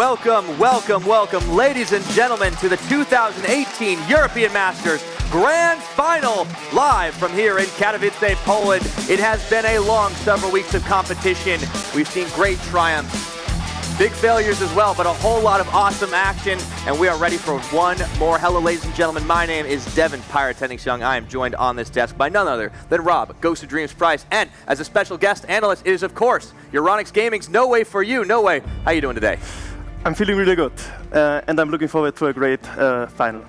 welcome, ladies and gentlemen, to the 2018 European Masters Grand Final, live from here in Katowice, Poland. It has been a long several weeks of competition. We've seen great triumphs, big failures as well, but a whole lot of awesome action, and we are ready for one more. Hello, ladies and gentlemen. My name is Devin Pyrotechnics Young. I am joined on this desk by none other than Rob, Ghost of Dreams Price, and as a special guest analyst, it is, of course, Euronics Gaming's No Way for you. No Way, how you doing today? I'm feeling really good, and I'm looking forward to a great final.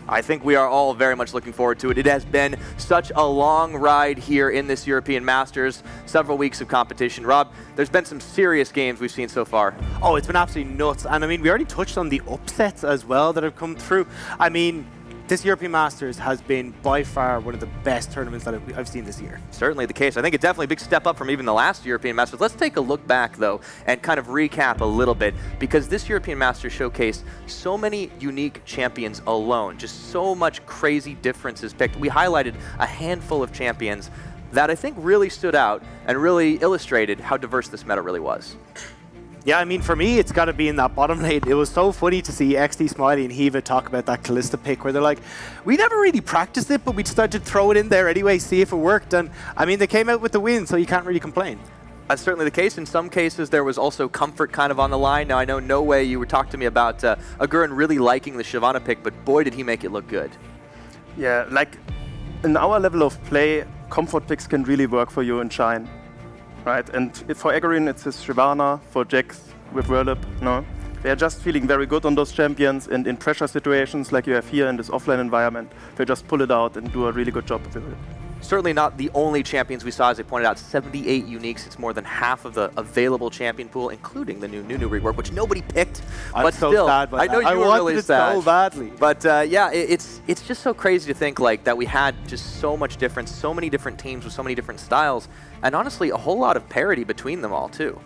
I think we are all very much looking forward to it. It has been such a long ride here in this European Masters, several weeks of competition. Rob, there's been some serious games we've seen so far. Oh, it's been absolutely nuts. And I mean, we already touched on the upsets as well that have come through. I mean, this European Masters has been by far one of the best tournaments that I've seen this year. Certainly the case. I think it's definitely a big step up from even the last European Masters. Let's take a look back, though, and kind of recap a little bit, because this European Masters showcased so many unique champions alone, just so much crazy differences picked. We highlighted a handful of champions that I think really stood out and really illustrated how diverse this meta really was. Yeah, I mean, for me, it's got to be in that bottom lane. It was so funny to see XD Smiley and Hiva talk about that Kalista pick, where they're like, we never really practiced it, but we started to throw it in there anyway, see if it worked. And I mean, they came out with the win, so you can't really complain. That's certainly the case. In some cases, there was also comfort kind of on the line. Now, I know No Way, you were talking to me about Agurin really liking the Shyvana pick, but boy, did he make it look good. Yeah, like, in our level of play, comfort picks can really work for you and shine. Right, and for Agurin, it's his Shyvana. For Jax, with Whirlip, no. They're just feeling very good on those champions, and in pressure situations like you have here in this offline environment, they just pull it out and do a really good job with it. Certainly not the only champions we saw, as I pointed out, 78 uniques. It's more than half of the available champion pool, including the new rework, which nobody picked. But still, so sad I know you were really sad. So badly. But yeah, it's just so crazy to think like that we had just so much difference, so many different teams with so many different styles, and honestly, a whole lot of parity between them all too.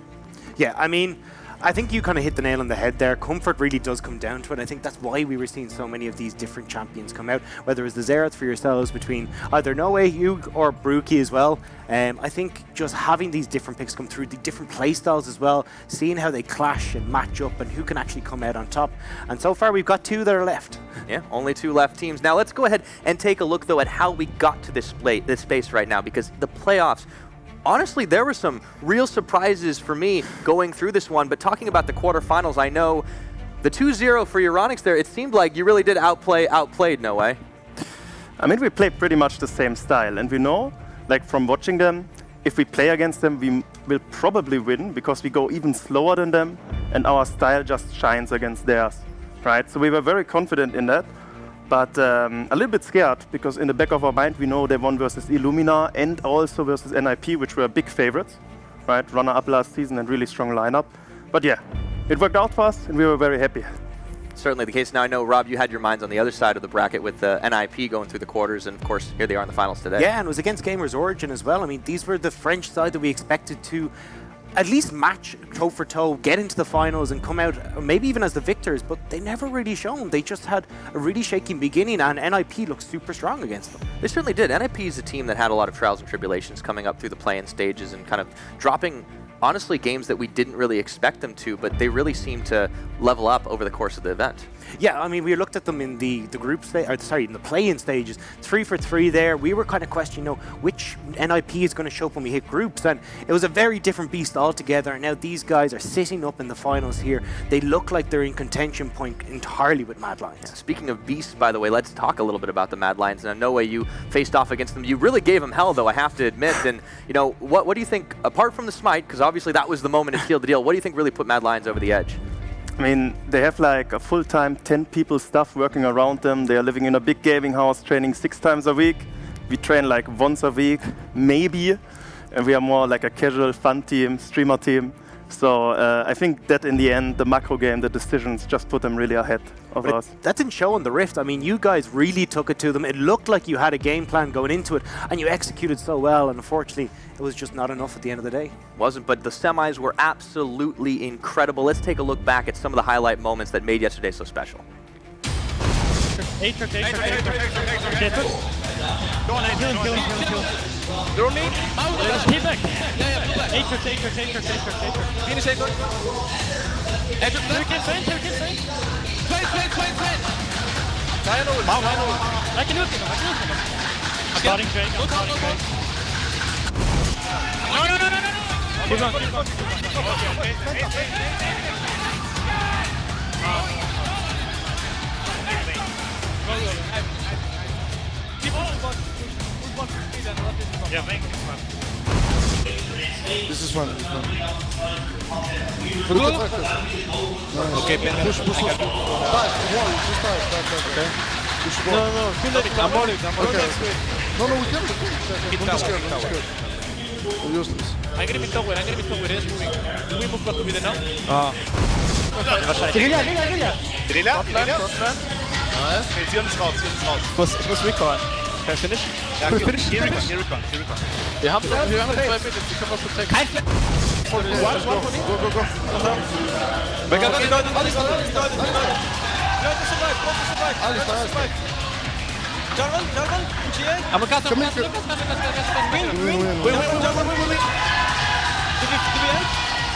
Yeah, I mean, I think you kind of hit the nail on the head there. Comfort really does come down to it. I think that's why we were seeing so many of these different champions come out, whether it was the Xerath for yourselves between either No Way, Hugh, or Brookie as well. I think just having these different picks come through, the different playstyles as well, seeing how they clash and match up and who can actually come out on top. And so far, we've got two that are left. Yeah, only two left teams. Now, let's go ahead and take a look, though, at how we got to this space right now, because the playoffs, honestly, there were some real surprises for me going through this one, but talking about the quarterfinals, I know the 2-0 for Euronics there, it seemed like you really did outplayed, No Way. I mean, we play pretty much the same style, and we know, like from watching them, if we play against them, we will probably win, because we go even slower than them, and our style just shines against theirs, right? So we were very confident in that. But a little bit scared, because in the back of our mind, we know they won versus Illumina and also versus NIP, which were big favorites, right? Runner-up last season and really strong lineup. But yeah, it worked out for us, and we were very happy. Certainly the case. Now, I know, Rob, you had your minds on the other side of the bracket with NIP going through the quarters, and of course, here they are in the finals today. Yeah, and it was against Gamers Origin as well. I mean, these were the French side that we expected to at least match toe for toe, get into the finals and come out maybe even as the victors, but they never really shown. They just had a really shaky beginning, and NIP looked super strong against them. They certainly did. NIP is a team that had a lot of trials and tribulations coming up through the play-in stages and kind of dropping, honestly, games that we didn't really expect them to, but they really seemed to level up over the course of the event. Yeah, I mean, we looked at them in the group stage, in the play-in stages, 3 for 3 there. We were kind of questioning, which NIP is going to show up when we hit groups, and it was a very different beast altogether. And now these guys are sitting up in the finals here. They look like they're in contention point entirely with Mad Lions. Yeah, speaking of beasts, by the way, let's talk a little bit about the Mad Lions. Now, No Way, you faced off against them. You really gave them hell, though, I have to admit. And you know, what do you think, apart from the smite, because obviously that was the moment it sealed the deal, what do you think really put Mad Lions over the edge? I mean, they have like a full-time 10-people staff working around them. They are living in a big gaming house, training 6 times a week. We train like once a week, maybe. And we are more like a casual fun team, streamer team. So I think that in the end, the macro game, the decisions just put them really ahead of us. That didn't show on the Rift. I mean, you guys really took it to them. It looked like you had a game plan going into it, and you executed so well, and unfortunately, it was just not enough at the end of the day. Wasn't, but the semis were absolutely incredible. Let's take a look back at some of the highlight moments that made yesterday so special. Go on, kill him. You're on me? Keep back. Yeah, pull back. Take her. Finish it. Enter Take him, Sven. Sven. Ryan over. I can do it. I'm starting Drake. Go. No. Keep on. Yeah, thank you. This is one. Okay, Ben. Push. Dive. Just dive. Okay. No. I'm on it. Okay. No, we can't. Don't be scared. We're useless. I'm gonna be forward. This. Do we move back to the now? Drilla. Ich muss recon. Can I finish? Yeah, here recon. Wir haben 2 Minuten, die können wir protecten. Go. Alles da. I'm a cast. Win.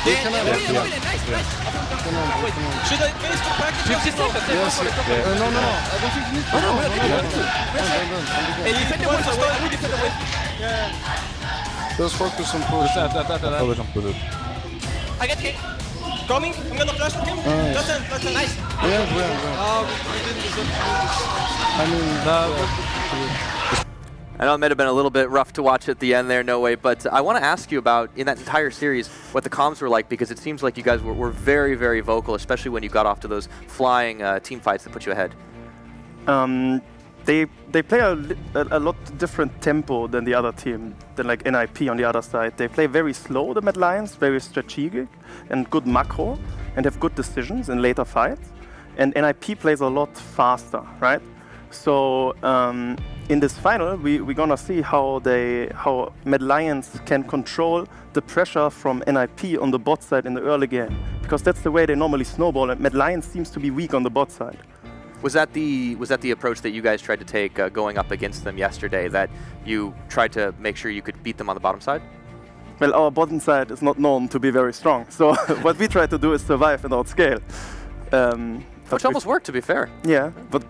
We can have it. Should I base the package? 50 seconds. Yes. No. I don't think you need to. No. Just focus on push. I get hit. Coming. I'm gonna flash for him. Nice. Nice. Yeah. I mean, I know it might have been a little bit rough to watch at the end there, no way, but I want to ask you about, in that entire series, what the comms were like, because it seems like you guys were very, very vocal, especially when you got off to those flying team fights that put you ahead. They play a lot different tempo than the other team, than like NIP on the other side. They play very slow, the Mad Lions, very strategic and good macro, and have good decisions in later fights. And NIP plays a lot faster, right? So in this final, we're gonna see how Mad Lions can control the pressure from NIP on the bot side in the early game, because that's the way they normally snowball, and Mad Lions seems to be weak on the bot side. Was that the approach that you guys tried to take going up against them yesterday, that you tried to make sure you could beat them on the bottom side? Well, our bottom side is not known to be very strong, so what we try to do is survive and outscale. Which almost worked, to be fair. Yeah, but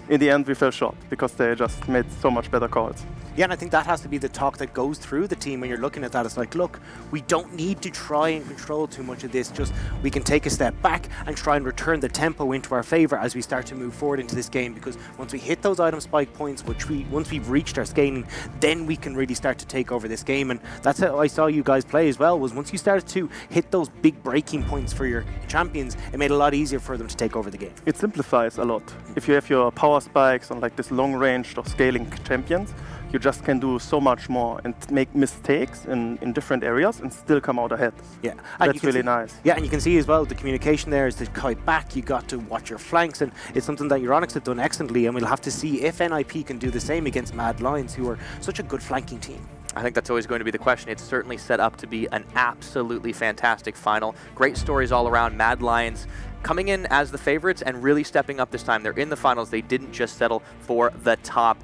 in the end we fell short because they just made so much better calls. Yeah, and I think that has to be the talk that goes through the team when you're looking at that. It's like, look, we don't need to try and control too much of this. Just we can take a step back and try and return the tempo into our favor as we start to move forward into this game. Because once we hit those item spike points, once we've reached our scaling, then we can really start to take over this game. And that's how I saw you guys play as well. Was once you started to hit those big breaking points for your champions, it made it a lot easier for them to take over the game. It simplifies a lot. If you have your power spikes on like this long range of scaling champions, you just can do so much more and make mistakes in different areas and still come out ahead. Yeah, that's really nice. Yeah, and you can see as well the communication there is to kite back. You got to watch your flanks, and it's something that Euronics have done excellently. And we'll have to see if NIP can do the same against Mad Lions, who are such a good flanking team. I think that's always going to be the question. It's certainly set up to be an absolutely fantastic final. Great stories all around. Mad Lions coming in as the favorites and really stepping up this time. They're in the finals. They didn't just settle for the top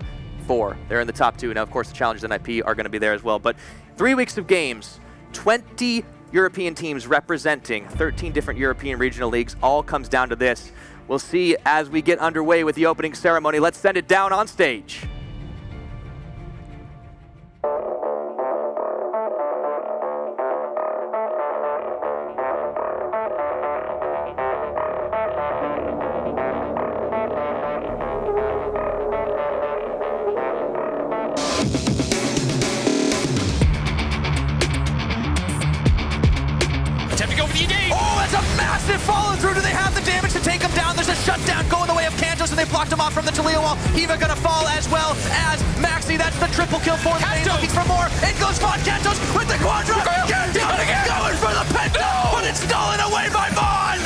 4. They're in the top 2. Now, of course, the challengers NIP are going to be there as well. But 3 weeks of games, 20 European teams representing 13 different European regional leagues. All comes down to this. We'll see as we get underway with the opening ceremony. Let's send it down on stage. Follow-through, do they have the damage to take him down? There's a shutdown going the way of Kantos, and they blocked him off from the Taliyah wall. Hiva gonna fall as well as Maxi. That's the triple kill for him. Looking for more. In goes Vaughn. Kantos with the quadra. Going for the penta, but it's stolen away by Vaughn.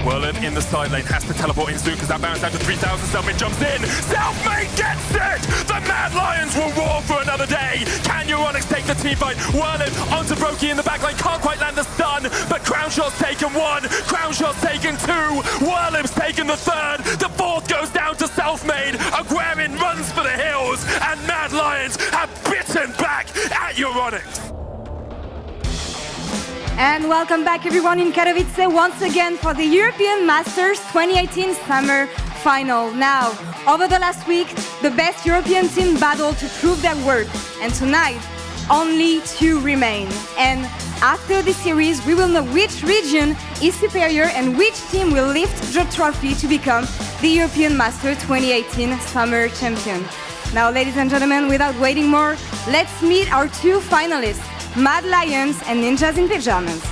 Whirlin in the side lane has to teleport in soon because that bounce down to 3,000. Selfmade jumps in. Selfmade gets it! The Mad Lions will roar for another day. Can Euronics take the team fight? Whirlin onto Brokey in the backline. Can't quite land the stun, but Crown Shot's taken 1. Crown Shot's taken 2. Whirlin's taken the 3rd. The 4th goes down to Selfmade. Aguerin runs for the hills, and Mad Lions have bitten back Euronics. And welcome back everyone in Katowice once again for the European Masters 2018 Summer Final. Now, over the last week, the best European team battled to prove their worth. And tonight, only 2 remain. And after this series, we will know which region is superior and which team will lift the trophy to become the European Master 2018 Summer Champion. Now, ladies and gentlemen, without waiting more, let's meet our 2 finalists, Mad Lions and Ninjas in Pyjamas.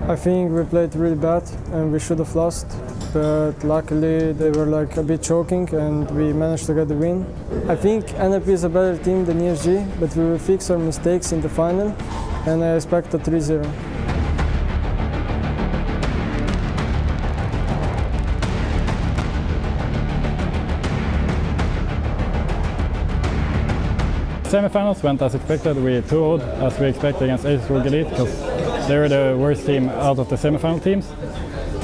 I think we played really bad and we should have lost, but luckily they were like a bit choking and we managed to get the win. I think NLP is a better team than ESG, but we will fix our mistakes in the final and I expect a 3-0. Semifinals went as expected. We 2-0'd as we expected against Ace Rogue Elite because they were the worst team out of the semifinal teams.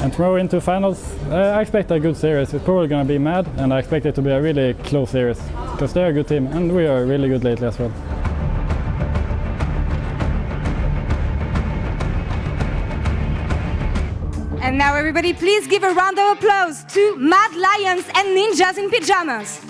And tomorrow into finals, I expect a good series. It's probably going to be mad, and I expect it to be a really close series because they're a good team and we are really good lately as well. And now everybody please give a round of applause to Mad Lions and Ninjas in Pyjamas.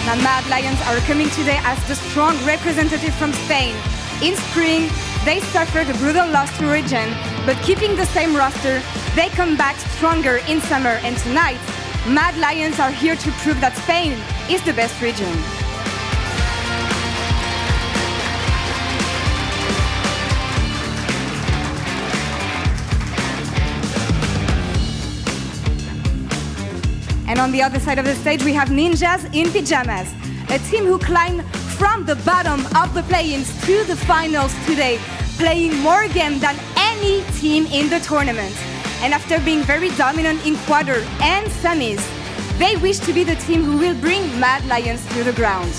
Now, Mad Lions are coming today as the strong representative from Spain. In spring, they suffered a brutal loss to Regen, but keeping the same roster, they come back stronger in summer. And tonight, Mad Lions are here to prove that Spain is the best region. And on the other side of the stage, we have Ninjas in Pyjamas, a team who climbed from the bottom of the play-ins to the finals today, playing more games than any team in the tournament. And after being very dominant in quarter and semis, they wish to be the team who will bring Mad Lions to the ground.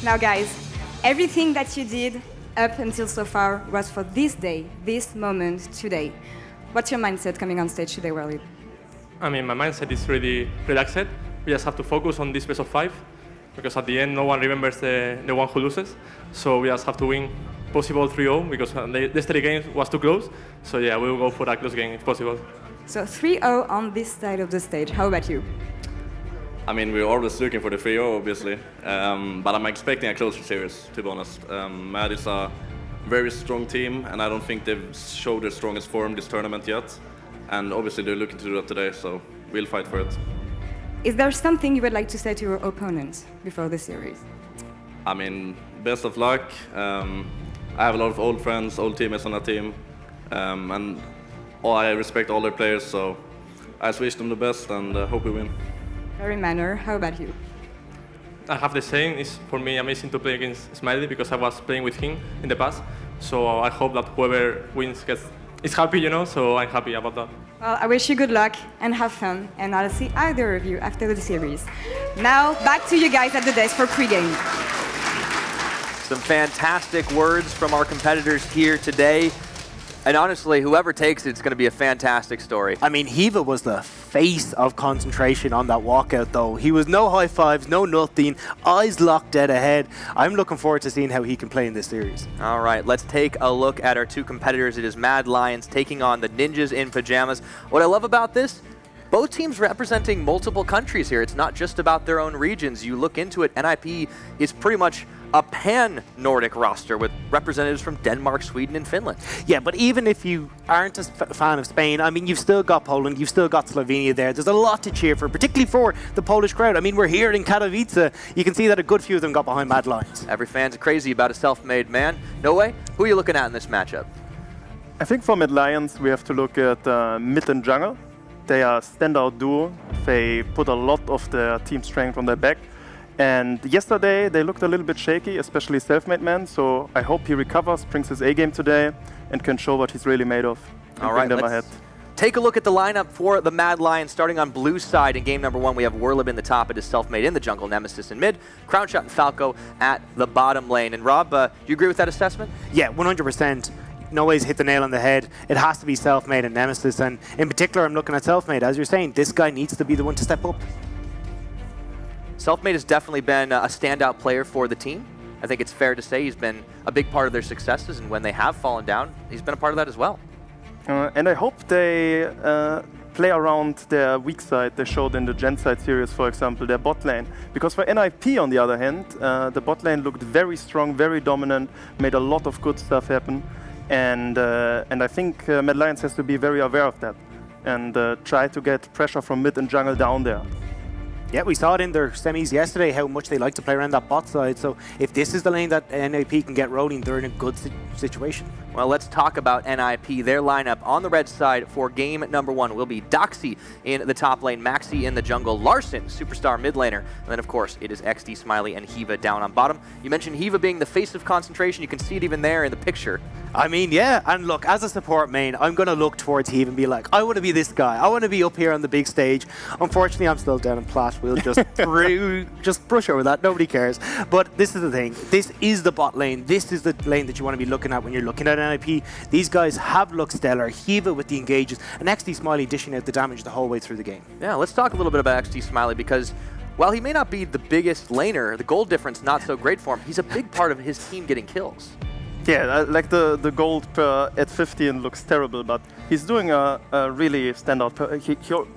Now guys, everything that you did up until so far was for this day, this moment, today. What's your mindset coming on stage today, Walid? I mean, my mindset is really relaxed. We just have to focus on this best of 5, because at the end, no one remembers the one who loses. So we just have to win possible 3-0, because the steady game was too close. So yeah, we will go for a close game if possible. So 3-0 on this side of the stage. How about you? I mean, we're always looking for the 3-0, obviously, but I'm expecting a closer series, to be honest. Mad is a very strong team, and I don't think they've showed their strongest form this tournament yet. And obviously, they're looking to do that today, so we'll fight for it. Is there something you would like to say to your opponents before the series? I mean, best of luck. I have a lot of old friends, old teammates on that team, and I respect all their players, so I just wish them the best and hope we win. Very manner. How about you? I have the same. It's for me amazing to play against Smiley because I was playing with him in the past. So I hope that whoever wins is happy, you know, so I'm happy about that. Well, I wish you good luck and have fun, and I'll see either of you after the series. Now, back to you guys at the desk for pregame. Some fantastic words from our competitors here today. And honestly, whoever takes it's going to be a fantastic story. I mean, Hiva was the face of concentration on that walkout, though. He was no high fives, no nothing, eyes locked dead ahead. I'm looking forward to seeing how he can play in this series. All right, let's take a look at our 2 competitors. It is Mad Lions taking on the Ninjas in Pyjamas. What I love about this, both teams representing multiple countries here. It's not just about their own regions. You look into it, NIP is pretty much a pan-Nordic roster with representatives from Denmark, Sweden, and Finland. Yeah, but even if you aren't a fan of Spain, I mean, you've still got Poland, you've still got Slovenia there. There's a lot to cheer for, particularly for the Polish crowd. I mean, we're here in Katowice. You can see that a good few of them got behind Mad Lions. Every fan's crazy about a self-made man. No way. Who are you looking at in this matchup? I think for Mad Lions, we have to look at mid and jungle. They are a standout duo. They put a lot of their team strength on their back. And yesterday, they looked a little bit shaky, especially Selfmade Man. So I hope he recovers, brings his A-game today, and can show what he's really made of. All right, let's take a look at the lineup for the Mad Lions. Starting on blue side in game number 1, we have Werlib in the top. It is Selfmade in the jungle, Nemesis in mid, Crownshot and Falco at the bottom lane. And Rob, do you agree with that assessment? Yeah, 100%. Noah's hit the nail on the head. It has to be Selfmade and Nemesis. And in particular, I'm looking at Selfmade. As you're saying, this guy needs to be the one to step up. Selfmade has definitely been a standout player for the team. I think it's fair to say he's been a big part of their successes, and when they have fallen down, he's been a part of that as well. And I hope they play around their weak side they showed in the Genside series, for example, their bot lane. Because for NIP, on the other hand, the bot lane looked very strong, very dominant, made a lot of good stuff happen. And I think Mad Lions has to be very aware of that and try to get pressure from mid and jungle down there. Yeah, we saw it in their semis yesterday, how much they like to play around that bot side. So if this is the lane that NIP can get rolling, they're in a good situation. Well, let's talk about NIP. Their lineup on the red side for game number 1 will be Doxy in the top lane, Maxi in the jungle, Larson, superstar mid laner, and then, of course, it is XD, Smiley, and Hiva down on bottom. You mentioned Hiva being the face of concentration. You can see it even there in the picture. I mean, yeah, and look, as a support main, I'm going to look towards Hiva and be like, I want to be this guy. I want to be up here on the big stage. Unfortunately, I'm still down in plat. We'll just just brush over that. Nobody cares. But this is the thing. This is the bot lane. This is the lane that you want to be looking at when you're looking at NIP. These guys have looked stellar. Hiva with the engages, and XD Smiley dishing out the damage the whole way through the game. Yeah, let's talk a little bit about XD Smiley, because while he may not be the biggest laner, the gold difference not so great for him, he's a big part of his team getting kills. Yeah, like the gold at 15 looks terrible, but he's doing a really standout.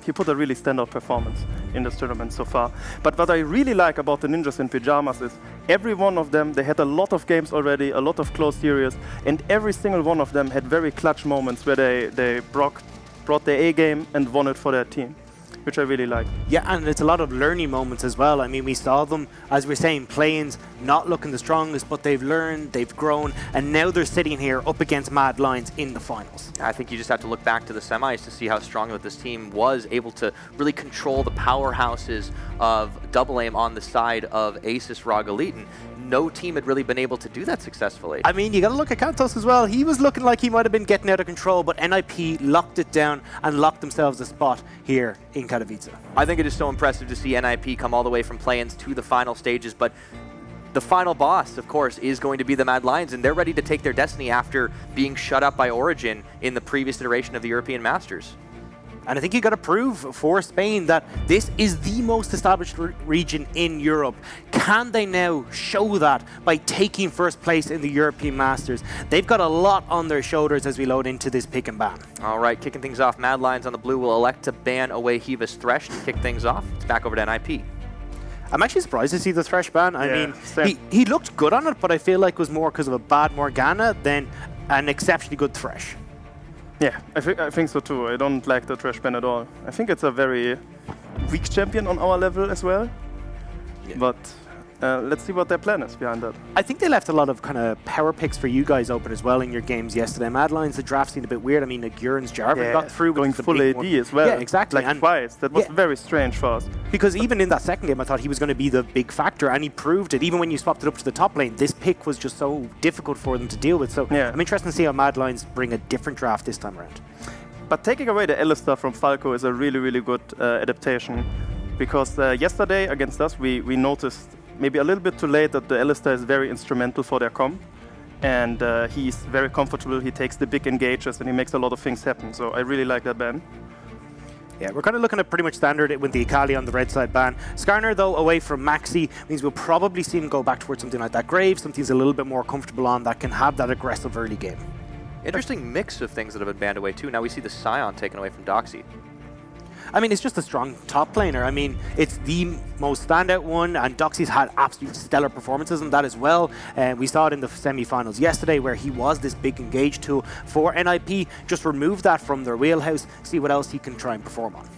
He put a really standout performance in this tournament so far. But what I really like about the Ninjas in Pyjamas is every one of them, they had a lot of games already, a lot of close series, and every single one of them had very clutch moments where they brought their A game and won it for their team, which I really like. Yeah, and it's a lot of learning moments as well. I mean, we saw them, as we're saying, play-ins not looking the strongest, but they've learned, they've grown, and now they're sitting here up against Mad Lions in the finals. I think you just have to look back to the semis to see how strong this team was able to really control the powerhouses of Double Aim on the side of Asus, Rog Elite, and no team had really been able to do that successfully. I mean, you got to look at Kantos as well. He was looking like he might have been getting out of control, but NIP locked it down and locked themselves a spot here in Katowice. I think it is so impressive to see NIP come all the way from play-ins to the final stages, but the final boss, of course, is going to be the Mad Lions, and they're ready to take their destiny after being shut up by Origin in the previous iteration of the European Masters. And I think you got to prove for Spain that this is the most established region in Europe. Can they now show that by taking first place in the European Masters? They've got a lot on their shoulders as we load into this pick and ban. All right, kicking things off, Mad Lions on the blue will elect to ban away Hiva's Thresh to kick things off. It's back over to NIP. I'm actually surprised to see the Thresh ban. I mean, he looked good on it, but I feel like it was more because of a bad Morgana than an exceptionally good Thresh. Yeah, I think so too. I don't like the Thresh ban at all. I think it's a very weak champion on our level as well. Yeah. But let's see what their plan is behind that. I think they left a lot of kind of power picks for you guys open as well in your games yesterday. Mad Lions, the draft seemed a bit weird. I mean, like Guren's Jarvan got through. Going full AD as well. Yeah, exactly. Like twice. That was very strange for us. Because even in that second game, I thought he was going to be the big factor, and he proved it. Even when you swapped it up to the top lane, this pick was just so difficult for them to deal with. So I'm interested to see how Mad Lions bring a different draft this time around. But taking away the Alistar from Falco is a really, really good adaptation. Because yesterday against us, we noticed maybe a little bit too late that the Alistar is very instrumental for their comp. And he's very comfortable, he takes the big engages, and he makes a lot of things happen. So I really like that ban. Yeah, we're kind of looking at pretty much standard with the Akali on the red side ban. Skarner, though, away from Maxi, means we'll probably see him go back towards something like that Grave, something he's a little bit more comfortable on that can have that aggressive early game. Interesting mix of things that have been banned away, too. Now we see the Scion taken away from Doxy. I mean, it's just a strong top laner. I mean, it's the most standout one, and Doxy's had absolutely stellar performances in that as well. We saw it in the semi-finals yesterday where he was this big engage tool for NIP. Just remove that from their wheelhouse, see what else he can try and perform on.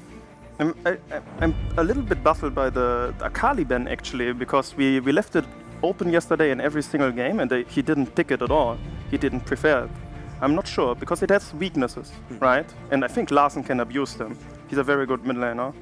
I'm a little bit baffled by the Akali ban actually, because we left it open yesterday in every single game and he didn't pick it at all. He didn't prefer it. I'm not sure, because it has weaknesses, right? And I think Larsen can abuse them. He's a very good mid laner.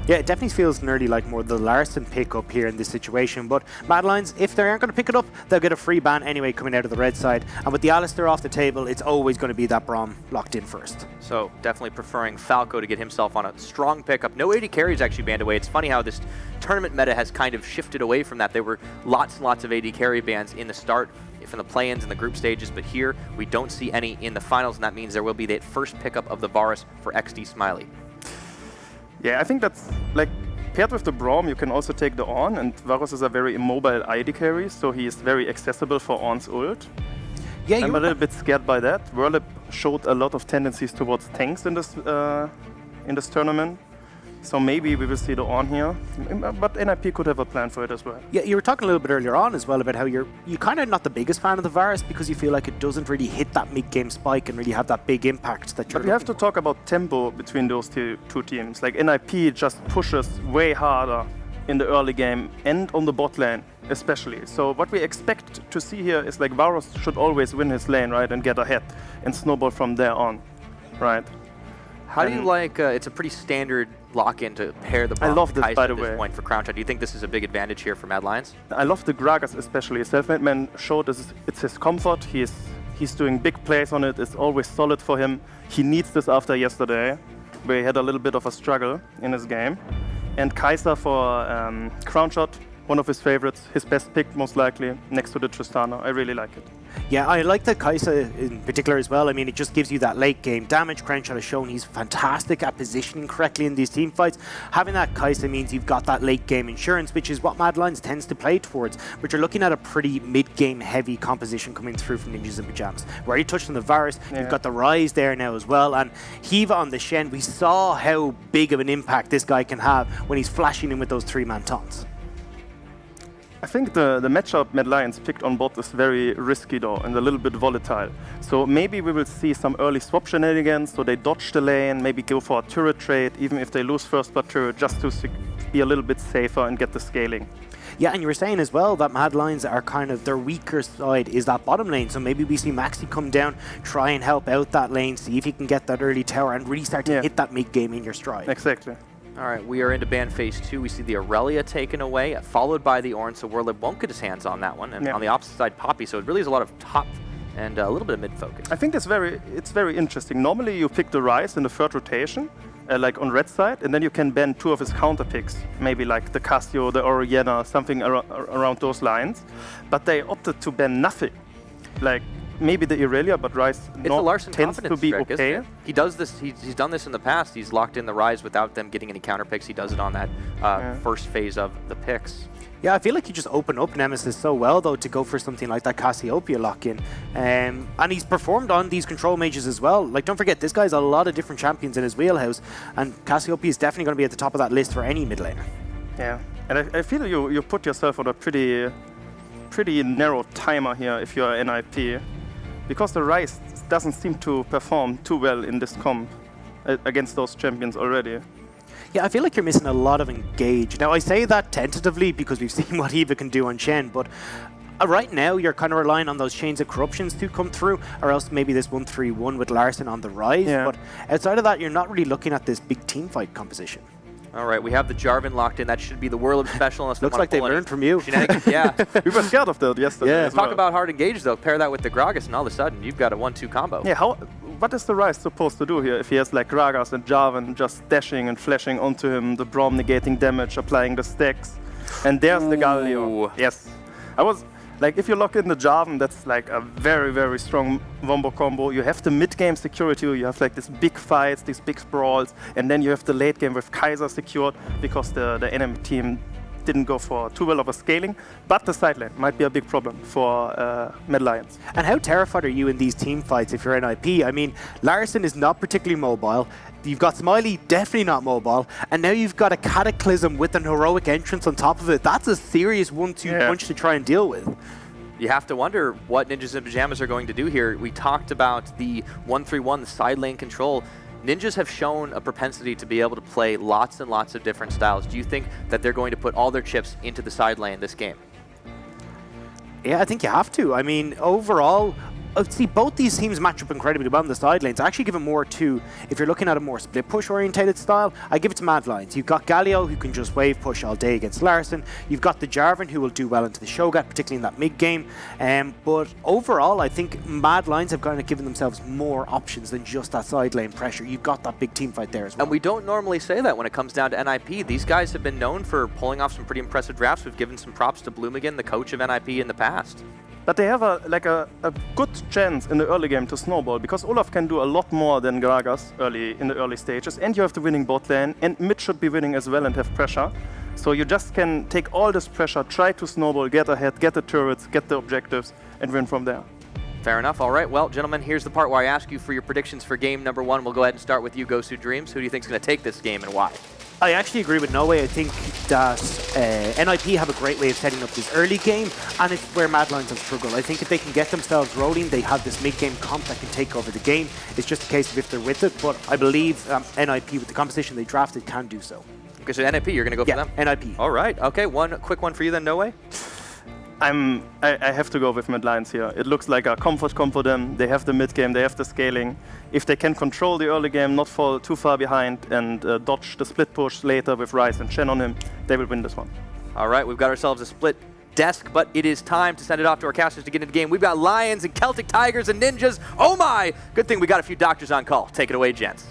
Yeah, it definitely feels nearly like more the Larsen pickup here in this situation. But Mad Lions, if they aren't going to pick it up, they'll get a free ban anyway coming out of the red side. And with the Alistair off the table, it's always going to be that Braum locked in first. So definitely preferring Falco to get himself on a strong pickup. No AD carries actually banned away. It's funny how this tournament meta has kind of shifted away from that. There were lots and lots of AD carry bans in the start, from the play-ins and the group stages, but here we don't see any in the finals, and that means there will be that first pickup of the Varus for XD Smiley. Yeah, I think that's like paired with the Braum, you can also take the Ornn, and Varus is a very immobile AD carry, so he is very accessible for Ornn's ult. Yeah, I'm a little bit scared by that. Verlip showed a lot of tendencies towards tanks in this tournament. So maybe we will see the Ornn here, but NIP could have a plan for it as well. Yeah, you were talking a little bit earlier on as well about how you're kind of not the biggest fan of the Varus because you feel like it doesn't really hit that mid-game spike and really have that big impact that you're But we have to talk about tempo between those two teams. Like NIP just pushes way harder in the early game and on the bot lane especially. So what we expect to see here is like Varus should always win his lane, right, and get ahead and snowball from there on, right? How do you like, it's a pretty standard lock-in to pair the Braum with Kai'Sa at this point for Crown Shot. Do you think this is a big advantage here for Mad Lions? I love the Gragas especially. Self-Made Man showed it's his comfort. He's doing big plays on it. It's always solid for him. He needs this after yesterday, where he had a little bit of a struggle in his game. And Kai'Sa for Crown Shot, one of his favorites, his best pick most likely, next to the Tristana. I really like it. Yeah, I like the Kai'Sa in particular as well. I mean, it just gives you that late game damage. Crownshot has shown he's fantastic at positioning correctly in these team fights. Having that Kai'Sa means you've got that late game insurance, which is what Mad Lions tends to play towards. But you're looking at a pretty mid-game heavy composition coming through from Ninjas in Pyjamas. We already touched on the Varus. Yeah. You've got the Rise there now as well. And Hiva on the Shen, we saw how big of an impact this guy can have when he's flashing in with those 3-man taunts. I think the matchup Mad Lions picked on bot is very risky though and a little bit volatile. So maybe we will see some early swap shenanigans, so they dodge the lane, maybe go for a turret trade, even if they lose first blood turret, just to be a little bit safer and get the scaling. Yeah, and you were saying as well that Mad Lions are kind of, their weaker side is that bottom lane, so maybe we see Maxi come down, try and help out that lane, see if he can get that early tower and really start to hit that mid-game in your stride. Exactly. All right, we are into ban phase 2. We see the Aurelia taken away, followed by the Ornn, so Werlib won't get his hands on that one. And on the opposite side, Poppy, so it really is a lot of top and a little bit of mid-focus. I think it's very interesting. Normally you pick the Rise in the third rotation, like on red side, and then you can ban 2 of his counter picks, maybe like the Cassio, the Oriana, something around those lines. But they opted to ban nothing. Like, maybe the Irelia, but Rise tends to be trick, okay. He does this. He's done this in the past. He's locked in the Rise without them getting any counter picks. He does it on that first phase of the picks. Yeah, I feel like you just open up Nemesis so well, though, to go for something like that Cassiopeia lock-in. And he's performed on these control mages as well. Like, don't forget, this guy's a lot of different champions in his wheelhouse, and Cassiopeia is definitely going to be at the top of that list for any mid laner. Yeah, and I feel you put yourself on a pretty narrow timer here if you're NIP. Because the Rise doesn't seem to perform too well in this comp against those champions already. Yeah, I feel like you're missing a lot of engage. Now, I say that tentatively because we've seen what Hiva can do on Shen, but right now you're kind of relying on those Chains of Corruptions to come through, or else maybe this 1-3-1 with Larsen on the Rise. Yeah. But outside of that, you're not really looking at this big team fight composition. All right, we have the Jarvan locked in. That should be the Werlib special. Looks like they learned from you. Yeah. We were scared of that yesterday. Yeah. Talk about hard engage, though. Pair that with the Gragas, and all of a sudden, you've got a 1-2 combo. Yeah, what is the Rise supposed to do here if he has like Gragas and Jarvan just dashing and flashing onto him, the Braum negating damage, applying the stacks, and there's the Galio. Yes. Like, if you lock in the Jarvan, that's like a very, very strong wombo combo. You have the mid-game security, you have like these big fights, these big sprawls, and then you have the late game with Kai'Sa secured because the enemy team didn't go for too well of a scaling, but the side lane might be a big problem for Mad Lions. And how terrified are you in these team fights if you're NIP? I mean, Larson is not particularly mobile. You've got Smiley, definitely not mobile. And now you've got a Cataclysm with an heroic entrance on top of it. That's a serious 1-2 punch to try and deal with. You have to wonder what Ninjas and Pyjamas are going to do here. We talked about the 1-3-1, the side lane control. Ninjas have shown a propensity to be able to play lots and lots of different styles. Do you think that they're going to put all their chips into the side lane this game? Yeah, I think you have to. I mean, overall, see, both these teams match up incredibly well on the side lanes. I actually give it more to, if you're looking at a more split push orientated style, I give it to Mad Lions. You've got Galio, who can just wave push all day against Larson. You've got the Jarvan, who will do well into the Shogat, particularly in that mid game. But overall, I think Mad Lions have kind of given themselves more options than just that side lane pressure. You've got that big team fight there as well. And we don't normally say that when it comes down to NIP. These guys have been known for pulling off some pretty impressive drafts. We've given some props to Bloomigan, the coach of NIP, in the past. But they have a good chance in the early game to snowball, because Olaf can do a lot more than Gragas in the early stages, and you have the winning bot lane, and mid should be winning as well and have pressure. So you just can take all this pressure, try to snowball, get ahead, get the turrets, get the objectives, and win from there. Fair enough. All right. Well, gentlemen, here's the part where I ask you for your predictions for game number 1. We'll go ahead and start with you, Gosu Dreams. Who do you think is going to take this game and why? I actually agree with Noe. I think that NIP have a great way of setting up this early game, and it's where Mad Lions have struggled. I think if they can get themselves rolling, they have this mid-game comp that can take over the game. It's just a case of if they're with it, but I believe NIP, with the composition they drafted, can do so. Okay, so NIP, you're going to go for them? NIP. All right. Okay, one quick one for you then, Noe? I have to go with Mad Lions here. It looks like a comfort comp for them. They have the mid game, they have the scaling. If they can control the early game, not fall too far behind, and dodge the split push later with Ryze and Shen on him, they will win this one. All right, we've got ourselves a split desk, but it is time to send it off to our casters to get into the game. We've got Lions and Celtic Tigers and Ninjas. Oh my! Good thing we got a few doctors on call. Take it away, gents.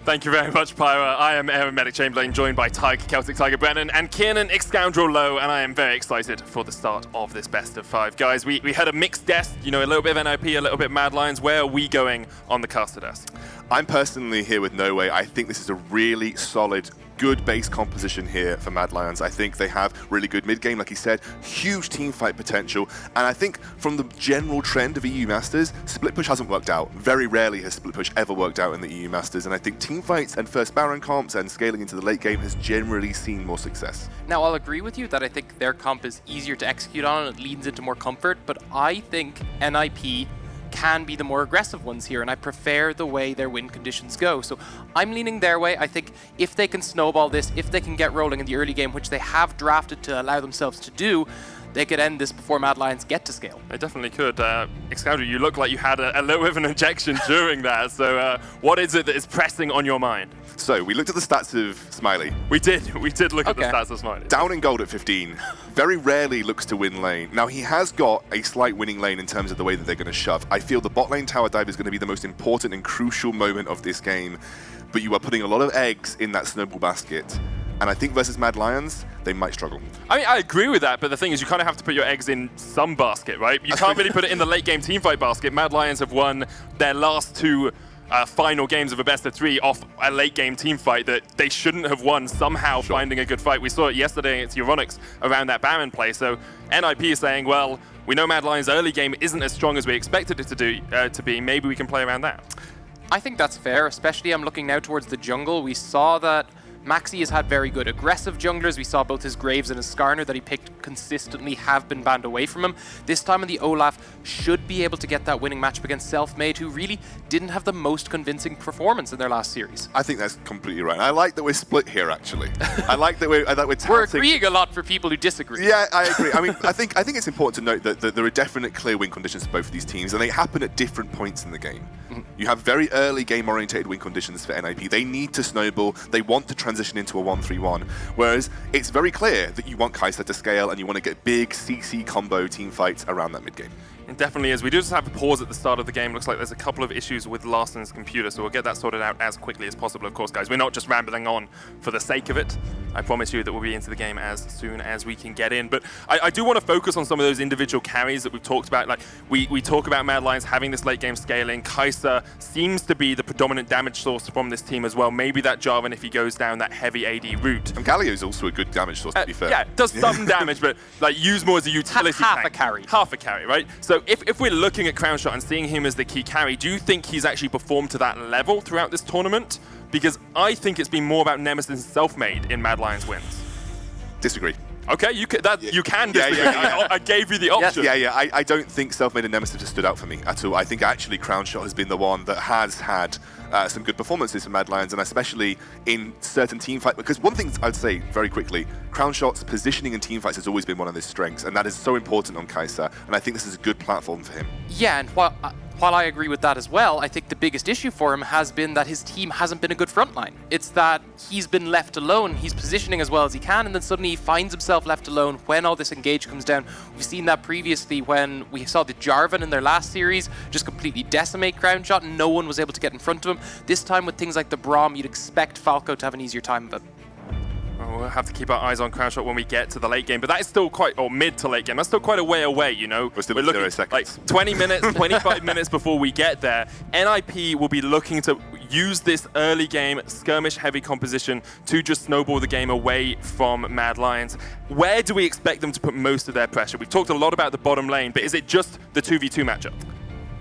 Thank you very much, Pyra. I am Aeromedic Chamberlain, joined by Celtic Tiger Brennan and Kiernan Scoundrel Low, and I am very excited for the start of this best of 5. Guys, we had a mixed desk, you know, a little bit of NIP, a little bit Mad Lions. Where are we going on the caster desk? I'm personally here with No Way. I think this is a really solid, good base composition here for Mad Lions. I think they have really good mid-game, like he said, huge team fight potential, and I think from the general trend of EU Masters, split push hasn't worked out. Very rarely has split push ever worked out in the EU Masters, and I think team fights and first Baron comps and scaling into the late game has generally seen more success. Now, I'll agree with you that I think their comp is easier to execute on and it leads into more comfort, but I think NIP can be the more aggressive ones here, and I prefer the way their win conditions go. So I'm leaning their way. I think if they can snowball this, if they can get rolling in the early game, which they have drafted to allow themselves to do, they could end this before Mad Lions get to scale. They definitely could. Scoundrel, you look like you had a little bit of an injection during that, so what is it that is pressing on your mind? So, we looked at the stats of Smiley. We did look at the stats of Smiley. Down in gold at 15, very rarely looks to win lane. Now, he has got a slight winning lane in terms of the way that they're going to shove. I feel the bot lane tower dive is going to be the most important and crucial moment of this game, but you are putting a lot of eggs in that snowball basket. And I think versus Mad Lions, they might struggle. I mean, I agree with that, but the thing is you kind of have to put your eggs in some basket, right? You can't really put it in the late game teamfight basket. Mad Lions have won their last 2 final games of a best of 3 off a late game team fight that they shouldn't have won, somehow finding a good fight. We saw it yesterday against Euronics around that Baron play. So NIP is saying, well, we know Mad Lions' early game isn't as strong as we expected it to be. Maybe we can play around that. I think that's fair, especially I'm looking now towards the jungle. We saw that Maxi has had very good aggressive junglers. We saw both his Graves and his Skarner that he picked consistently have been banned away from him. This time in the Olaf should be able to get that winning matchup against Selfmade, who really didn't have the most convincing performance in their last series. I think that's completely right. I like that we're split here, actually. I like that we're touting. We're agreeing a lot for people who disagree. Yeah, I agree. I mean, I think it's important to note that there are definite clear win conditions for both of these teams, and they happen at different points in the game. You have very early game-orientated win conditions for NIP. They need to snowball. They want to transition into a 1-3-1. Whereas it's very clear that you want Kai'Sa to scale and you want to get big CC combo team fights around that mid-game. It definitely is. We do just have a pause at the start of the game. Looks like there's a couple of issues with Larson's computer, so we'll get that sorted out as quickly as possible, of course, guys. We're not just rambling on for the sake of it. I promise you that we'll be into the game as soon as we can get in. But I do want to focus on some of those individual carries that we've talked about. Like we talk about Mad Lions having this late game scaling. Kai'Sa seems to be the predominant damage source from this team as well. Maybe that Jarvan if he goes down that heavy AD route. And Galio's also a good damage source, to be fair. Yeah, does some damage, but like used more as a utility half tank. a carry. Half a carry, right? So if we're looking at Crownshot and seeing him as the key carry, do you think he's actually performed to that level throughout this tournament? Because I think it's been more about Nemesis self-made in Mad Lions wins. Disagree. Okay, you can disagree. I gave you the option. I don't think Self-Made and Nemesis has stood out for me at all. I think actually Crownshot has been the one that has had some good performances from Mad Lions, and especially in certain team fights. Because one thing I'd say very quickly, Crownshot's positioning in team fights has always been one of his strengths, and that is so important on Kai'Sa, and I think this is a good platform for him. Yeah, and while I agree with that as well, I think the biggest issue for him has been that his team hasn't been a good frontline. It's that he's been left alone, he's positioning as well as he can, and then suddenly he finds himself left alone when all this engage comes down. We've seen that previously when we saw the Jarvan in their last series just completely decimate Crownshot, and no one was able to get in front of him. This time with things like the Braum, you'd expect Falco to have an easier time of it. Well, we'll have to keep our eyes on Crownshot when we get to the late game, but that is still quite, or mid to late game, that's still quite a way away, you know? We're still looking 0 seconds. like 20 minutes, 25 minutes before we get there. NIP will be looking to use this early game skirmish heavy composition to just snowball the game away from Mad Lions. Where do we expect them to put most of their pressure? We've talked a lot about the bottom lane, but is it just the 2v2 matchup?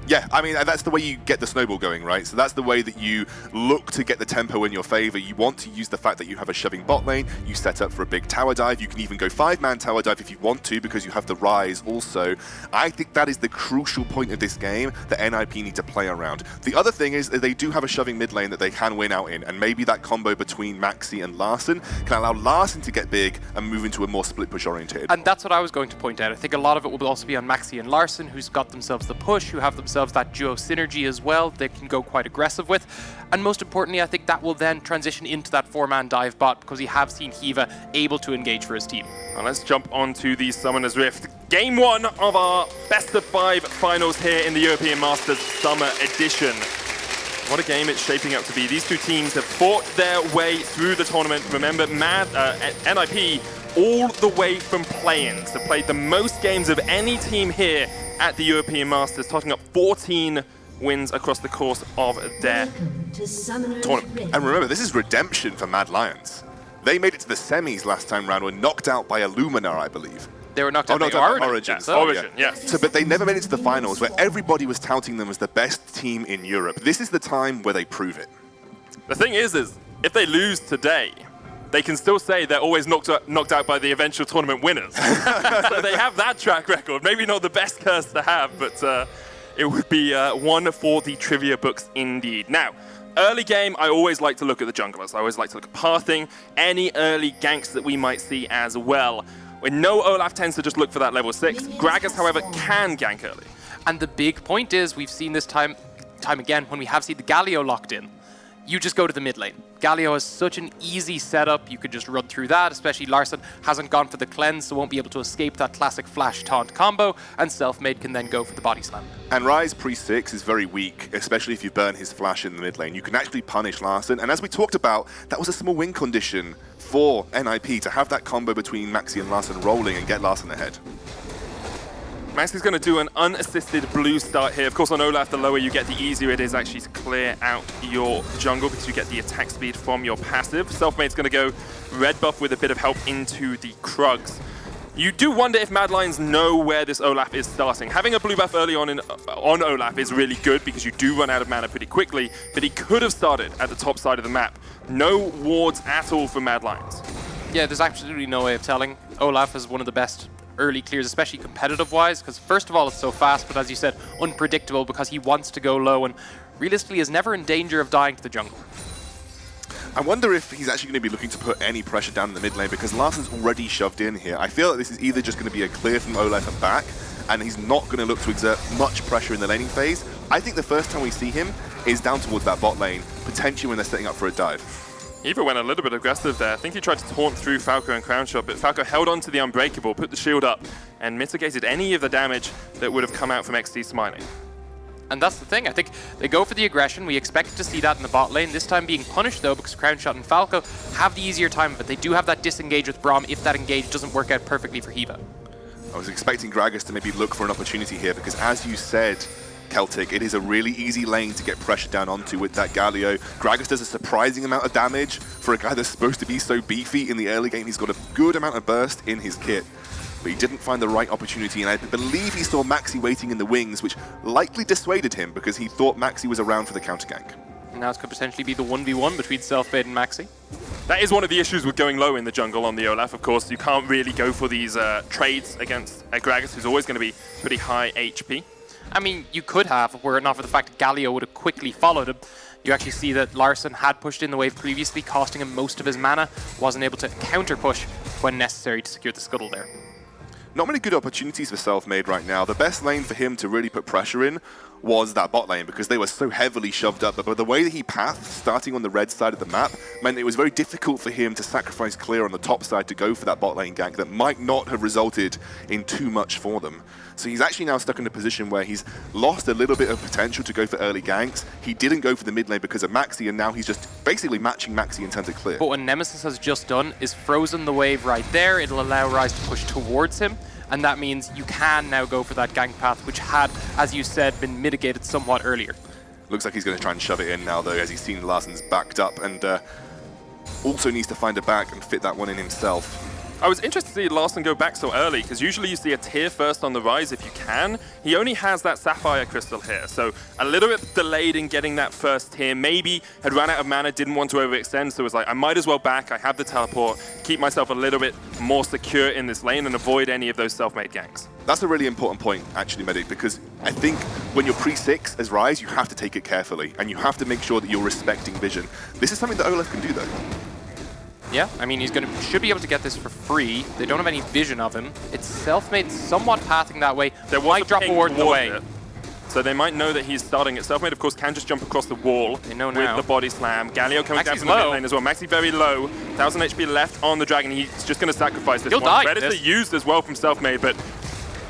Yeah, I mean, that's the way you get the snowball going, right? So that's the way that you look to get the tempo in your favor. You want to use the fact that you have a shoving bot lane, you set up for a big tower dive, you can even go 5-man tower dive if you want to because you have the Rise also. I think that is the crucial point of this game that NIP need to play around. The other thing is that they do have a shoving mid lane that they can win out in, and maybe that combo between Maxi and Larssen can allow Larssen to get big and move into a more split push oriented. And that's what I was going to point out. I think a lot of it will also be on Maxi and Larssen, who's got themselves the push, who have themselves that duo synergy as well they can go quite aggressive with. And most importantly, I think that will then transition into that 4-man dive bot because we have seen Hiva able to engage for his team. Well, let's jump onto the Summoner's Rift. Game 1 of our best of 5 finals here in the European Masters Summer Edition. What a game it's shaping up to be. These two teams have fought their way through the tournament. Remember, NIP all the way from play-ins. They've played the most games of any team here at the European Masters, totting up 14 wins across the course of their tournament. And remember, this is redemption for Mad Lions. They made it to the semis last time round, were knocked out by Illumina, I believe. They were knocked out by Origin. Origin, yes. So, but they never made it to the finals, where everybody was touting them as the best team in Europe. This is the time where they prove it. The thing is if they lose today, they can still say they're always knocked out by the eventual tournament winners. So they have that track record. Maybe not the best curse to have, but it would be one for the trivia books indeed. Now, early game, I always like to look at the junglers. I always like to look at pathing, any early ganks that we might see as well. When no Olaf tends to just look for that level 6, Gragas, however, can gank early. And the big point is, we've seen this time again, when we have seen the Galio locked in, you just go to the mid lane. Galio has such an easy setup, you could just run through that, especially Larssen hasn't gone for the cleanse, so won't be able to escape that classic flash taunt combo, and Self-Made can then go for the body slam. And Rise pre-6 is very weak, especially if you burn his flash in the mid lane. You can actually punish Larssen, and as we talked about, that was a small win condition for NIP to have that combo between Maxi and Larssen rolling and get Larssen ahead. Maxi's going to do an unassisted blue start here. Of course, on Olaf, the lower you get, the easier it is actually to clear out your jungle because you get the attack speed from your passive. Self-Made's going to go red buff with a bit of help into the Krugs. You do wonder if Mad Lions know where this Olaf is starting. Having a blue buff early on Olaf is really good because you do run out of mana pretty quickly, but he could have started at the top side of the map. No wards at all for Mad Lions. Yeah, there's absolutely no way of telling. Olaf is one of the best early clears, especially competitive-wise, because first of all, it's so fast, but as you said, unpredictable because he wants to go low and realistically is never in danger of dying to the jungle. I wonder if he's actually going to be looking to put any pressure down in the mid lane because Larssen's already shoved in here. I feel like this is either just going to be a clear from Olaf and back, and he's not going to look to exert much pressure in the laning phase. I think the first time we see him is down towards that bot lane, potentially when they're setting up for a dive. Eva went a little bit aggressive there. I think he tried to taunt through Falco and Crownshot, but Falco held on to the Unbreakable, put the shield up, and mitigated any of the damage that would have come out from XD smiling. And that's the thing. I think they go for the aggression. We expect to see that in the bot lane. This time being punished, though, because Crownshot and Falco have the easier time of it. They do have that disengage with Braum if that engage doesn't work out perfectly for Hiva. I was expecting Gragas to maybe look for an opportunity here because, as you said, Celtic, it is a really easy lane to get pressure down onto with that Galio. Gragas does a surprising amount of damage for a guy that's supposed to be so beefy in the early game. He's got a good amount of burst in his kit, but he didn't find the right opportunity, and I believe he saw Maxi waiting in the wings, which likely dissuaded him because he thought Maxi was around for the counter gank. Now it could potentially be the 1v1 between Selfmade and Maxi. That is one of the issues with going low in the jungle on the Olaf, of course. You can't really go for these trades against Gragas, who's always going to be pretty high HP. I mean, you could have, were it not for the fact that Galio would have quickly followed him. You actually see that Larson had pushed in the wave previously, costing him most of his mana, wasn't able to counter-push when necessary to secure the scuttle there. Not many good opportunities for Selfmade right now. The best lane for him to really put pressure in was that bot lane because they were so heavily shoved up. But the way that he pathed, starting on the red side of the map, meant it was very difficult for him to sacrifice clear on the top side to go for that bot lane gank that might not have resulted in too much for them. So he's actually now stuck in a position where he's lost a little bit of potential to go for early ganks. He didn't go for the mid lane because of Maxi, and now he's just basically matching Maxi in terms of clear. But what Nemesis has just done is frozen the wave right there. It'll allow Ryze to push towards him, and that means you can now go for that gank path, which had, as you said, been mitigated somewhat earlier. Looks like he's going to try and shove it in now, though, as he's seen Larsen's backed up, and also needs to find a back and fit that one in himself. I was interested to see Larsen go back so early, because usually you see a tier first on the Ryze if you can. He only has that Sapphire Crystal here, so a little bit delayed in getting that first tier. Maybe had run out of mana, didn't want to overextend, so was like, I might as well back, I have the teleport, keep myself a little bit more secure in this lane and avoid any of those self-made ganks. That's a really important point, actually, Medic, because I think when you're pre-6 as Ryze, you have to take it carefully, and you have to make sure that you're respecting vision. This is something that Olaf can do, though. Yeah, I mean, should be able to get this for free. They don't have any vision of him. It's Selfmade somewhat pathing that way. There might drop a ward in the way. So they might know that he's starting it. Selfmade, of course, can just jump across the wall with the body slam. Galio coming down from the mid lane as well. Maxi very low. 1,000 HP left on the dragon. He's just going to sacrifice this one. Predator used as well from Selfmade, but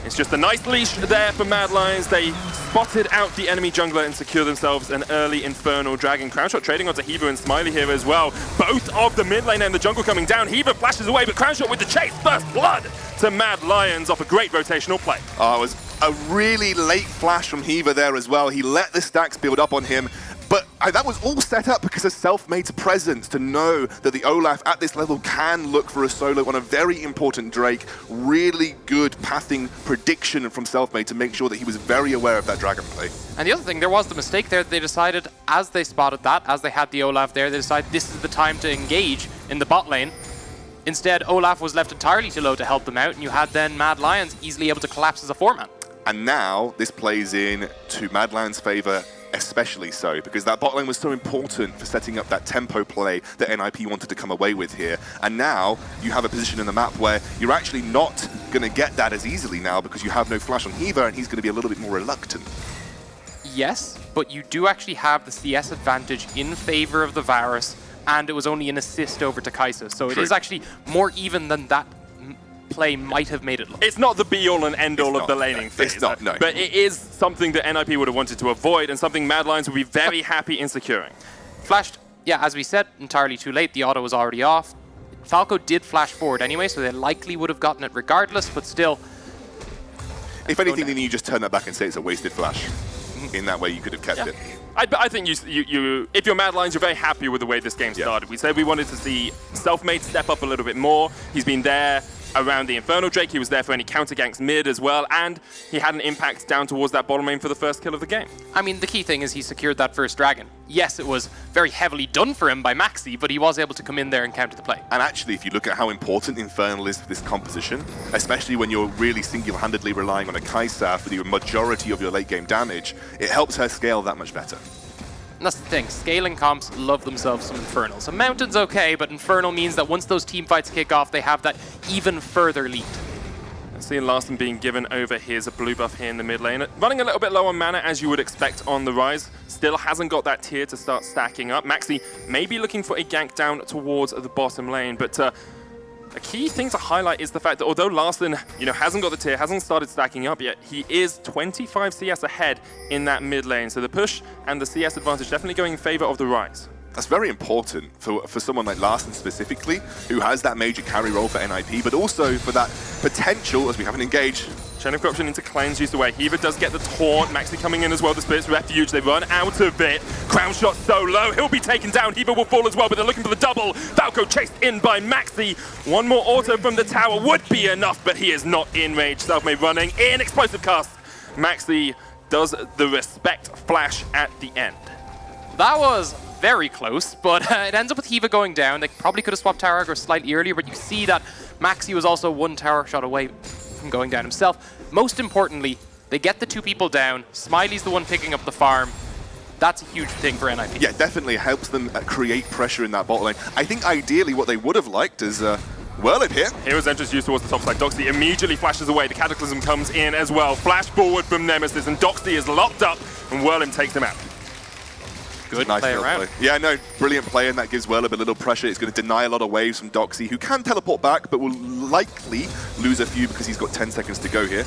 it's just a nice leash there for Mad Lions. They spotted out the enemy jungler and secure themselves an early Infernal Dragon. Crownshot trading onto Hiva and Smiley here as well. Both of the mid lane and the jungle coming down. Hiva flashes away, but Crownshot with the chase. First blood to Mad Lions off a great rotational play. Oh, it was a really late flash from Hiva there as well. He let the stacks build up on him. But that was all set up because of Selfmade's presence to know that the Olaf at this level can look for a solo on a very important Drake. Really good pathing prediction from Selfmade to make sure that he was very aware of that dragon play. And the other thing, there was the mistake there. They decided, as they spotted that, as they had the Olaf there, they decided this is the time to engage in the bot lane. Instead, Olaf was left entirely too low to help them out, and you had then Mad Lions easily able to collapse as a 4-man. And now this plays in to Mad Lions' favor, especially so, because that bot lane was so important for setting up that tempo play that NIP wanted to come away with here. And now you have a position in the map where you're actually not going to get that as easily now because you have no flash on Hiva and he's going to be a little bit more reluctant. Yes, but you do actually have the CS advantage in favor of the Varus, and it was only an assist over to Kaisa, so it is actually more even than that play might have made it look. It's not the be-all and end-all of the laning phase. It's not, no. But it is something that NIP would have wanted to avoid and something Mad Lions would be very happy in securing. Flashed, yeah, as we said, entirely too late. The auto was already off. Falco did flash forward anyway, so they likely would have gotten it regardless, but still. If anything, then you just turn that back and say it's a wasted flash. In that way, you could have kept it. I think you, if you're Mad Lions, you're very happy with the way this game started. We said we wanted to see Selfmade step up a little bit more. He's been there around the Infernal Drake. He was there for any counter ganks mid as well, and he had an impact down towards that bottom lane for the first kill of the game. I mean, the key thing is he secured that first dragon. Yes, it was very heavily done for him by Maxi, but he was able to come in there and counter the play. And actually, if you look at how important Infernal is for this composition, especially when you're really single-handedly relying on a Kaisa for the majority of your late game damage, it helps her scale that much better. And that's the thing, scaling comps love themselves some Infernal. So Mountain's okay, but Infernal means that once those team fights kick off, they have that even further lead. Seeing Larsen being given over his blue buff here in the mid lane. Running a little bit low on mana, as you would expect on the Ryze. Still hasn't got that tier to start stacking up. Maxi may be looking for a gank down towards the bottom lane, but A key thing to highlight is the fact that although Larson, hasn't got the tier, hasn't started stacking up yet, he is 25 CS ahead in that mid lane. So the push and the CS advantage definitely going in favor of the Rise. That's very important for someone like Larson specifically, who has that major carry role for NIP, but also for that potential, as we haven't engaged. Chain of Corruption into Cleanse used away. Hiva does get the taunt. Maxi coming in as well. The Spirit's Refuge. They run out of it. Crown Shot so low. He'll be taken down. Hiva will fall as well, but they're looking for the double. Falco chased in by Maxi. One more auto from the tower would be enough, but he is not in range. Selfmade running in. Explosive cast. Maxi does the respect flash at the end. That was very close, but it ends up with Hiva going down. They probably could have swapped tower aggro slightly earlier, but you see that Maxi was also one tower shot away from going down himself. Most importantly, they get the 2 people down. Smiley's the one picking up the farm. That's a huge thing for NIP. Yeah, definitely helps them create pressure in that bot lane. I think ideally what they would have liked is Whirlwind here. Hero's entrance used towards the top side. Doxy immediately flashes away. The Cataclysm comes in as well. Flash forward from Nemesis, and Doxy is locked up, and Whirlwind takes him out. Good nice play around. Yeah, no, brilliant play, and that gives Whirlwind a little pressure. It's going to deny a lot of waves from Doxy, who can teleport back, but will likely lose a few because he's got 10 seconds to go here.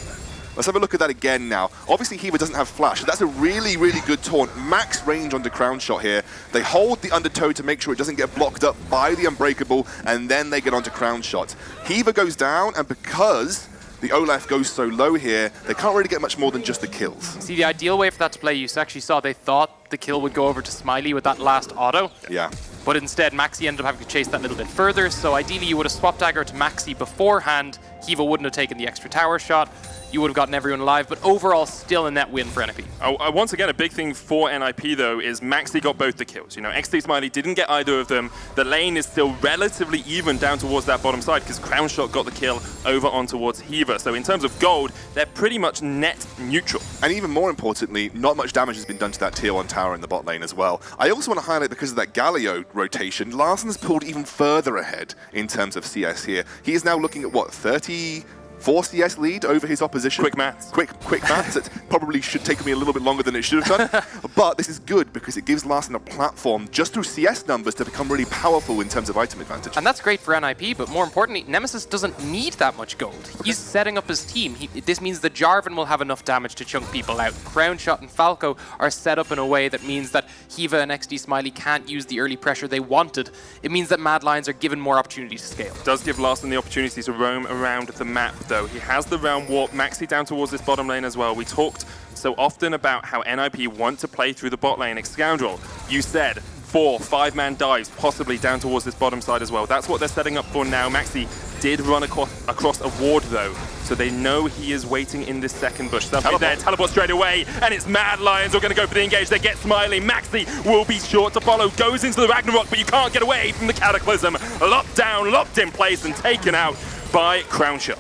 Let's have a look at that again now. Obviously, Hiva doesn't have flash, so that's a really, really good taunt. Max range onto Crown Shot here. They hold the Undertow to make sure it doesn't get blocked up by the Unbreakable, and then they get onto Crown Shot. Hiva goes down, and because the Olaf goes so low here, they can't really get much more than just the kills. See, the ideal way for that to play, you actually saw they thought the kill would go over to Smiley with that last auto. Yeah. But instead, Maxi ended up having to chase that a little bit further, so ideally you would have swapped aggro to Maxi beforehand. Hiva wouldn't have taken the extra tower shot. You would have gotten everyone alive, but overall, still a net win for NIP. Once again, a big thing for NIP, though, is Maxi got both the kills. XT Smiley didn't get either of them. The lane is still relatively even down towards that bottom side because Crown Shot got the kill over on towards Hiva. So in terms of gold, they're pretty much net neutral. And even more importantly, not much damage has been done to that tier 1 tower in the bot lane as well. I also want to highlight, because of that Galio rotation, Larsen's pulled even further ahead in terms of CS here. He is now looking at, what, 34 CS lead over his opposition. Quick maths. Quick maths. It probably should take me a little bit longer than it should have done. But this is good because it gives Larsen a platform just through CS numbers to become really powerful in terms of item advantage. And that's great for NIP, but more importantly, Nemesis doesn't need that much gold. He's setting up his team. This means the Jarvan will have enough damage to chunk people out. Crown Shot and Falco are set up in a way that means that Hiva and XD Smiley can't use the early pressure they wanted. It means that Mad Lions are given more opportunity to scale. It does give Larsen the opportunity to roam around the map, though. He has the round warp. Maxi down towards this bottom lane as well. We talked so often about how NIP want to play through the bot lane. Scoundrel, you said 4, 5-man dives, possibly down towards this bottom side as well. That's what they're setting up for now. Maxi did run across a ward, though, so they know he is waiting in this second bush. Teleport there, teleport straight away, and it's Mad Lions who are going to go for the engage. They get Smiley. Maxi will be short to follow, goes into the Ragnarok, but you can't get away from the Cataclysm. Locked down, locked in place, and taken out by Crown Shot.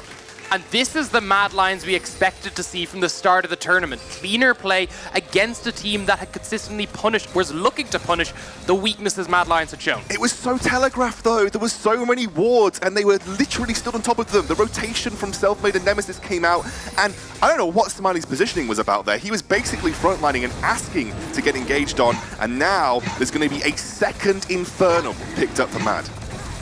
And this is the Mad Lions we expected to see from the start of the tournament. Cleaner play against a team that had consistently punished, was looking to punish the weaknesses Mad Lions had shown. It was so telegraphed, though. There was so many wards, and they were literally stood on top of them. The rotation from Selfmade and Nemesis came out, and I don't know what Smiley's positioning was about there. He was basically frontlining and asking to get engaged on, and now there's going to be a second Infernal picked up for Mad.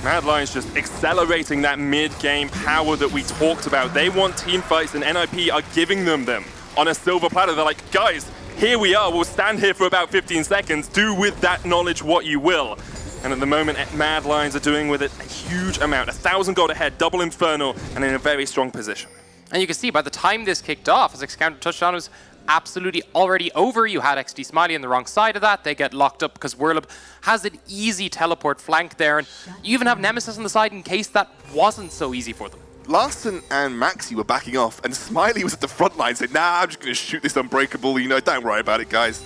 Mad Lions just accelerating that mid-game power that we talked about. They want team fights, and NIP are giving them on a silver platter. They're like, guys, here we are. We'll stand here for about 15 seconds. Do with that knowledge what you will. And at the moment, Mad Lions are doing with it a huge amount. 1,000 gold ahead, double Infernal, and in a very strong position. And you can see by the time this kicked off, as Xcounter touched on, it was absolutely already over. You had XD Smiley on the wrong side of that. They get locked up because Whirlwind has an easy teleport flank there, and you even have Nemesis on the side in case that wasn't so easy for them. Larsen and Maxi were backing off, and Smiley was at the front line saying, nah, I'm just going to shoot this Unbreakable, don't worry about it, guys.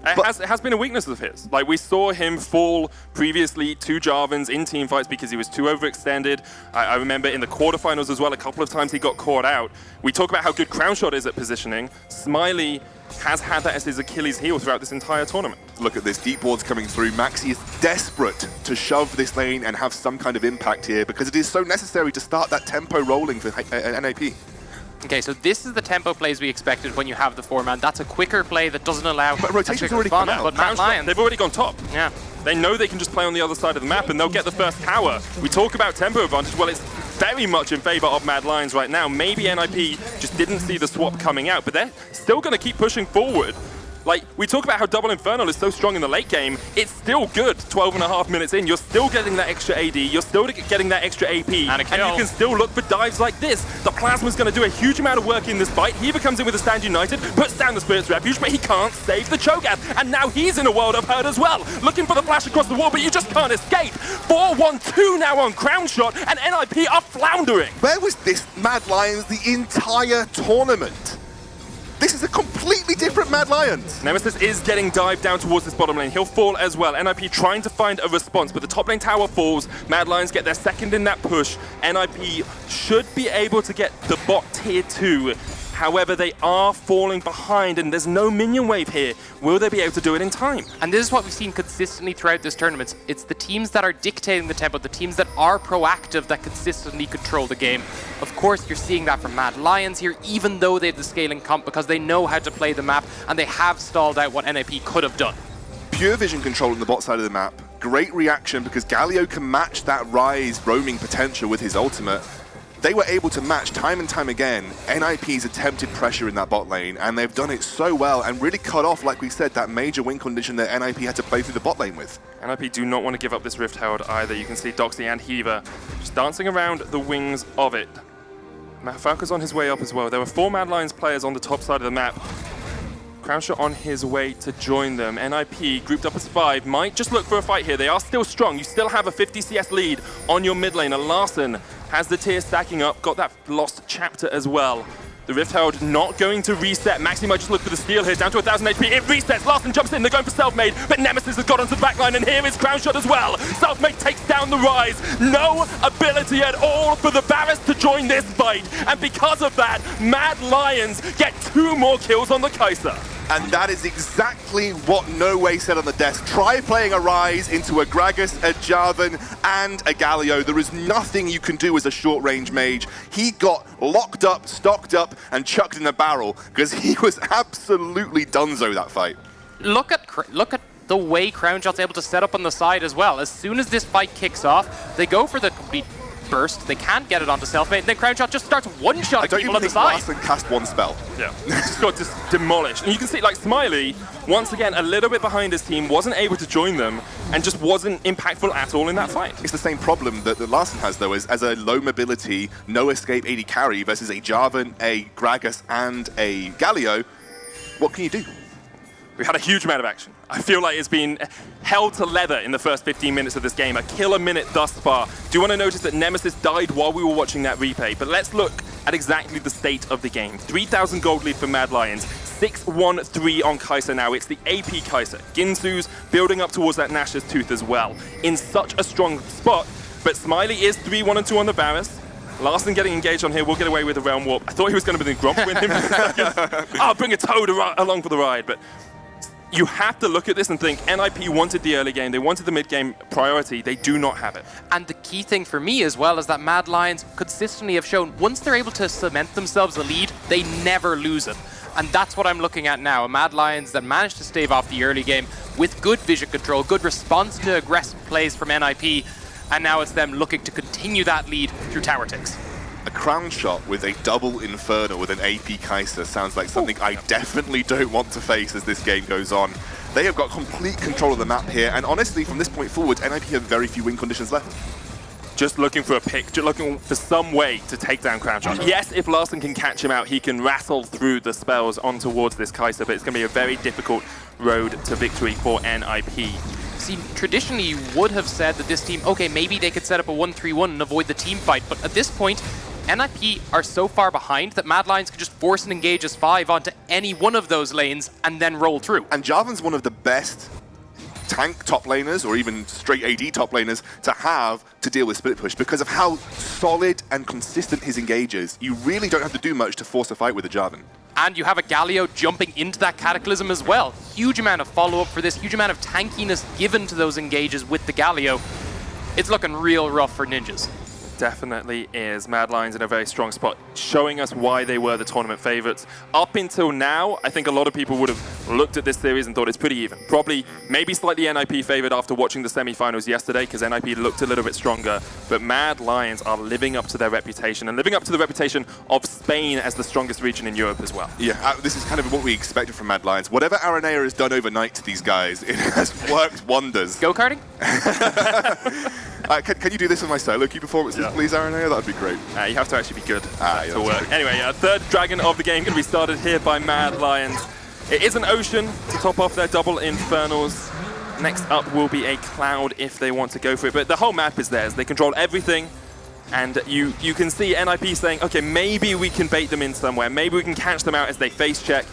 It has been a weakness of his. Like, we saw him fall previously to Jarvans in teamfights because he was too overextended. I remember in the quarterfinals as well, a couple of times he got caught out. We talk about how good Crown Shot is at positioning. Smiley has had that as his Achilles heel throughout this entire tournament. Look at this, deep wards coming through. Maxi is desperate to shove this lane and have some kind of impact here because it is so necessary to start that tempo rolling for NAP. Okay, so this is the tempo plays we expected when you have the 4-man. That's a quicker play that doesn't allow... But rotation's already come out. But Mad Lions... They've already gone top. Yeah. They know they can just play on the other side of the map and they'll get the first tower. We talk about tempo advantage, well, it's very much in favor of Mad Lions right now. Maybe NIP just didn't see the swap coming out, but they're still going to keep pushing forward. Like, we talk about how Double Infernal is so strong in the late game. It's still good 12.5 minutes in. You're still getting that extra AD. You're still getting that extra AP. And you can still look for dives like this. The Plasma's going to do a huge amount of work in this fight. He comes in with a Stand United, puts down the Spirit's Refuge, but he can't save the Cho'Gath. And now he's in a world of hurt as well. Looking for the flash across the wall, but you just can't escape. 4-1-2 now on Crown Shot, and NIP are floundering. Where was this Mad Lions the entire tournament? This is a completely different Mad Lions. Nemesis is getting dived down towards this bottom lane. He'll fall as well. NIP trying to find a response, but the top lane tower falls. Mad Lions get their second in that push. NIP should be able to get the bot tier 2. However, they are falling behind and there's no minion wave here. Will they be able to do it in time? And this is what we've seen consistently throughout this tournament. It's the teams that are dictating the tempo, the teams that are proactive that consistently control the game. Of course, you're seeing that from Mad Lions here, even though they have the scaling comp because they know how to play the map and they have stalled out what NIP could have done. Pure vision control on the bot side of the map. Great reaction because Galio can match that Ryze roaming potential with his ultimate. They were able to match time and time again NIP's attempted pressure in that bot lane, and they've done it so well and really cut off, like we said, that major win condition that NIP had to play through the bot lane with. NIP do not want to give up this Rift Herald either. You can see Doxy and Heaver just dancing around the wings of it. Falco's on his way up as well. There were 4 Mad Lions players on the top side of the map. Crownshot on his way to join them. NIP grouped up as 5, might just look for a fight here. They are still strong. You still have a 50 CS lead on your mid lane. And Larson has the tier stacking up, got that lost chapter as well. The Rift Herald not going to reset. Maxi might just look for the steal here, down to 1,000 HP. It resets, Larson jumps in, they're going for Selfmade, but Nemesis has got onto the backline, and here is Crownshot as well. Selfmade takes down the Ryze. No ability at all for the Varus to join this fight, and because of that, Mad Lions get 2 more kills on the Kai'Sa. And that is exactly what No Way said on the desk. Try playing a Ryze into a Gragas, a Jarvan, and a Galio. There is nothing you can do as a short-range mage. He got locked up, stocked up, and chucked in a barrel because he was absolutely donezo that fight. Look at the way Crownshot's able to set up on the side as well. As soon as this fight kicks off, they go for the complete burst. They can't get it onto Selfmade, and then Crownshot just starts one-shotting people on the side. I don't even think Larson cast one spell. Yeah, just got just demolished. And you can see, like, Smiley, once again, a little bit behind his team, wasn't able to join them, and just wasn't impactful at all in that fight. It's the same problem that Larson has, though, as a low mobility, no escape AD carry versus a Jarvan, a Gragas, and a Galio. What can you do? We had a huge amount of action. I feel like it's been held to leather in the first 15 minutes of this game. A killer minute thus far. Do you want to notice that Nemesis died while we were watching that replay? But let's look at exactly the state of the game. 3,000 gold lead for Mad Lions. 6-1-3 on Kai'Sa now. It's the AP Kai'Sa. Ginsu's building up towards that Nash's Tooth as well. In such a strong spot. But Smiley is 3-1-2 on the Varus. Larson getting engaged on here will get away with a Realm Warp. I thought he was going to be the Gromp with him. I'll bring a Toad along for the ride. But you have to look at this and think NIP wanted the early game, they wanted the mid-game priority, they do not have it. And the key thing for me as well is that Mad Lions consistently have shown once they're able to cement themselves a lead, they never lose it. And that's what I'm looking at now, a Mad Lions that managed to stave off the early game with good vision control, good response to aggressive plays from NIP, and now it's them looking to continue that lead through tower ticks. A Crown Shot with a double Inferno with an AP Kai'Sa sounds like something I definitely don't want to face as this game goes on. They have got complete control of the map here, and honestly, from this point forward, NIP have very few win conditions left. Just looking for a pick, just looking for some way to take down Crown Shot. Yes, if Larson can catch him out, he can rattle through the spells on towards this Kai'Sa, but it's going to be a very difficult road to victory for NIP. See, traditionally you would have said that this team, okay, maybe they could set up a 1-3-1 and avoid the team fight, but at this point, NIP are so far behind that Mad Lions can just force and engage as 5 onto any one of those lanes and then roll through. And Jarvan's one of the best tank top laners, or even straight AD top laners, to have to deal with split push because of how solid and consistent his engage is. You really don't have to do much to force a fight with a Jarvan. And you have a Galio jumping into that Cataclysm as well. Huge amount of follow-up for this, huge amount of tankiness given to those engages with the Galio. It's looking real rough for Ninjas. Definitely is. Mad Lions in a very strong spot, showing us why they were the tournament favorites. Up until now, I think a lot of people would have looked at this series and thought it's pretty even. Probably, maybe slightly NIP favored after watching the semi-finals yesterday, because NIP looked a little bit stronger. But Mad Lions are living up to their reputation, and living up to the reputation of Spain as the strongest region in Europe as well. Yeah, this is kind of what we expected from Mad Lions. Whatever Aranea has done overnight to these guys, it has worked wonders. Go-karting? Can you do this in my solo queue performances, please, Aranea? That would be great. You have to actually be good yeah, to work. Anyway, third dragon of the game going to be started here by Mad Lions. It is an Ocean to top off their double Infernals. Next up will be a Cloud if they want to go for it. But the whole map is theirs. They control everything. And you can see NIP saying, okay, maybe we can bait them in somewhere. Maybe we can catch them out as they face check.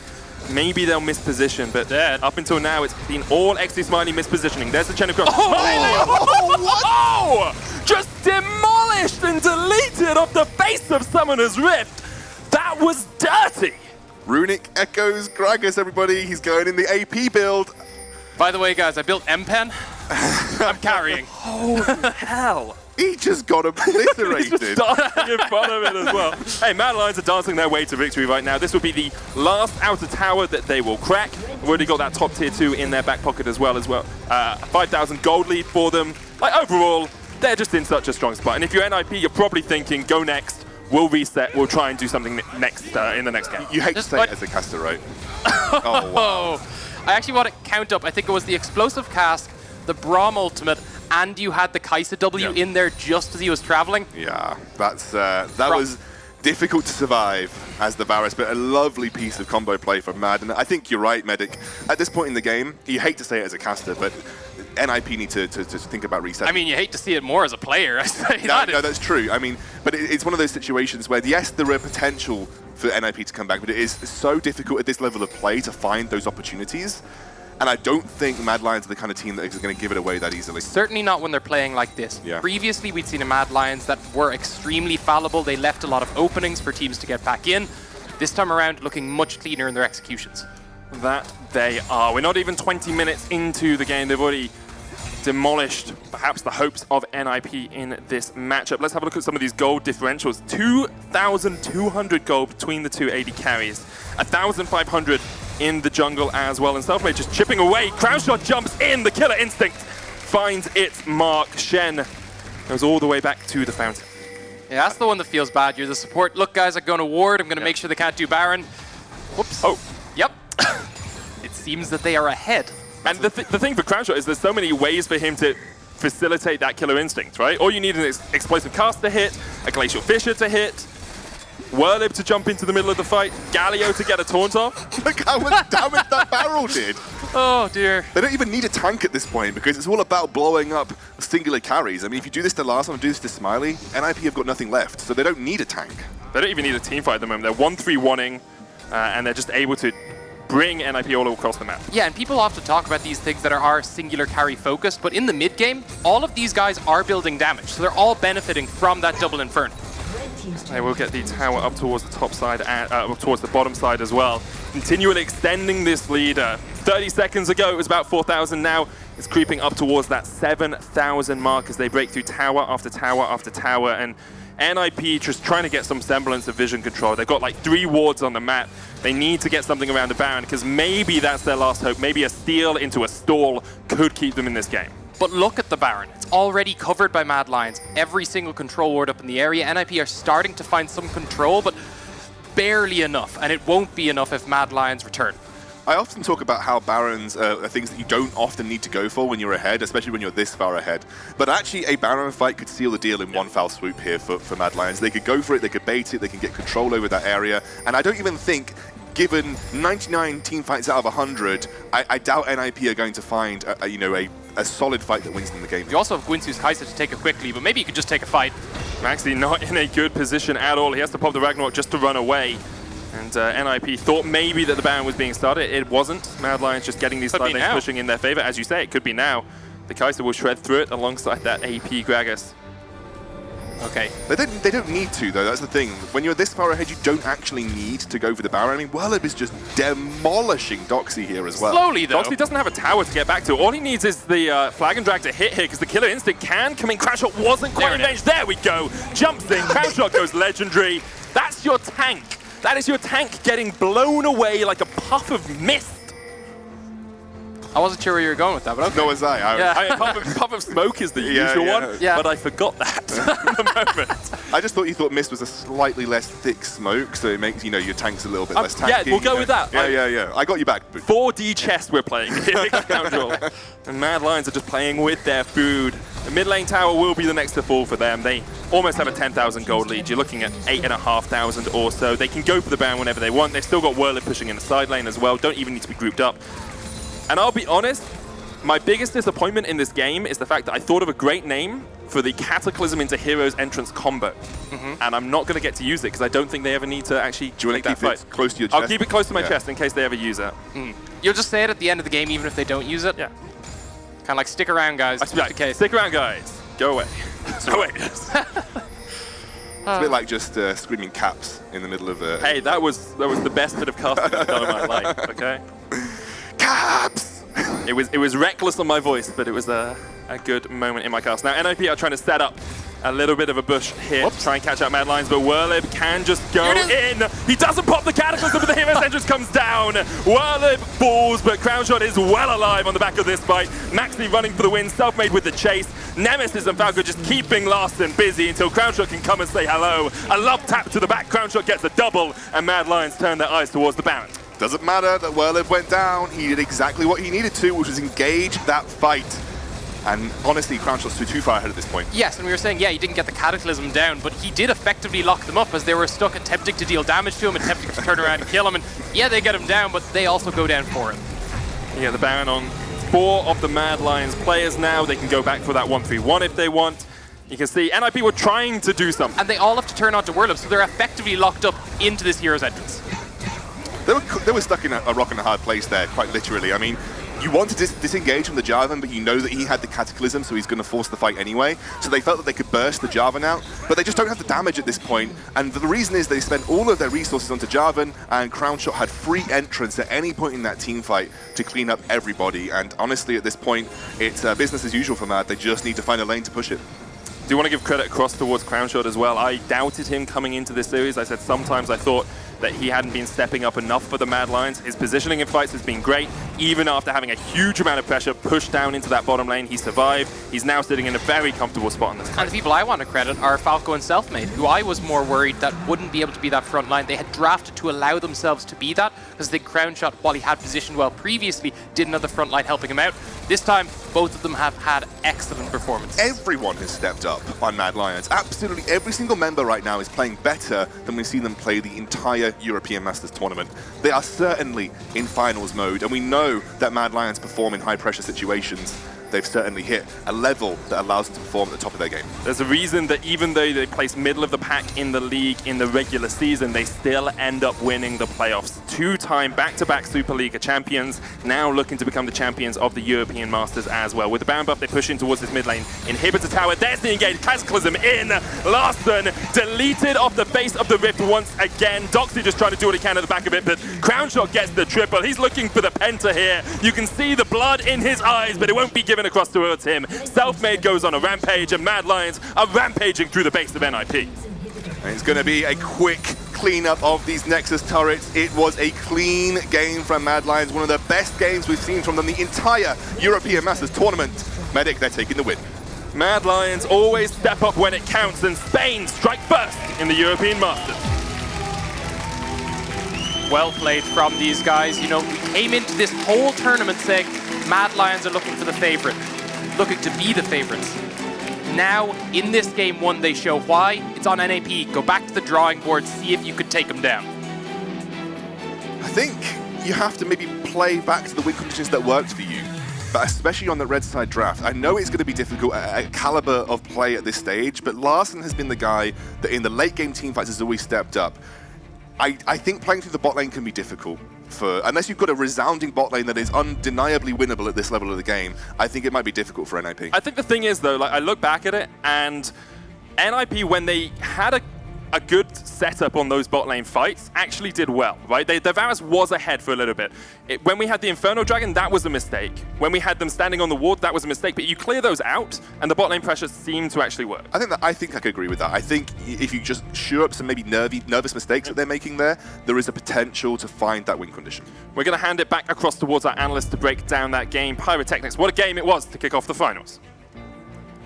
Maybe they'll miss position. But up until now, it's been all XD Smiley mispositioning. There's the Chen of Cross. Oh! Just demolished and deleted off the face of Summoner's Rift. That was dirty. Runic echoes Gragas, everybody. He's going in the AP build. By the way, guys, I built M-Pen. I'm carrying. Holy hell. He just got obliterated. He's just dancing in front of it as well. Hey, Mad Lions are dancing their way to victory right now. This will be the last outer tower that they will crack. We've already got that top tier 2 in their back pocket as well. 5,000 gold lead for them. Like, overall, they're just in such a strong spot. And if you're NIP, you're probably thinking, go next. We'll reset. We'll try and do something next in the next game. You hate to say it as a caster, right? Oh, wow. I actually want to count up. I think it was the Explosive Cask, the Braum Ultimate, and you had the Kaisa W in there just as he was traveling. Yeah, that was difficult to survive as the Varus, but a lovely piece of combo play from Mad. And I think you're right, Medic. At this point in the game, you hate to say it as a caster, but NIP need to think about resetting. I mean, you hate to see it more as a player. I say no, that's true. I mean, but it's one of those situations where, yes, there are potential for NIP to come back, but it is so difficult at this level of play to find those opportunities. And I don't think Mad Lions are the kind of team that is going to give it away that easily. Certainly not when they're playing like this. Yeah. Previously, we'd seen a Mad Lions that were extremely fallible. They left a lot of openings for teams to get back in. This time around, looking much cleaner in their executions. That they are. We're not even 20 minutes into the game. They've already demolished perhaps the hopes of NIP in this matchup. Let's have a look at some of these gold differentials. 2,200 gold between the two AD carries. 1,500 in the jungle as well. And Selfmade just chipping away. Crown Shot jumps in. The Killer Instinct finds its mark. Shen goes all the way back to the fountain. Yeah, that's the one that feels bad. You're the support. Look, guys, I'm going to ward. I'm going to make sure they can't do Baron. Whoops. Oh. Yep. It seems that they are ahead. And the thing for Crownshot is there's so many ways for him to facilitate that Killer Instinct, right? All you need is an Explosive Cast to hit, a Glacial Fissure to hit, Whirlib to jump into the middle of the fight, Galio to get a taunt off. Look how much damage that barrel did. Oh, dear. They don't even need a tank at this point because it's all about blowing up singular carries. I mean, if you do this to last one, do this to Smiley, NIP have got nothing left, so they don't need a tank. They don't even need a team fight at the moment. They're 1-3-1-ing, and they're just able to bring NIP all across the map. Yeah, and people often talk about these things that are singular carry focused, but in the mid game, all of these guys are building damage, so they're all benefiting from that double Inferno. They will get the tower up towards the top side and towards the bottom side as well. Continually extending this lead. 30 seconds ago, it was about 4,000. Now it's creeping up towards that 7,000 mark as they break through tower after tower after tower. And NIP just trying to get some semblance of vision control. They've got like 3 wards on the map. They need to get something around the Baron because maybe that's their last hope. Maybe a steal into a stall could keep them in this game. But look at the Baron. It's already covered by Mad Lions. Every single control ward up in the area. NIP are starting to find some control, but barely enough. And it won't be enough if Mad Lions return. I often talk about how Barons are things that you don't often need to go for when you're ahead, especially when you're this far ahead. But actually, a Baron fight could seal the deal in one foul swoop here for Mad Lions. They could go for it, they could bait it, they can get control over that area. And I don't even think, given 99 team fights out of 100, I doubt NIP are going to find a solid fight that wins them the game. You also have Guinsoo's Kaisa to take it quickly, but maybe you could just take a fight. Maxi not in a good position at all. He has to pop the Ragnarok just to run away. And NIP thought maybe that the Baron was being started. It wasn't. Mad Lions just getting these side lanes pushing in their favor. As you say, it could be now. The Kaisa will shred through it alongside that AP Gragas. Okay. They don't need to, though. That's the thing. When you're this far ahead, you don't actually need to go for the Baron. I mean, Whirlib is just demolishing Doxy here as well. Slowly, though. Doxy doesn't have a tower to get back to. All he needs is the Flag and Drag to hit here, because the Killer Instinct can come in. Crashshot wasn't quite in range. There we go. Jumps in. Crashshot goes legendary. That's your tank. That is your tank getting blown away like a puff of mist. I wasn't sure where you were going with that, but okay. No, was I. Puff of smoke is the usual one, but I forgot that at the moment. I just thought you thought mist was a slightly less thick smoke, so it makes your tanks a little bit less tanky. Yeah, we'll go with that. Yeah. I got you back. 4D chess we're playing here, Scoundrel. And Mad Lions are just playing with their food. The mid lane tower will be the next to fall for them. They almost have a 10,000 gold lead. You're looking at 8,500 or so. They can go for the Baron whenever they want. They've still got Whirler pushing in the side lane as well. Don't even need to be grouped up. And I'll be honest, my biggest disappointment in this game is the fact that I thought of a great name for the Cataclysm into Heroes entrance combo. And I'm not going to get to use it because I don't think they ever need to actually make that fight. Close to your chest? I'll keep it close to my chest in case they ever use it. You'll just say it at the end of the game even if they don't use it? Yeah. Kind of like, stick around, guys. Just in case. Stick around, guys. Go away. Oh, wait. It's a bit like just screaming caps in the middle of a... Hey, that was the best bit of casting I've done in my life, okay? Caps! It was reckless on my voice, but it was a good moment in my cast. Now, NIP are trying to set up a little bit of a bush here to try and catch out Mad Lions, but Whirlib can just go in. He doesn't pop the Cataclysm, but the Hero's entrance comes down. Whirlib falls, but Crownshot is well alive on the back of this fight. Maxi running for the win, self-made with the chase. Nemesis and Falco just keeping Larson busy until Crownshot can come and say hello. A love tap to the back, Crownshot gets a double, and Mad Lions turn their eyes towards the Baron. Doesn't matter that Whirlib went down. He did exactly what he needed to, which was engage that fight. And honestly, Crownshot's too far ahead at this point. Yes, and we were saying, yeah, he didn't get the Cataclysm down, but he did effectively lock them up as they were stuck attempting to deal damage to him, attempting to turn around and kill him. And yeah, they get him down, but they also go down for him. Yeah, the Baron on 4 of the Mad Lions players now. They can go back for that 1-3-1 if they want. You can see NIP were trying to do something. And they all have to turn onto Whirlib, so they're effectively locked up into this Hero's entrance. They were stuck in a rock and a hard place there, quite literally. I mean, you want to disengage from the Jarvan, but you know that he had the Cataclysm, so he's going to force the fight anyway. So they felt that they could burst the Jarvan out, but they just don't have the damage at this point. And the reason is they spent all of their resources onto Jarvan, and Crownshot had free entrance at any point in that team fight to clean up everybody. And honestly, at this point, it's business as usual for Mad. They just need to find a lane to push it. Do you want to give credit across towards Crownshot as well? I doubted him coming into this series. I said sometimes I thought that he hadn't been stepping up enough for the Mad Lions. His positioning in fights has been great. Even after having a huge amount of pressure pushed down into that bottom lane, he survived. He's now sitting in a very comfortable spot in this fight. And the people I want to credit are Falco and Selfmade, who I was more worried that wouldn't be able to be that front line. They had drafted to allow themselves to be that, because the Crownshot, while he had positioned well previously, didn't have the front line helping him out. This time, both of them have had excellent performances. Everyone has stepped up on Mad Lions. Absolutely every single member right now is playing better than we've seen them play the entire European Masters tournament. They are certainly in finals mode, and we know that Mad Lions perform in high pressure situations. They've certainly hit a level that allows them to perform at the top of their game. There's a reason that even though they place middle of the pack in the league in the regular season, they still end up winning the playoffs. 2-time back-to-back Superliga champions, now looking to become the champions of the European Masters as well. With the Baron buff, they push in towards this mid lane. Inhibitor tower, there's the engage, Cataclysm in. Larson deleted off the face of the Rift once again. Doxy just trying to do what he can at the back of it, but Crownshot gets the triple. He's looking for the penta here. You can see the blood in his eyes, but it won't be given across towards him. Selfmade goes on a rampage, and Mad Lions are rampaging through the base of NIP. And it's going to be a quick cleanup of these Nexus turrets. It was a clean game from Mad Lions, one of the best games we've seen from them the entire European Masters tournament. Medic, they're taking the win. Mad Lions always step up when it counts, and Spain strike first in the European Masters. Well played from these guys. You know, we came into this whole tournament saying Mad Lions are looking for the favorite, looking to be the favorites. Now, in this game one, they show why. It's on NAP. Go back to the drawing board, see if you could take them down. I think you have to maybe play back to the win conditions that worked for you, but especially on the red side draft. I know it's going to be difficult at a caliber of play at this stage, but Larson has been the guy that in the late game team fights has always stepped up. I think playing through the bot lane can be difficult. Unless you've got a resounding bot lane that is undeniably winnable at this level of the game, I think it might be difficult for NIP. I think the thing is, though, like I look back at it, and NIP, when they had a a good setup on those bot lane fights actually did well, right? The Varus was ahead for a little bit. When we had the Inferno Dragon, that was a mistake. When we had them standing on the ward, that was a mistake. But you clear those out, and the bot lane pressure seemed to actually work. I think I could agree with that. I think if you just shore up some maybe nervous mistakes that they're making there is a potential to find that win condition. We're going to hand it back across towards our analyst to break down that game. Pyrotechnics, what a game it was to kick off the finals.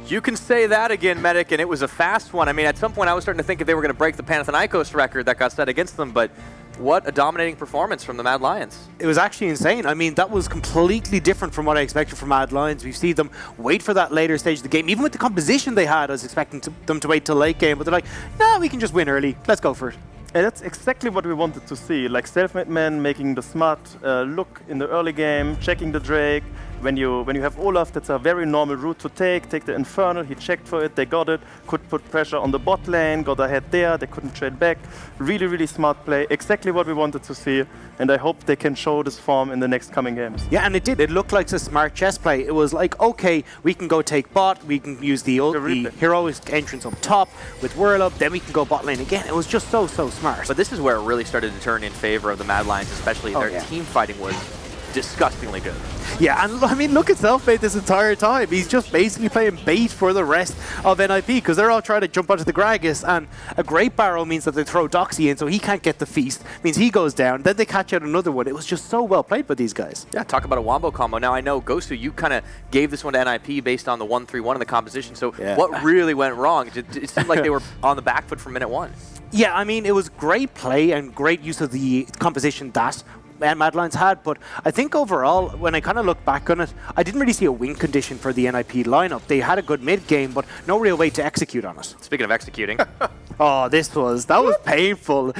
You can say that again, Medic, and it was a fast one. I mean, at some point I was starting to think if they were going to break the Panathinaikos record that got set against them, but what a dominating performance from the Mad Lions. It was actually insane. I mean, that was completely different from what I expected from Mad Lions. We see them wait for that later stage of the game. Even with the composition they had, I was expecting them to wait till late game, but they're like, nah, we can just win early. Let's go for it. And that's exactly what we wanted to see, like self-made men making the smart look in the early game, checking the Drake. When you have Olaf, that's a very normal route to take the Infernal, he checked for it, they got it, could put pressure on the bot lane, got ahead there, they couldn't trade back. Really, really smart play, exactly what we wanted to see, and I hope they can show this form in the next coming games. Yeah, and it did. It looked like a smart chess play. It was like, okay, we can go take bot, we can use the heroic entrance up top with Whirl Up, then we can go bot lane again. It was just so smart. But this is where it really started to turn in favor of the Mad Lions, especially their team fighting was disgustingly good. Yeah, and I mean, look at Selfmade this entire time. He's just basically playing bait for the rest of NIP because they're all trying to jump onto the Gragas, and a Great Barrow means that they throw Doxy in so he can't get the feast. Means he goes down, then they catch out another one. It was just so well played by these guys. Yeah, talk about a wombo combo. Now I know, Gosu, you kind of gave this one to NIP based on the 1-3-1 in the composition, so what really went wrong? It seemed like they were on the back foot from minute one. Yeah, I mean, it was great play and great use of the composition that Mad Lions had, but I think overall, when I kind of look back on it, I didn't really see a win condition for the NIP lineup. They had a good mid game, but no real way to execute on it. Speaking of executing. Oh, that was painful.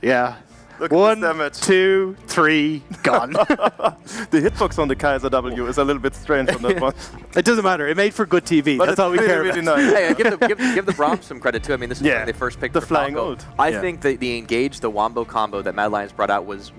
Yeah. Look 1, 2, 3, gone. The hitbox on the Kaiser W is a little bit strange on that one. It doesn't matter. It made for good TV. But that's all we care really about. Nice. Hey, give the Brahms some credit too. I mean, this is when they first picked the flying ult. I think that the engage, the wombo combo that Mad Lions brought out was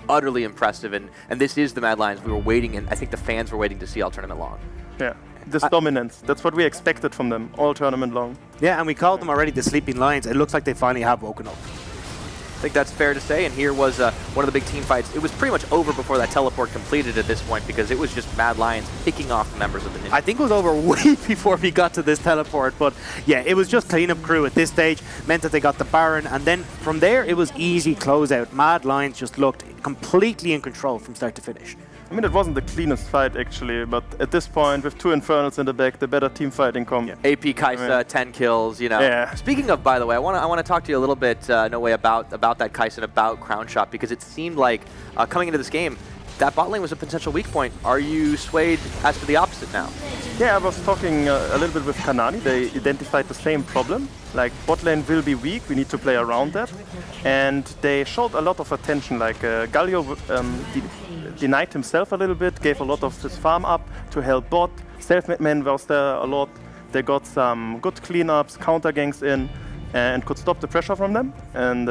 utterly impressive, and this is the Mad Lions we were waiting, and I think the fans were waiting to see all tournament long. Yeah, this dominance, that's what we expected from them all tournament long. Yeah, and we called them already the Sleeping Lions. It looks like they finally have woken up. I think that's fair to say, and here was one of the big team fights. It was pretty much over before that teleport completed at this point because it was just Mad Lions picking off the members of the Ninja. I think it was over way before we got to this teleport, but yeah, it was just cleanup crew at this stage, meant that they got the Baron, and then from there it was easy closeout. Mad Lions just looked completely in control from start to finish. I mean, it wasn't the cleanest fight actually, but at this point, with 2 Infernals in the back, the better team fighting comes. Yeah. AP Kaisa, 10 kills, you know. Yeah. Speaking of, by the way, I want to talk to you a little bit, No Way, about that Kaisa and about Crown Shot, because it seemed like coming into this game, that bot lane was a potential weak point. Are you swayed as to the opposite now? Yeah, I was talking a little bit with Kanani. They identified the same problem. Like, bot lane will be weak, we need to play around that. And they showed a lot of attention, like Galio denied himself a little bit, gave a lot of his farm up to help bot. Self-made man was there a lot. They got some good cleanups, counter ganks in, and could stop the pressure from them. And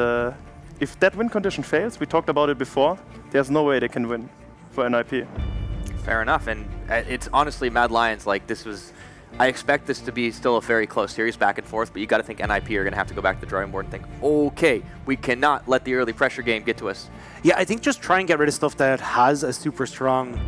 if that win condition fails, we talked about it before, there's no way they can win for NIP. Fair enough, and it's honestly Mad Lions, like this was, I expect this to be still a very close series back and forth, but you got to think NIP are going to have to go back to the drawing board and think, okay, we cannot let the early pressure game get to us. Yeah, I think just try and get rid of stuff that has a super strong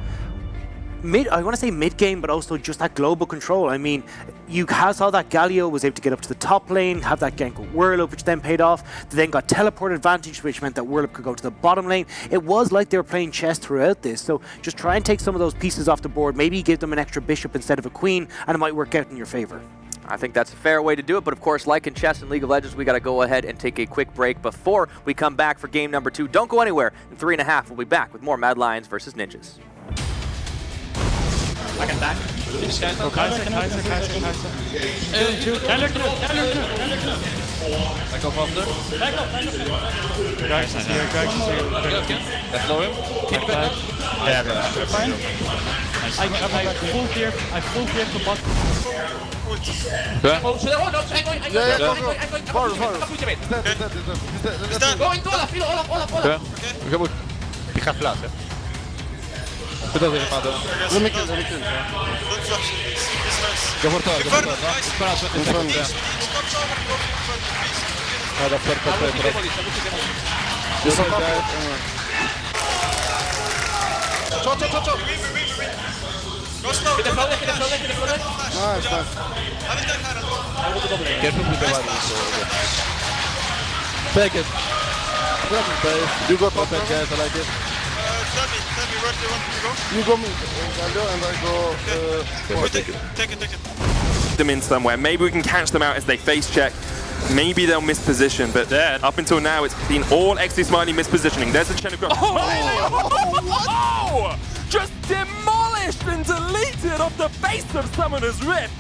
I want to say mid-game, but also just that global control. I mean, you saw that Galio was able to get up to the top lane, have that gank with Whirlup, which then paid off. They then got teleport advantage, which meant that Whirlup could go to the bottom lane. It was like they were playing chess throughout this, so just try and take some of those pieces off the board, maybe give them an extra bishop instead of a queen, and it might work out in your favor. I think that's a fair way to do it, but of course, like in chess and League of Legends, we got to go ahead and take a quick break before we come back for game number 2. Don't go anywhere. In 3.5, we'll be back with more Mad Lions versus Ninjas. I can back. Oh, Kaiser. Back off after. Guys is here, Let's low him. Keep back. Yeah, fine. I full clear for bot. Go into Olaf, Olaf. Vi kan flash. Cuidado aí, Rapadão. Let me kill. Go for turret. Vado a far partire però. Io sono top. Ciao. Go slow. Get the flow. Nice. Careful with the virus. Take it. Grab him, base. You go top, guys, I like it. Tell me where do you want to go? You go mid, Galio, and I go... Take it. Them in somewhere. Maybe we can catch them out as they face check. Maybe they'll miss position, but up until now it's been all XD Smiley mispositioning. There's a Chenukov. Oh! Just demolished and deleted off the face of Summoner's Rift.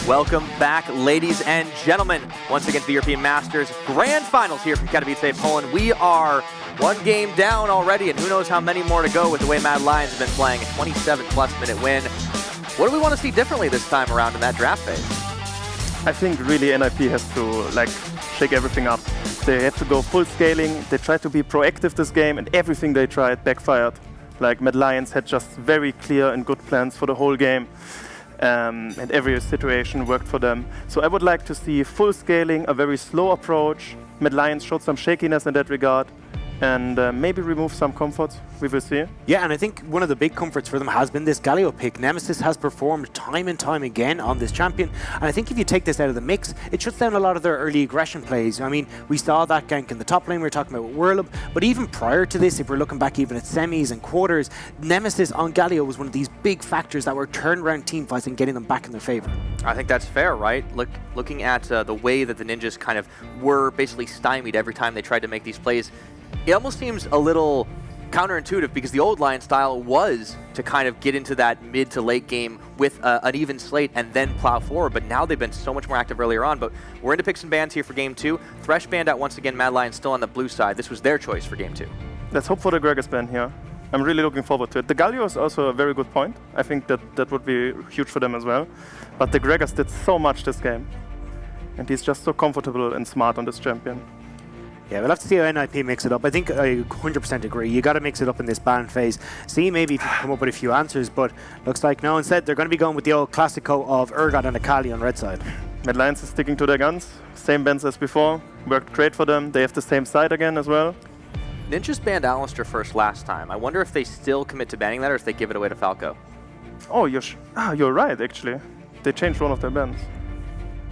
Welcome back, ladies and gentlemen, once again to the European Masters Grand Finals here from Katowice, Poland. We are one game down already, and who knows how many more to go with the way Mad Lions have been playing. A 27-plus minute win. What do we want to see differently this time around in that draft phase? I think really NIP has to shake everything up. They have to go full scaling. They tried to be proactive this game, and everything they tried backfired. Like Mad Lions had just very clear and good plans for the whole game. and every situation worked for them. So I would like to see full scaling, a very slow approach. Mad Lions showed some shakiness in that regard, and maybe remove some comforts. We will see. Yeah, and I think one of the big comforts for them has been this Galio pick. Nemesis has performed time and time again on this champion, and I think if you take this out of the mix, it shuts down a lot of their early aggression plays. I mean, we saw that gank in the top lane we were talking about with Whirlup, but even prior to this, if we're looking back even at semis and quarters, Nemesis on Galio was one of these big factors that were turning around team fights and getting them back in their favor. I think that's fair, right? Looking at the way that the Ninjas kind of were basically stymied every time they tried to make these plays, it almost seems a little counterintuitive because the old Lion style was to kind of get into that mid to late game with an even slate and then plow forward, but now they've been so much more active earlier on. But we're into picks and bans here for game 2. Thresh banned out once again, Mad Lions still on the blue side. This was their choice for game 2. Let's hope for the Gragas ban here. I'm really looking forward to it. The Galio is also a very good point. I think that would be huge for them as well. But the Gragas did so much this game, and he's just so comfortable and smart on this champion. Yeah, we'll have to see how NIP mix it up. I think I 100% agree. You got to mix it up in this ban phase. See maybe if you can come up with a few answers, but looks like no. Instead, they're going to be going with the old Classico of Urgot and Akali on red side. Mad Lions is sticking to their guns. Same bans as before. Worked great for them. They have the same side again as well. Ninjas banned Alistair first last time. I wonder if they still commit to banning that or if they give it away to Falco. Oh, you're right, actually. They changed one of their bans.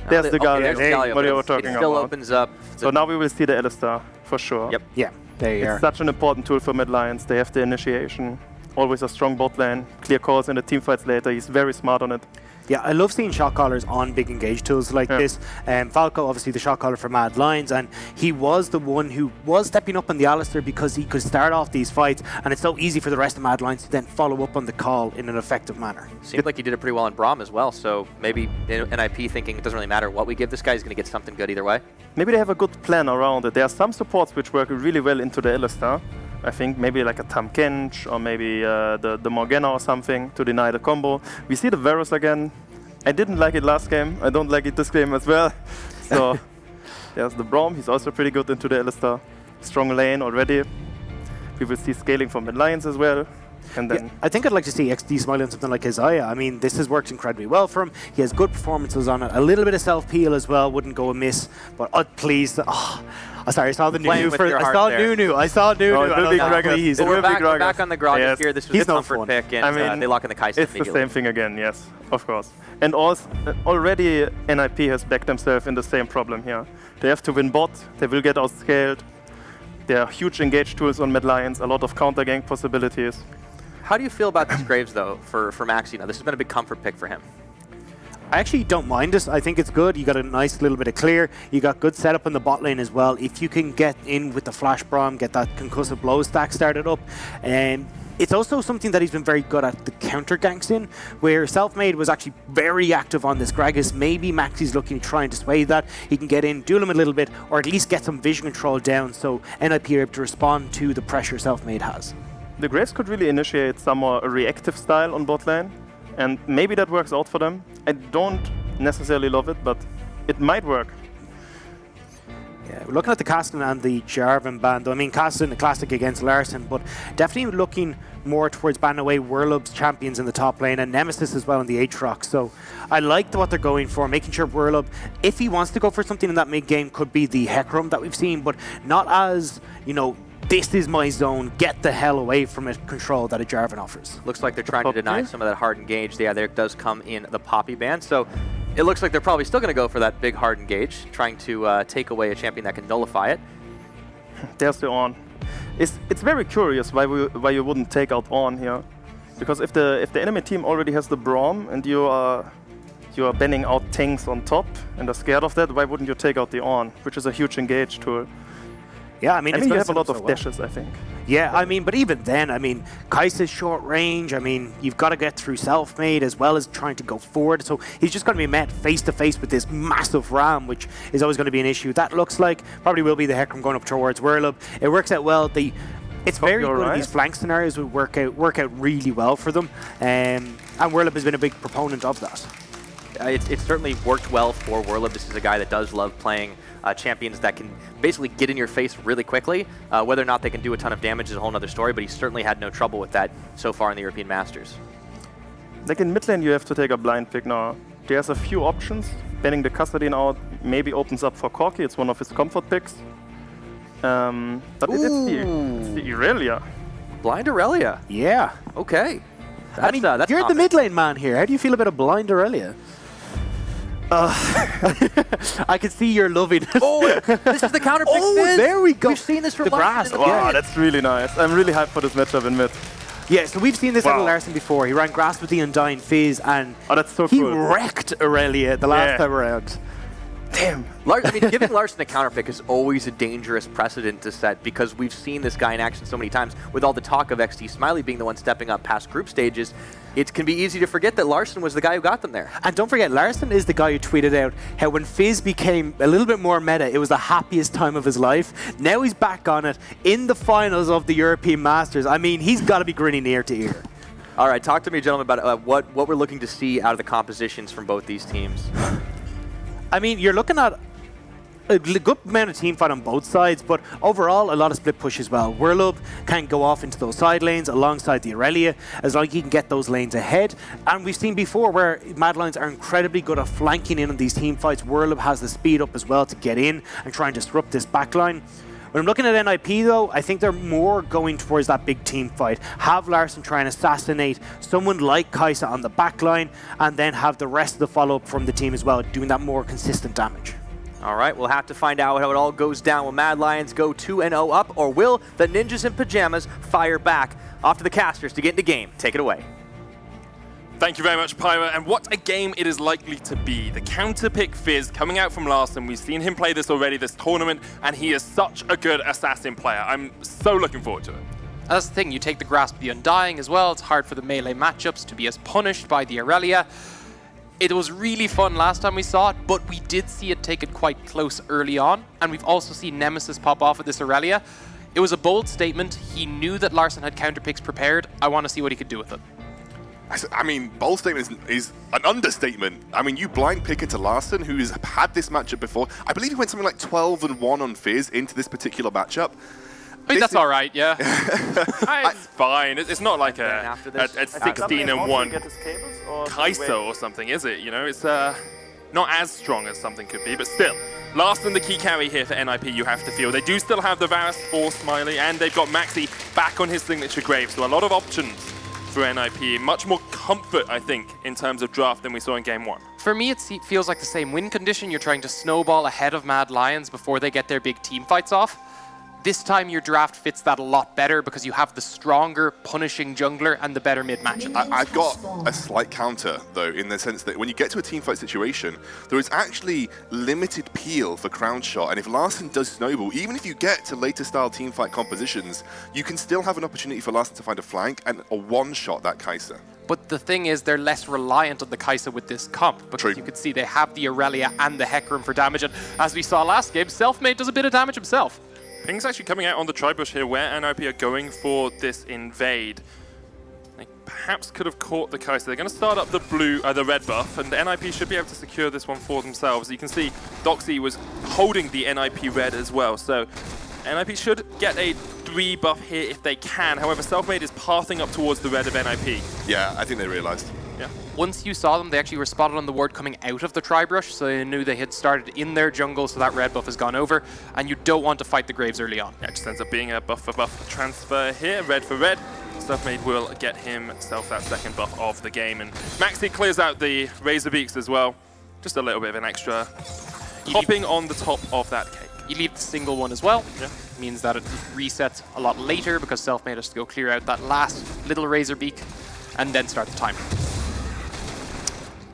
There's the Galio. Galio. What you were talking it still about. opens up. So now we will see the Alistar, for sure. Yep. Yeah, there you are. It's such an important tool for Mad Lions. They have the initiation. Always a strong bot lane. Clear calls in the team fights later. He's very smart on it. Yeah, I love seeing shot callers on big engage tools like this. Falco, obviously the shot caller for Mad Lions, and he was the one who was stepping up on the Alistair because he could start off these fights, and it's so easy for the rest of Mad Lions to then follow up on the call in an effective manner. Seemed like he did it pretty well in Braum as well, so maybe NIP thinking it doesn't really matter what we give this guy, he's going to get something good either way. Maybe they have a good plan around it. There are some supports which work really well into the Alistar. I think maybe like a Tam Kench or maybe the Morgana or something to deny the combo. We see the Varus again. I didn't like it last game. I don't like it this game as well. So there's the Braum. He's also pretty good into the Alistar. Strong lane already. We will see scaling from Mad Lions as well. And then I think I'd like to see XD smile on something like Isaiah. I mean, this has worked incredibly well for him. He has good performances on it. A little bit of self-peel as well wouldn't go amiss. But please, sorry, I saw the Nunu. I saw Nunu. Please. We're back on the Gragas yes. here. This was a comfort pick, and I mean, they lock in the Kai'Sa It's the same thing again, yes, of course. And also, already NIP has backed themselves in the same problem here. They have to win bot. They will get outscaled. There are huge engage tools on Mad Lions, a lot of counter gank possibilities. How do you feel about this Graves, though, for Maxi now? This has been a big comfort pick for him. I actually don't mind it. I think it's good. You got a nice little bit of clear. You got good setup in the bot lane as well. If you can get in with the Flash Braum, get that concussive blow stack started up. And it's also something that he's been very good at the counter ganks in, where Selfmade was actually very active on this Gragas. Maybe Maxi's looking to try and dissuade that. He can get in, duel him a little bit, or at least get some vision control down so NIP are able to respond to the pressure Selfmade has. The Graves could really initiate some more reactive style on bot lane, and maybe that works out for them. I don't necessarily love it, but it might work. Yeah, we're looking at the Castan and the Jarvan ban. I mean, Castan the classic against Larson, but definitely looking more towards banning away Whirlup's champions in the top lane and Nemesis as well in the Aatrox. So I like what they're going for, making sure Whirlup, if he wants to go for something in that mid game, could be the Hecarim that we've seen, but not as, you know, this is my zone, get the hell away from it control that a Jarvan offers. Looks like they're trying to deny some of that hard engage. Yeah, there does come in the Poppy ban. So it looks like they're probably still going to go for that big hard engage, trying to take away a champion that can nullify it. There's the Ornn. It's very curious why you wouldn't take out Ornn here. Because if the enemy team already has the Braum and you are banning out tanks on top and are scared of that, why wouldn't you take out the Ornn, which is a huge engage tool? Yeah, I mean, you have a lot of dashes, I think. Yeah, I mean, but even then, I mean, Kai'Sa's short range. I mean, you've got to get through Selfmade as well as trying to go forward. So he's just going to be met face to face with this massive Ram, which is always going to be an issue. That looks like probably will be the Hecarim going up towards Whirlup. It works out well. It's very good. Right. These flank scenarios would work out really well for them, and Whirlup has been a big proponent of that. It's certainly worked well for Whirlup. This is a guy that does love playing champions that can basically get in your face really quickly. Whether or not they can do a ton of damage is a whole other story, but he's certainly had no trouble with that so far in the European Masters. like in mid lane, you have to take a blind pick now. There's a few options. Banning the Kassadin out maybe opens up for Corki. It's one of his comfort picks. But it's the Irelia. Blind Irelia. Yeah. Okay. I mean, you're the mid lane man here. How do you feel about a blind Irelia? I can see you're loving it. Oh, this is the counter pick. Oh, there we go. We've seen this from the grass. Wow, that's really nice. I'm really hyped for this matchup in mid. Yeah, so we've seen this out of Larson before. He ran grass with the Undying Fizz, and that's so he cool. wrecked Irelia the last time around. Damn. I mean, giving Larson a counter pick is always a dangerous precedent to set because we've seen this guy in action so many times. With all the talk of XT Smiley being the one stepping up past group stages, it can be easy to forget that Larson was the guy who got them there. And don't forget, Larson is the guy who tweeted out how when Fizz became a little bit more meta, it was the happiest time of his life. Now he's back on it in the finals of the European Masters. I mean, he's got to be grinning ear to ear. All right, talk to me, gentlemen, about what we're looking to see out of the compositions from both these teams. I mean, you're looking at a good amount of team fight on both sides, but overall, a lot of split push as well. Whirlub can go off into those side lanes alongside the Irelia, as long as he can get those lanes ahead. And we've seen before where Mad Lions are incredibly good at flanking in on these team fights. Whirlub has the speed up as well to get in and try and disrupt this backline. When I'm looking at NIP though, I think they're more going towards that big team fight. Have Larson try and assassinate someone like Kai'Sa on the backline, and then have the rest of the follow-up from the team as well, doing that more consistent damage. All right, we'll have to find out how it all goes down. Will Mad Lions go 2-0 up, or will the Ninjas in Pyjamas fire back? Off to the casters to get into game. Take it away. Thank you very much, Pyra, and what a game it is likely to be. The counter-pick Fizz coming out from Larson. We've seen him play this already this tournament, and he is such a good assassin player. I'm so looking forward to it. That's the thing, you take the grasp of the Undying as well. It's hard for the melee matchups to be as punished by the Irelia. It was really fun last time we saw it, but we did see it take it quite close early on, and we've also seen Nemesis pop off at this Irelia. It was a bold statement. He knew that Larson had counterpicks prepared. I want to see what he could do with it. I mean, bold statement is an understatement. I mean, you blind pick into Larson, who's had this matchup before. I believe he went something like 12-1 on Fizz into this particular matchup. I mean, that's all right, yeah. It's fine. It's not like a 16-1 Kai'Sa or something, is it? You know, it's not as strong as something could be, but still. Larson, the key carry here for NIP, you have to feel. They do still have the Varus for Smiley, and they've got Maxi back on his signature grave, so a lot of options for NIP. Much more comfort, I think, in terms of draft than we saw in Game 1. For me, it feels like the same win condition. You're trying to snowball ahead of Mad Lions before they get their big team fights off. This time your draft fits that a lot better because you have the stronger, punishing jungler and the better mid matchup. I've got a slight counter, though, in the sense that when you get to a teamfight situation, there is actually limited peel for Crown Shot, and if Larson does snowball, even if you get to later style teamfight compositions, you can still have an opportunity for Larson to find a flank and a one-shot that Kai'Sa. But the thing is, they're less reliant on the Kai'Sa with this comp, because True. you could see they have the Irelia and the Hecarim for damage, and as we saw last game, Selfmade does a bit of damage himself. Ping's actually coming out on the tri-bush here, where NIP are going for this invade. They perhaps could have caught the Kai'Sa. They're going to start up the red buff, and the NIP should be able to secure this one for themselves. You can see Doxy was holding the NIP red as well, so NIP should get a 3 buff here if they can. However, Selfmade is pathing up towards the red of NIP. Yeah, I think they realized. Yeah. Once you saw them, they actually were spotted on the ward coming out of the tri-brush, so they knew they had started in their jungle, so that red buff has gone over, and you don't want to fight the Graves early on. Yeah, it just ends up being a buff for buff transfer here, red for red. Selfmade will get himself that second buff of the game, and Maxi clears out the Razor Beaks as well. Just a little bit of an extra hopping on the top of that cake. You leave the single one as well. Yeah. Means that it resets a lot later because Selfmade has to go clear out that last little Razor Beak and then start the timer.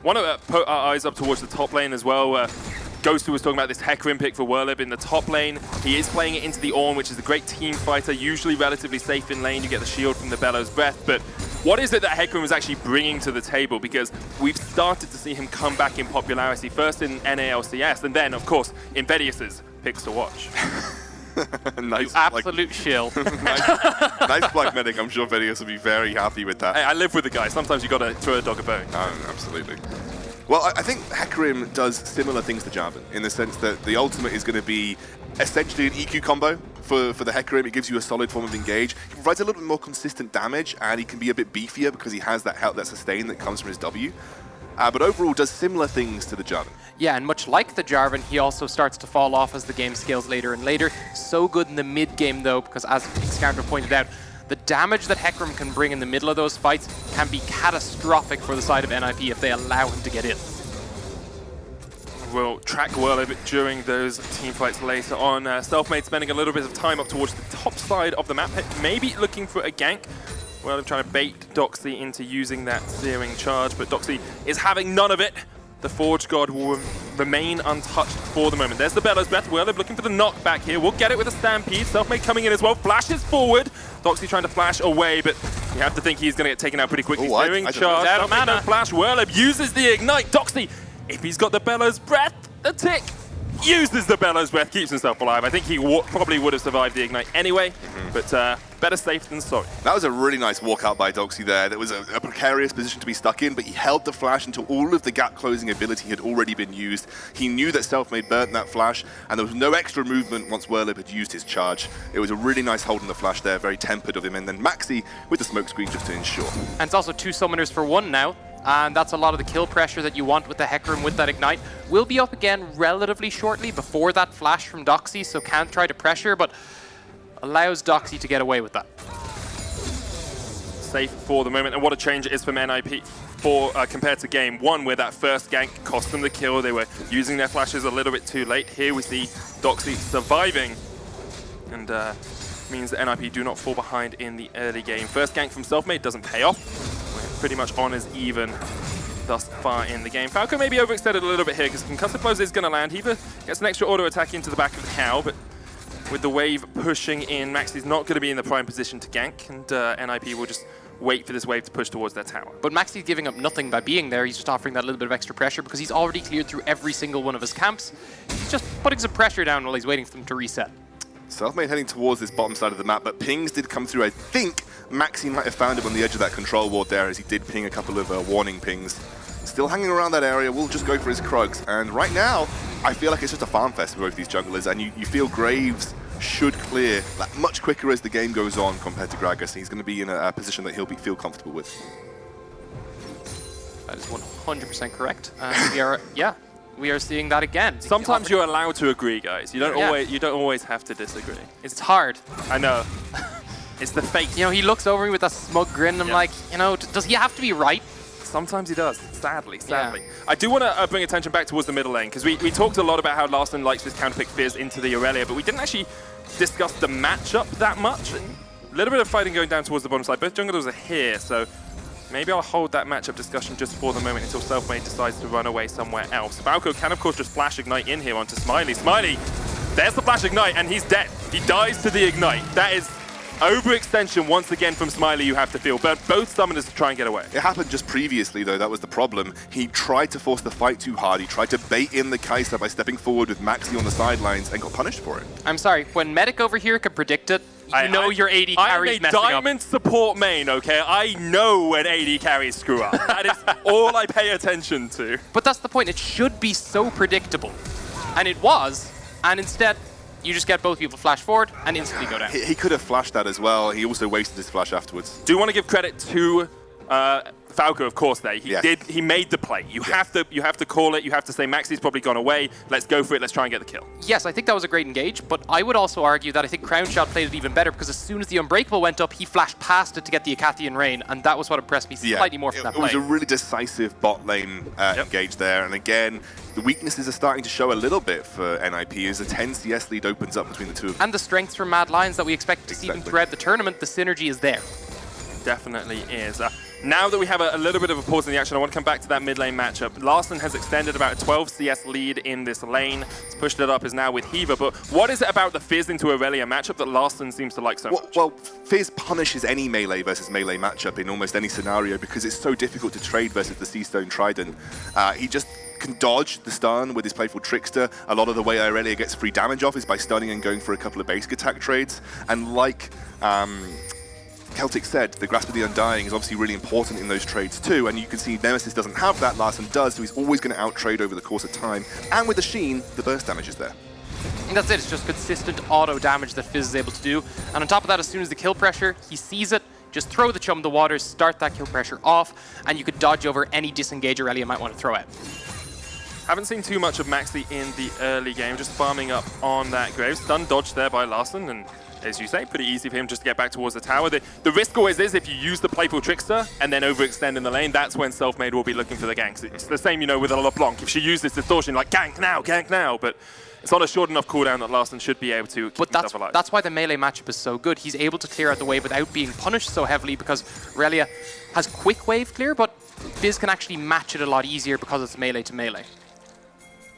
Want to put our eyes up towards the top lane as well. Ghost, who was talking about this Hecarim pick for Whirlib in the top lane. He is playing it into the Ornn, which is a great team fighter, usually relatively safe in lane. You get the shield from the Bellows Breath, but what is it that Hecarim is actually bringing to the table? Because we've started to see him come back in popularity, first in NALCS, and then, of course, in Vedius's picks to watch. Nice, absolute shill. nice Black Medic. I'm sure Vedius will be very happy with that. Hey, I live with the guy. Sometimes you got to throw a dog a bone. Absolutely. Well, I think Hecarim does similar things to Jarvan in the sense that the ultimate is going to be essentially an EQ combo. for the Hecarim. It gives you a solid form of engage. He provides a little bit more consistent damage, and he can be a bit beefier because he has that health, that sustain that comes from his W. But overall does similar things to the Jarvan. Yeah, and much like the Jarvan, he also starts to fall off as the game scales later and later. So good in the mid game though, because as Xcounter pointed out, the damage that Hecarim can bring in the middle of those fights can be catastrophic for the side of NIP if they allow him to get in. We'll track Whirlib during those team fights later on. Selfmade spending a little bit of time up towards the top side of the map, maybe looking for a gank. Whirlib trying to bait Doxy into using that searing charge, but Doxy is having none of it. The Forge God will remain untouched for the moment. There's the Bellows Breath. Whirlib looking for the knockback here. We'll get it with a Stampede. Selfmade coming in as well. Flashes forward. Doxy trying to flash away, but you have to think he's going to get taken out pretty quickly. Searing charge. Out of mana. Flash. Whirlib uses the Ignite. Doxy, if he's got the Bellows Breath, the tick, uses the Bellows Breath, keeps himself alive. I think he probably would have survived the Ignite anyway, but better safe than sorry. That was a really nice walkout by Doxy there. That was a precarious position to be stuck in, but he held the flash until all of the gap closing ability had already been used. He knew that Selfmade burnt that flash, and there was no extra movement once Whirlib had used his charge. It was a really nice hold on the flash there, very tempered of him, and then Maxi with the smoke screen just to ensure. And it's also 2 summoners for 1 now. And that's a lot of the kill pressure that you want with the Hecarim with that Ignite. Will be up again relatively shortly before that flash from Doxy, so can't try to pressure, but allows Doxy to get away with that. Safe for the moment, and what a change it is from NIP compared to game 1, where that first gank cost them the kill. They were using their flashes a little bit too late. Here we see Doxy surviving, and means that NIP do not fall behind in the early game. First gank from Selfmade doesn't pay off. Pretty much on as even thus far in the game. Falco maybe overextended a little bit here because concussive blows is going to land. Heaver gets an extra auto attack into the back of the cow, but with the wave pushing in, Maxi's not going to be in the prime position to gank, and NIP will just wait for this wave to push towards their tower. But Maxi's giving up nothing by being there. He's just offering that little bit of extra pressure because he's already cleared through every single one of his camps. He's just putting some pressure down while he's waiting for them to reset. Selfmade heading towards this bottom side of the map, but pings did come through. I think Maxi might have found him on the edge of that control ward there, as he did ping a couple of warning pings. Still hanging around that area, will just go for his Krugs. And right now, I feel like it's just a farm fest for both these junglers, and you feel Graves should clear like, much quicker as the game goes on compared to Gragas. He's going to be in a position that he'll feel comfortable with. That is 100% correct. We are seeing that again. Sometimes you're allowed to agree, guys. You don't always have to disagree. It's hard. I know. It's the face. You know, he looks over me with a smug grin. And I'm like, you know, does he have to be right? Sometimes he does, sadly. Yeah. I do want to bring attention back towards the middle lane, because we talked a lot about how Larson likes this counterpick Fizz into the Aurelia, but we didn't actually discuss the matchup that much. A little bit of fighting going down towards the bottom side. Both junglers are here, so maybe I'll hold that matchup discussion just for the moment until Selfmade decides to run away somewhere else. Falco can, of course, just flash Ignite in here onto Smiley. Smiley, there's the flash Ignite, and he's dead. He dies to the Ignite. That is overextension once again from Smiley, you have to feel. But both summoners to try and get away. It happened just previously, though. That was the problem. He tried to force the fight too hard. He tried to bait in the Kai'Sa by stepping forward with Maxi on the sidelines and got punished for it. I'm sorry. When Medic over here could predict it, you know your AD carries messing up. I'm a diamond support main, okay? I know when AD carries screw up. That is all I pay attention to. But that's the point. It should be so predictable. And it was. And instead, you just get both people flash forward and instantly go down. He could have flashed that as well. He also wasted his flash afterwards. Do want to give credit to Falco, of course. There, he made the play. You have to call it. You have to say Maxi's probably gone away. Let's go for it. Let's try and get the kill. Yes, I think that was a great engage. But I would also argue that I think Crownshot played it even better because as soon as the Unbreakable went up, he flashed past it to get the Akathian Rain, and that was what impressed me slightly more from that play. It was a really decisive bot lane engage there, and again, the weaknesses are starting to show a little bit for NIP as a 10 CS lead opens up between the two of them. And the strengths from Mad Lions that we expect to see them throughout the tournament, the synergy is there. Definitely is. Now that we have a little bit of a pause in the action, I want to come back to that mid lane matchup. Larson has extended about a 12 CS lead in this lane. He's pushed it up, is now with Heaver. But what is it about the Fizz into Aurelia matchup that Larson seems to like so much? Well, Fizz punishes any melee versus melee matchup in almost any scenario because it's so difficult to trade versus the Seastone Trident. He just can dodge the stun with his playful Trickster. A lot of the way Aurelia gets free damage off is by stunning and going for a couple of basic attack trades. And like Celtic said, the Grasp of the Undying is obviously really important in those trades too, and you can see Nemesis doesn't have that, Larson does, so he's always going to out-trade over the course of time. And with the Sheen, the burst damage is there. think that's it. It's just consistent auto damage that Fizz is able to do. And on top of that, as soon as the kill pressure, he sees it, just throw the chum in the water, start that kill pressure off, and you could dodge over any disengage Aurelia might want to throw out. Haven't seen too much of Maxi in the early game, just farming up on that Graves. Stun dodge there by Larson, and as you say, pretty easy for him just to get back towards the tower. The risk always is if you use the Playful Trickster and then overextend in the lane, that's when Selfmade will be looking for the ganks. It's the same, you know, with a LeBlanc. If she uses Distortion, like gank now, but it's not a short enough cooldown that Larson should be able to keep himself alive. That's why the melee matchup is so good. He's able to clear out the wave without being punished so heavily because Aurelia has quick wave clear, but Fizz can actually match it a lot easier because it's melee to melee.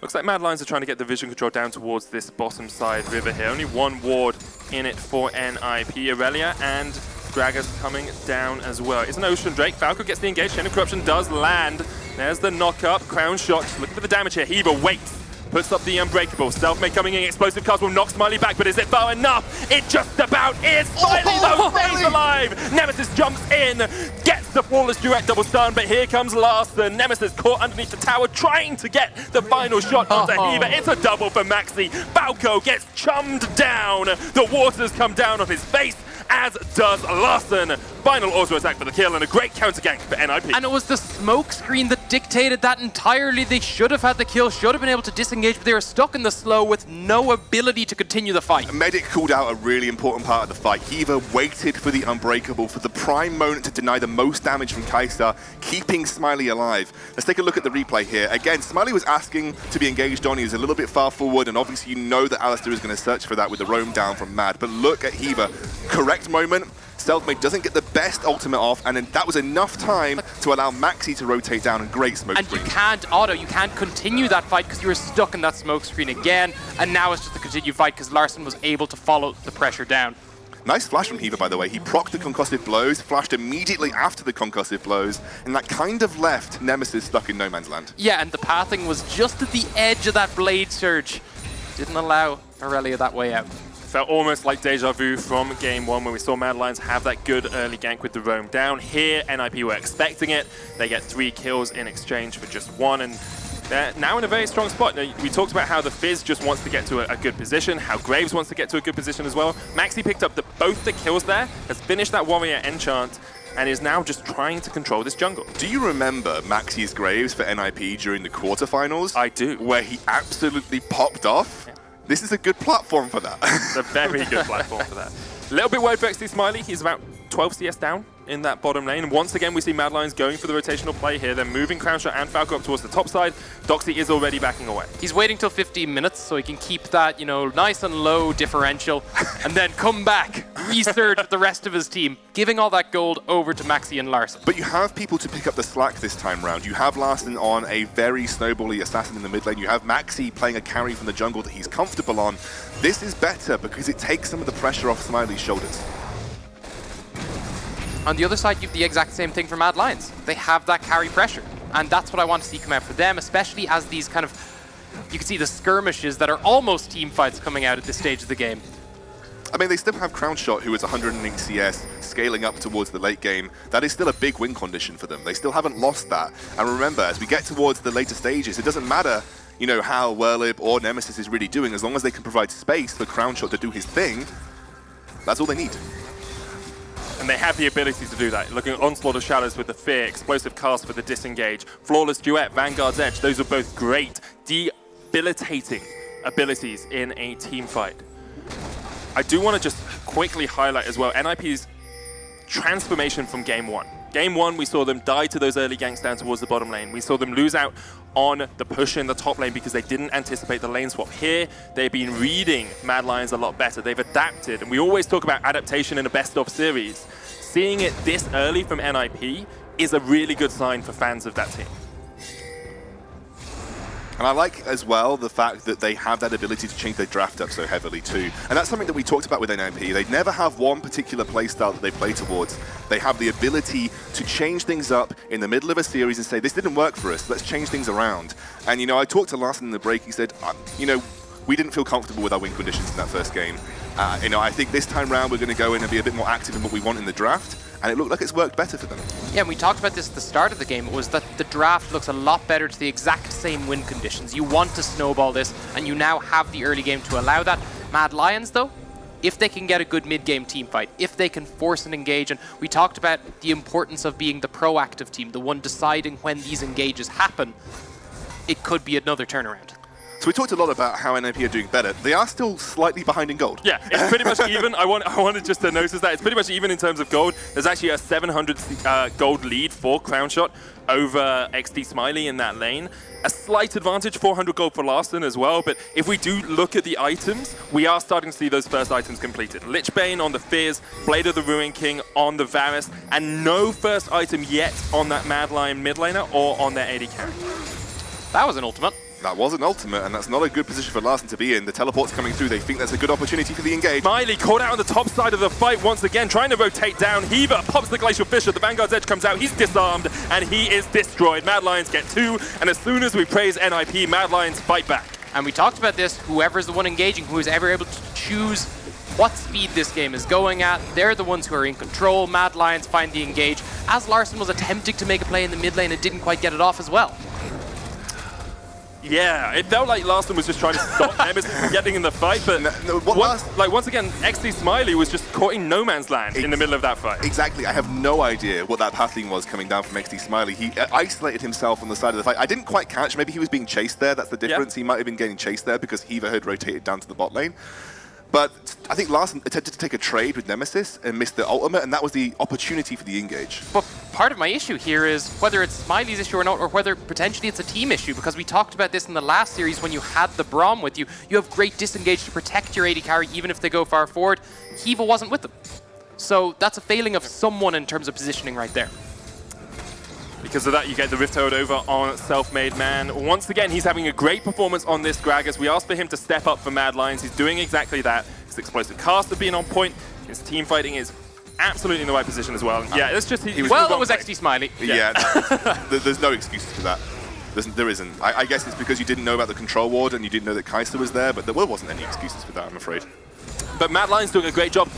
Looks like Mad Lions are trying to get the vision control down towards this bottom side river here. Only one ward in it for NIP. Aurelia and Gragas coming down as well. It's an Ocean Drake. Falco gets the engage. Chain of Corruption does land. There's the knock-up. Crown shot. Just looking for the damage here. Heaver waits. Puts up the Unbreakable. Selfmade coming in. Explosive cast will knock Smiley back, but is it far enough? It just about is. Smiley though stays alive. Nemesis jumps in, gets the Flawless Duet double stun, but here comes Larson. Nemesis caught underneath the tower, trying to get the final shot onto Heaver. It's a double for Maxi. Falco gets chummed down. The waters come down on his face, as does Larson. Final auto attack for the kill and a great counter gank for NIP. And it was the smoke screen that dictated that entirely. They should have had the kill, should have been able to disengage, but they were stuck in the slow with no ability to continue the fight. Medic called out a really important part of the fight. Heaver waited for the Unbreakable for the prime moment to deny the most damage from Kai'Sa, keeping Smiley alive. Let's take a look at the replay here. Again, Smiley was asking to be engaged on. He was a little bit far forward, and obviously you know that Alistair is going to search for that with the roam down from Mad. But look at Heaver. Correct moment. Selfmade doesn't get the best ultimate off, and then that was enough time to allow Maxi to rotate down and great smoke screen. And you can't auto, you can't continue that fight because you were stuck in that smoke screen again, and now it's just a continued fight because Larson was able to follow the pressure down. Nice flash from Heaver, by the way. He procced the concussive blows, flashed immediately after the concussive blows, and that kind of left Nemesis stuck in no man's land. Yeah, and the pathing was just at the edge of that blade surge. Didn't allow Aurelia that way out. Felt almost like deja vu from game one when we saw Mad Lions have that good early gank with the roam down. Here, NIP were expecting it. They get 3 kills in exchange for just 1, and they're now in a very strong spot. Now, we talked about how the Fizz just wants to get to a good position, how Graves wants to get to a good position as well. Maxi picked up both the kills there, has finished that Warrior enchant, and is now just trying to control this jungle. Do you remember Maxi's Graves for NIP during the quarterfinals? I do. Where he absolutely popped off? Yeah. This is a good platform for that. It's a very good platform for that. A little bit worried for XD Smiley. He's about 12 CS down in that bottom lane. And once again, we see Mad Lions going for the rotational play here. They're moving Crownshot and Falco up towards the top side. Doxy is already backing away. He's waiting till 15 minutes so he can keep that, you know, nice and low differential and then come back, resurge with the rest of his team, giving all that gold over to Maxi and Larson. But you have people to pick up the slack this time round. You have Larson on a very snowbally assassin in the mid lane. You have Maxi playing a carry from the jungle that he's comfortable on. This is better because it takes some of the pressure off Smiley's shoulders. On the other side, you have the exact same thing for Mad Lions. They have that carry pressure, and that's what I want to see come out for them, especially as these kind of, you can see the skirmishes that are almost team fights coming out at this stage of the game. I mean, they still have Crownshot, who is 108 CS, scaling up towards the late game. That is still a big win condition for them. They still haven't lost that. And remember, as we get towards the later stages, it doesn't matter, you know, how Werlib or Nemesis is really doing. As long as they can provide space for Crownshot to do his thing, that's all they need. And they have the ability to do that. Looking at Onslaught of Shadows with the Fear, Explosive Cast for the Disengage, Flawless Duet, Vanguard's Edge. Those are both great, debilitating abilities in a team fight. I do want to just quickly highlight as well NIP's transformation from game one. Game one, we saw them die to those early ganks down towards the bottom lane. We saw them lose out on the push in the top lane because they didn't anticipate the lane swap. Here, they've been reading Mad Lions a lot better. They've adapted, and we always talk about adaptation in a best-of series. Seeing it this early from NIP is a really good sign for fans of that team. And I like as well the fact that they have that ability to change their draft up so heavily too. And that's something that we talked about with NIP. They never have one particular playstyle that they play towards. They have the ability to change things up in the middle of a series and say, this didn't work for us, let's change things around. And you know, I talked to Larson in the break, he said, you know, we didn't feel comfortable with our win conditions in that first game. I think this time round we're going to go in and be a bit more active in what we want in the draft, and it looked like it's worked better for them. Yeah, and we talked about this at the start of the game, was that the draft looks a lot better to the exact same win conditions. You want to snowball this, and you now have the early game to allow that. Mad Lions, though, if they can get a good mid-game team fight, if they can force and engage, and we talked about the importance of being the proactive team, the one deciding when these engages happen, it could be another turnaround. So we talked a lot about how NIP are doing better. They are still slightly behind in gold. Yeah, it's pretty much even. I wanted just to notice that. It's pretty much even in terms of gold. There's actually a 700 gold lead for Crownshot over XD Smiley in that lane. A slight advantage, 400 gold for Larson as well, but if we do look at the items, we are starting to see those first items completed. Lichbane on the Fizz, Blade of the Ruin King on the Varus, and no first item yet on that Mad Lion mid laner or on their AD carry. That was an ultimate. That was an ultimate, and that's not a good position for Larson to be in. The teleport's coming through. They think that's a good opportunity for the engage. Smiley caught out on the top side of the fight once again, trying to rotate down. Heaver pops the Glacial Fissure. The Vanguard's Edge comes out. He's disarmed, and he is destroyed. Mad Lions get 2, and as soon as we praise NIP, Mad Lions fight back. And we talked about this. Whoever's the one engaging, who is ever able to choose what speed this game is going at, they're the ones who are in control. Mad Lions find the engage, as Larson was attempting to make a play in the mid lane and didn't quite get it off as well. Yeah, it felt like Larson was just trying to stop Nemesis from getting in the fight, but once again, XD Smiley was just caught in no man's land in the middle of that fight. Exactly. I have no idea what that pathing was coming down from XD Smiley. He isolated himself on the side of the fight. I didn't quite catch. Maybe he was being chased there. That's the difference. Yeah. He might have been getting chased there because Heaver had rotated down to the bot lane. But I think Larson attempted to take a trade with Nemesis and missed the ultimate, and that was the opportunity for the engage. But part of my issue here is whether it's Smiley's issue or not, or whether potentially it's a team issue, because we talked about this in the last series when you had the Braum with you. You have great disengage to protect your AD carry, even if they go far forward. Hiva wasn't with them. So that's a failing of someone in terms of positioning right there. Because of that, you get the Rift Toad over on Self-Made Man. Once again, he's having a great performance on this Gragas. We asked for him to step up for Mad Lions. He's doing exactly that. His explosive caster being on point. His team fighting is absolutely in the right position as well. Yeah, it's just... Well, that was XD Smiley. Yeah, there's no excuses for that. There isn't. I guess it's because you didn't know about the control ward and you didn't know that Kai'Sa was there, but there wasn't any excuses for that, I'm afraid. But Mad Lions doing a great job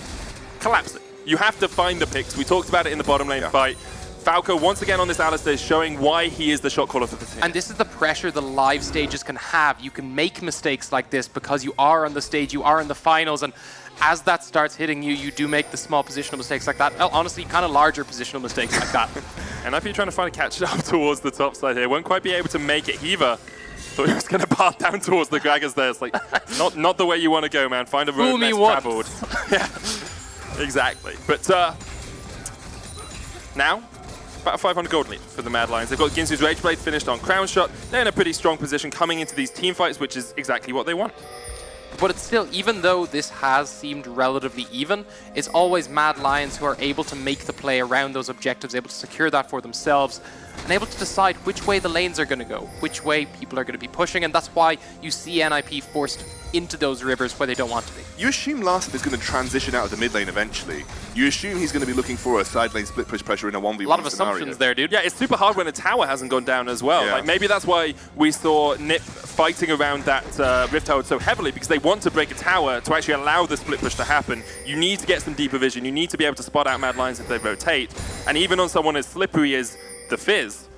collapsing. You have to find the picks. We talked about it in the bottom lane fight. Falco, once again on this Alistar, is showing why he is the shot caller for the team. And this is the pressure the live stages can have. You can make mistakes like this because you are on the stage, you are in the finals, and as that starts hitting you, you do make the small positional mistakes like that. Well, honestly, kind of larger positional mistakes like that. And I think trying to find a catch up towards the top side here. Won't quite be able to make it. Heaver thought he was going to path down towards the Gragas there. It's like, not the way you want to go, man. Find a road less traveled. Yeah, exactly. But now, about a 500 gold lead for the Mad Lions. They've got Ginsu's Rageblade finished on Crownshot. They're in a pretty strong position coming into these team fights, which is exactly what they want. But it's still, even though this has seemed relatively even, it's always Mad Lions who are able to make the play around those objectives, able to secure that for themselves, and able to decide which way the lanes are going to go, which way people are going to be pushing, and that's why you see NIP forced into those rivers where they don't want to be. You assume Larson is going to transition out of the mid lane eventually. You assume he's going to be looking for a side lane split push pressure in a 1v1 scenario. A lot of assumptions there, dude. Yeah, it's super hard when a tower hasn't gone down as well. Yeah. Like maybe that's why we saw Nip fighting around that Rift Tower so heavily, because they want to break a tower to actually allow the split push to happen. You need to get some deeper vision. You need to be able to spot out Mad Lions if they rotate. And even on someone as slippery as the Fizz,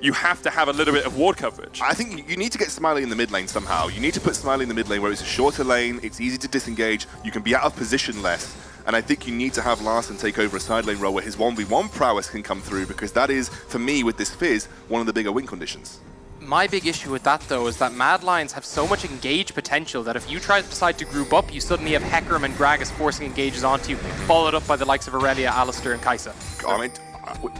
you have to have a little bit of ward coverage. I think you need to get Smiley in the mid lane somehow. You need to put Smiley in the mid lane where it's a shorter lane, it's easy to disengage, you can be out of position less. And I think you need to have Larson take over a side lane role where his 1v1 prowess can come through, because that is, for me, with this Fizz, one of the bigger win conditions. My big issue with that, though, is that Mad Lions have so much engage potential that if you try to decide to group up, you suddenly have Hecarim and Gragas forcing engages onto you, followed up by the likes of Aurelia, Alistar, and Kai'Sa. I mean,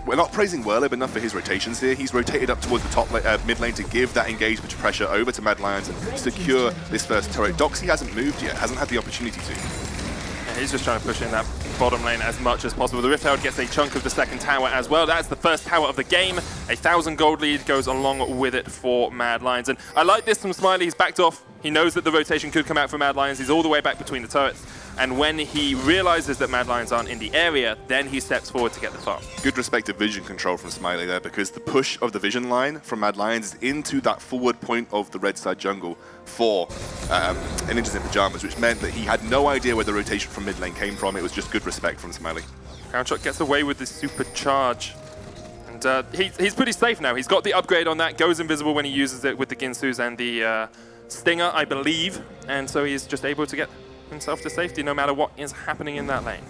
we're not praising Werlib enough for his rotations here. He's rotated up towards the top mid lane to give that engagement pressure over to Mad Lions and secure this first turret. Doxy hasn't moved yet, hasn't had the opportunity to. Yeah, he's just trying to push in that bottom lane as much as possible. The Rift Tower gets a chunk of the second tower as well. That's the first tower of the game. 1,000 gold lead goes along with it for Mad Lions. And I like this from Smiley. He's backed off. He knows that the rotation could come out for Mad Lions. He's all the way back between the turrets. and when he realizes that Mad Lions aren't in the area, then he steps forward to get the farm. Good respective vision control from Smiley there, because the push of the vision line from Mad Lions is into that forward point of the red side jungle for Ninjas in Pyjamas, which meant that he had no idea where the rotation from mid lane came from. It was just good respect from Smiley. Crownshot gets away with this super charge. And he's pretty safe now. He's got the upgrade on that, goes invisible when he uses it with the Ginsus and the Stinger, I believe. And so he's just able to get himself to safety no matter what is happening in that lane.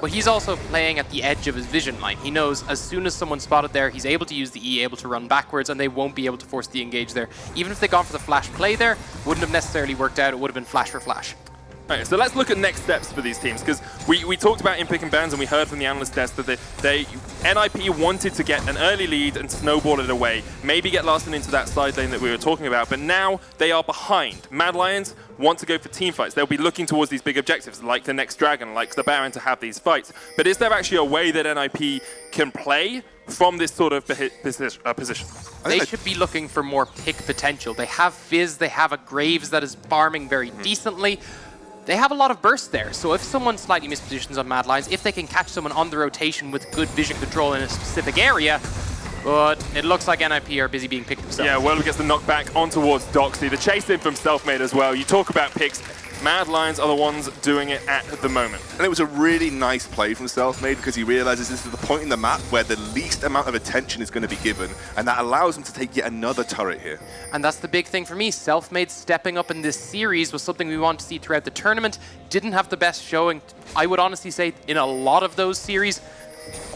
Well, he's also playing at the edge of his vision line. He knows as soon as someone's spotted there, he's able to use the E, able to run backwards, and they won't be able to force the engage there. Even if they'd gone for the flash play there, wouldn't have necessarily worked out. It would have been flash for flash. Okay, so let's look at next steps for these teams, because we talked about in pick and bans and we heard from the analyst desk that NIP wanted to get an early lead and snowball it away, maybe get Larson into that side lane that we were talking about, but now they are behind. Mad Lions want to go for team fights. They'll be looking towards these big objectives, like the next Dragon, like the Baron, to have these fights. But is there actually a way that NIP can play from this sort of position? They should be looking for more pick potential. They have Fizz, they have a Graves that is farming very decently. They have a lot of burst there, so if someone slightly mispositions on Mad Lions, if they can catch someone on the rotation with good vision control in a specific area, but it looks like NIP are busy being picked themselves. Yeah, World gets the knockback on towards Doxy. The chase in from Selfmade as well. You talk about picks. Mad Lions are the ones doing it at the moment. And it was a really nice play from Selfmade, because he realizes this is the point in the map where the least amount of attention is going to be given, and that allows him to take yet another turret here. And that's the big thing for me. Selfmade stepping up in this series was something we want to see throughout the tournament. Didn't have the best showing, I would honestly say, in a lot of those series.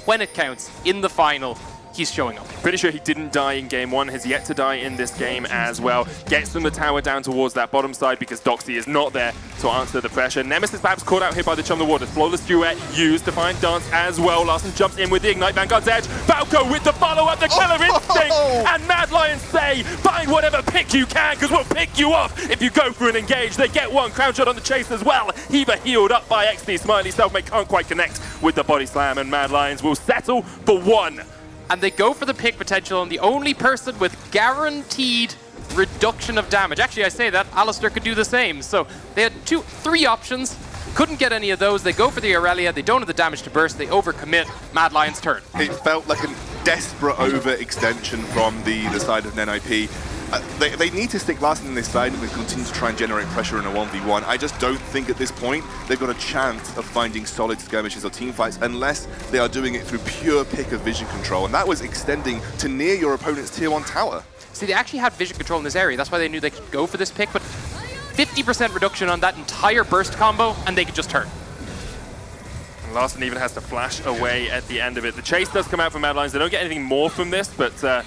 When it counts, in the final, he's showing up. Pretty sure he didn't die in game one, has yet to die in this game as well. Gets them the tower down towards that bottom side because Doxy is not there to answer the pressure. Nemesis perhaps caught out here by the Chum the Waters. Flawless duet used, Defiant Dance as well. Larson jumps in with the Ignite, Vanguard's Edge. Falco with the follow-up, the Killer Instinct! And Mad Lions say, find whatever pick you can, because we'll pick you up if you go for an engage. They get one, Crown Shot on the chase as well. Heaver healed up by XD. Smiley Selfmade can't quite connect with the body slam, and Mad Lions will settle for one. And they go for the pick potential on the only person with guaranteed reduction of damage. Actually, I say that, Alistair could do the same. So they had three options, couldn't get any of those. They go for the Aurelia, they don't have the damage to burst, they overcommit. Mad Lions' turn. It felt like a desperate overextension from the side of NIP. They need to stick Larson in this side and continue to try and generate pressure in a 1v1. I just don't think at this point they've got a chance of finding solid skirmishes or teamfights unless they are doing it through pure pick of vision control. And that was extending to near your opponent's tier 1 tower. See, they actually had vision control in this area. That's why they knew they could go for this pick, but 50% reduction on that entire burst combo, and they could just turn. And Larson even has to flash away at the end of it. The chase does come out from Mad Lions. They don't get anything more from this, but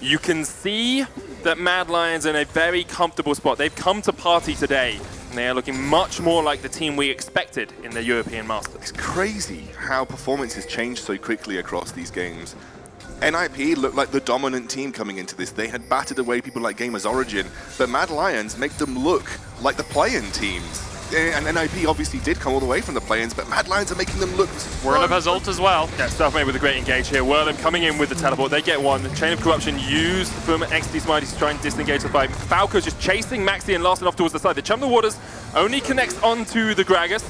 you can see that Mad Lions are in a very comfortable spot. They've come to party today, and they are looking much more like the team we expected in the European Masters. It's crazy how performance has changed so quickly across these games. NIP looked like the dominant team coming into this. They had battered away people like Gamers Origin, but Mad Lions make them look like the play-in teams. And NIP obviously did come all the way from the play-ins, but Mad Lions are making them look so Whirlip has ult as well. Yeah, Selfmade with a great engage here. Whirlip coming in with the teleport. They get one. The Chain of Corruption used from XD Smiley to try and disengage the fight. Falco's just chasing Maxi and Larson off towards the side. The Chum the Waters only connects onto the Gragas,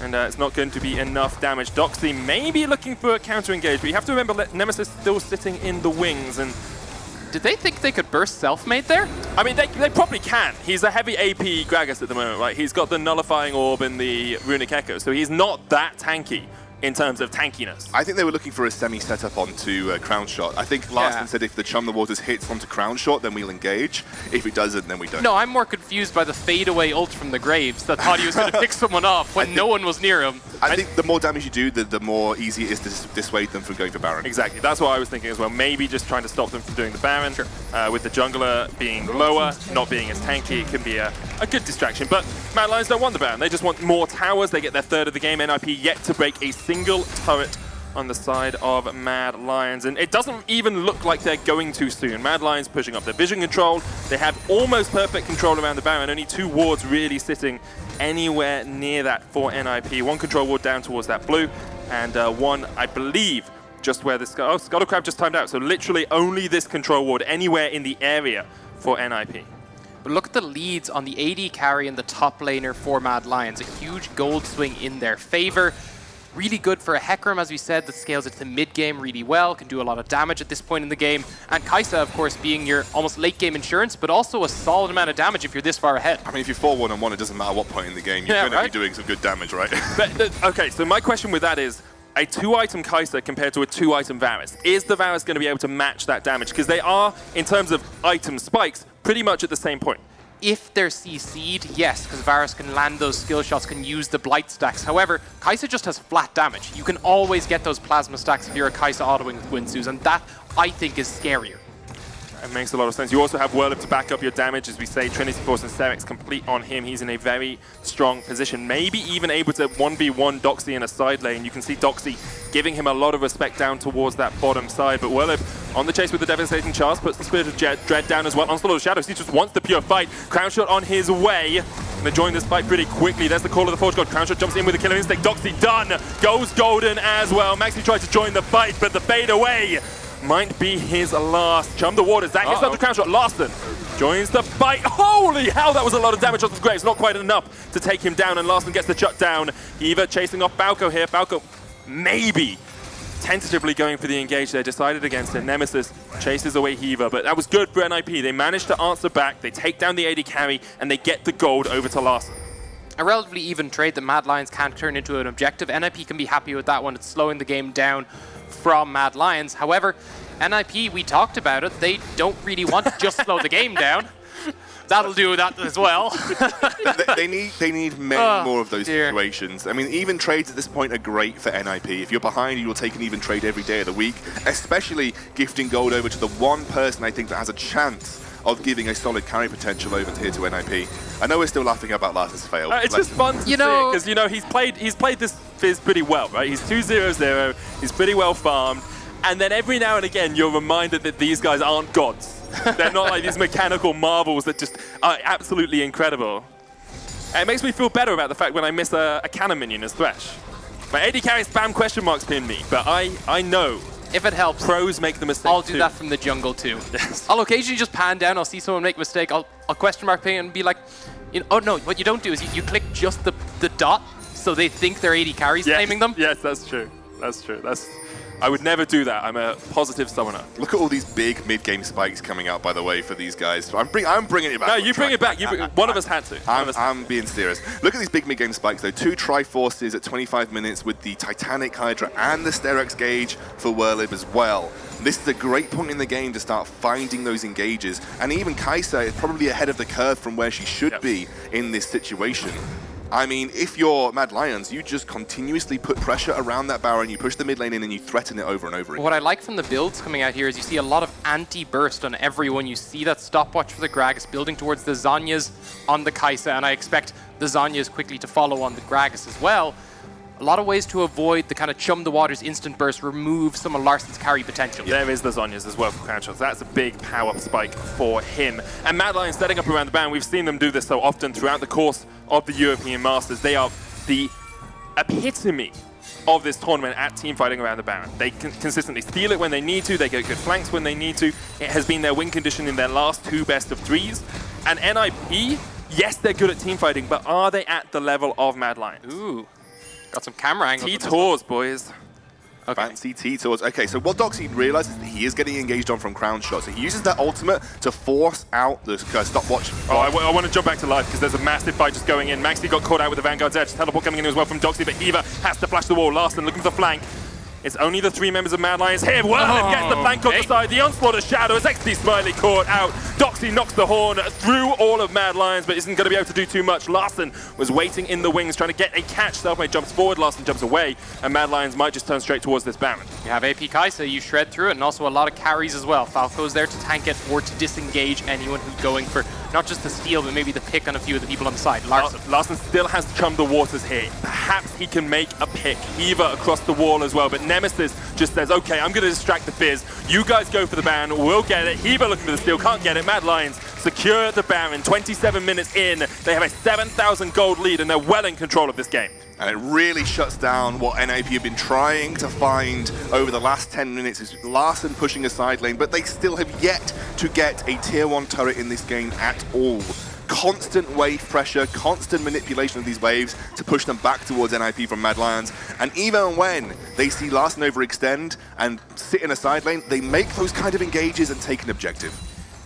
and it's not going to be enough damage. Doxy may be looking for a counter-engage, but you have to remember Nemesis still sitting in the wings, and did they think they could burst Selfmade there? I mean, they probably can. He's a heavy AP Gragas at the moment, right? He's got the Nullifying Orb and the Runic Echo, so he's not that tanky in terms of tankiness. I think they were looking for a semi-setup onto Crown Shot. I think Larson said if the Chum the Waters hits onto Crown Shot, then we'll engage. If it doesn't, then we don't. No, I'm more confused by the fadeaway ult from the Graves that thought he was going to pick someone off when no one was near him. I think the more damage you do, the more easy it is to dissuade them from going for Baron. Exactly, that's what I was thinking as well. Maybe just trying to stop them from doing the Baron. Sure. With the jungler being lower, not being as tanky, it can be a good distraction. But Mad Lions don't want the Baron. They just want more towers. They get their third of the game. NIP yet to break a single turret on the side of Mad Lions, and it doesn't even look like they're going too soon. Mad Lions pushing up their vision control. They have almost perfect control around the Baron, only 2 wards really sitting anywhere near that for NIP. 1 control ward down towards that blue, and 1, I believe, just where this... Oh, Scuttlecrab just timed out, so literally only this control ward anywhere in the area for NIP. But look at the leads on the AD carry and the top laner for Mad Lions. A huge gold swing in their favor. Really good for a Hecarim, as we said, that scales it to the mid-game really well, can do a lot of damage at this point in the game. And Kai'Sa, of course, being your almost late-game insurance, but also a solid amount of damage if you're this far ahead. I mean, if you're 4-1-1, it doesn't matter what point in the game. You're going to be doing some good damage, right? Okay, so my question with that is, a 2-item Kai'Sa compared to a 2-item Varus. Is the Varus going to be able to match that damage? Because they are, in terms of item spikes, pretty much at the same point. If they're CC'd, yes, because Varus can land those skill shots, can use the blight stacks. However, Kai'Sa just has flat damage. You can always get those plasma stacks if you're a Kai'Sa autoing with Winsus, and that, I think, is scarier. It makes a lot of sense. You also have Whirlip to back up your damage, as we say. Trinity Force and Serix complete on him. He's in a very strong position. Maybe even able to 1v1 Doxy in a side lane. You can see Doxy giving him a lot of respect down towards that bottom side. But Whirlip on the chase with the Devastating Charge, puts the Spirit of Dread down as well. Onslaught of Shadows, he just wants the pure fight. Crown Shot on his way. Gonna join this fight pretty quickly. There's the call of the Forge God. Crown Shot jumps in with a Killer Instinct. Doxy done. Goes golden as well. Maxi tries to join the fight, but the fade away might be his last. Chum the Waters. That gets out the Crown Shot. Larson joins the fight. Holy hell, that was a lot of damage off the Graves. Not quite enough to take him down, and Larson gets the shut down. Eva chasing off Balco here. Balco maybe tentatively going for the engage there. Decided against it. Nemesis chases away Hiva, but that was good for NIP. They managed to answer back. They take down the AD carry, and they get the gold over to Larson. A relatively even trade that Mad Lions can turn into an objective. NIP can be happy with that one. It's slowing the game down from Mad Lions. However, NIP, we talked about it, they don't really want to just slow the game down. That'll do that as well. they need many more of those situations. I mean, even trades at this point are great for NIP. If you're behind, you will take an even trade every day of the week, especially gifting gold over to the one person I think that has a chance of giving a solid carry potential over here to NIP. I know we're still laughing about Lars's fail. It's just fun to see because he's played this Fizz pretty well, right? He's 2-0-0. He's pretty well farmed, and then every now and again you're reminded that these guys aren't gods. They're not like these mechanical marvels that just are absolutely incredible. And it makes me feel better about the fact when I miss a cannon minion as Thresh. My AD carry spam question marks pin me, but I know. If it helps, pros make the mistake. I'll do that from the jungle too. Yes. I'll occasionally just pan down. I'll see someone make a mistake. I'll question mark ping and be like, oh no, what you don't do is you click just the dot, so they think their AD carry's claiming them. Yes, that's true. That's true. I would never do that. I'm a positive summoner. Look at all these big mid-game spikes coming out, by the way, for these guys. I'm bringing it back. No, you bring it back. One of us had to. I'm being serious. Look at these big mid-game spikes, though. 2 Triforces at 25 minutes with the Titanic Hydra and the Sterex Gauge for Whirlib as well. This is a great point in the game to start finding those engages. And even Kai'Sa is probably ahead of the curve from where she should be in this situation. I mean, if you're Mad Lions, you just continuously put pressure around that Baron, you push the mid lane in and you threaten it over and over again. What I like from the builds coming out here is you see a lot of anti-burst on everyone. You see that stopwatch for the Gragas building towards the Zhonya's on the Kai'Sa, and I expect the Zhonya's quickly to follow on the Gragas as well. A lot of ways to avoid the kind of chum the waters instant burst, remove some of Larson's carry potential. There is the Zhonya's as well for Crown Shots. That's a big power spike for him. And Mad Lions setting up around the Baron. We've seen them do this so often throughout the course of the European Masters. They are the epitome of this tournament at team fighting around the Baron. They can consistently steal it when they need to. They get good flanks when they need to. It has been their win condition in their last 2 best-of-3s. And NIP, yes, they're good at team fighting, but are they at the level of Mad Lions? Ooh. Got some camera angles. T-Tours, boys. Okay. Fancy T-Tours. Okay, so what Doxy realizes that he is getting engaged on from Crown Shot. So he uses that ultimate to force out the stopwatch. Oh, I want to jump back to life because there's a massive fight just going in. Maxi got caught out with the Vanguard's Edge. Teleport coming in as well from Doxy, but Eva has to flash the wall. Larson looking for the flank. It's only the 3 members of Mad Lions here. Whirlib gets the flank on the side. The onslaught of Shadows. XD Smiley caught out. Doxy knocks the horn through all of Mad Lions, but isn't going to be able to do too much. Larson was waiting in the wings, trying to get a catch. Selfmade jumps forward. Larson jumps away, and Mad Lions might just turn straight towards this Baron. You have AP Kai'Sa, you shred through it, and also a lot of carries as well. Falco's there to tank it or to disengage anyone who's going for not just the steal, but maybe the pick on a few of the people on the side. Larson still has to chum the waters here. Perhaps he can make a pick. Eva across the wall as well, but Nemesis just says, okay, I'm going to distract the Fizz. You guys go for the Baron. We'll get it. Eva looking for the steal. Can't get it. Mad Lions secure the Baron. 27 minutes in. They have a 7,000 gold lead, and they're well in control of this game. And it really shuts down what NIP have been trying to find over the last 10 minutes. Is Larssen pushing a side lane, but they still have yet to get a tier 1 turret in this game at all. Constant wave pressure, constant manipulation of these waves to push them back towards NIP from Mad Lions. And even when they see Larssen overextend and sit in a side lane, they make those kind of engages and take an objective.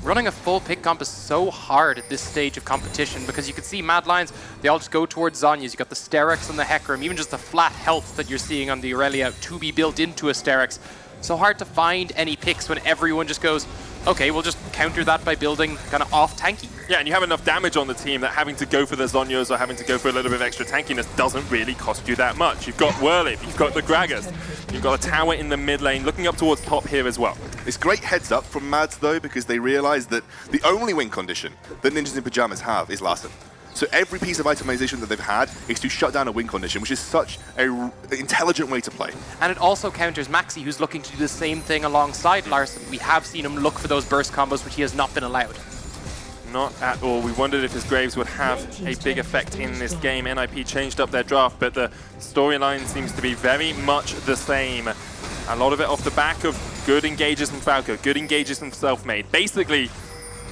Running a full pick comp is so hard at this stage of competition because you can see Mad Lions, they all just go towards Zhonya's. You got the Sterex on the Hecarim, even just the flat health that you're seeing on the Aurelia to be built into a Sterex. So hard to find any picks when everyone just goes, okay, we'll just counter that by building kind of off tanky. Yeah, and you have enough damage on the team that having to go for the Zhonyas or having to go for a little bit of extra tankiness doesn't really cost you that much. You've got Whirlip, you've got the Gragas, you've got a tower in the mid lane, looking up towards top here as well. It's great heads up from Mads though, because they realize that the only win condition that Ninjas in Pyjamas have is Larssen. So every piece of itemization that they've had is to shut down a win condition, which is such an intelligent way to play. And it also counters Maxi, who's looking to do the same thing alongside Larssen. We have seen him look for those burst combos, which he has not been allowed. Not at all. We wondered if his Graves would have a big effect in this game. NIP changed up their draft, but the storyline seems to be very much the same. A lot of it off the back of good engages from Falco, good engages from Selfmade. Basically,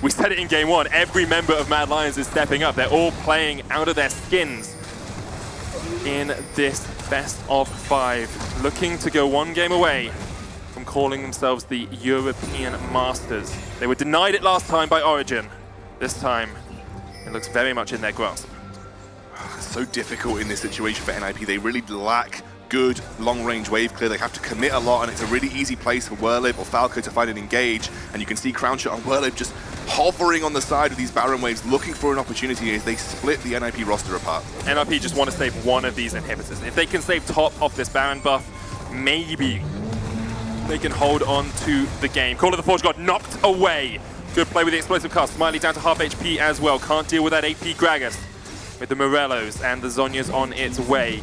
we said it in game 1, every member of Mad Lions is stepping up. They're all playing out of their skins in this best of 5, looking to go one game away from calling themselves the European Masters. They were denied it last time by Origin. This time, it looks very much in their grasp. So difficult in this situation for NIP. They really lack good long-range wave clear. They have to commit a lot, and it's a really easy place for Whirlip or Falco to find an engage. And you can see Crown Shot on Whirlip just hovering on the side of these Baron waves, looking for an opportunity as they split the NIP roster apart. NIP just want to save one of these inhibitors. If they can save top of this Baron buff, maybe they can hold on to the game. Call of the Forge got knocked away. Good play with the explosive cast. Smiley down to half HP as well. Can't deal with that AP Gragas with the Morellos, and the Zhonya's on its way.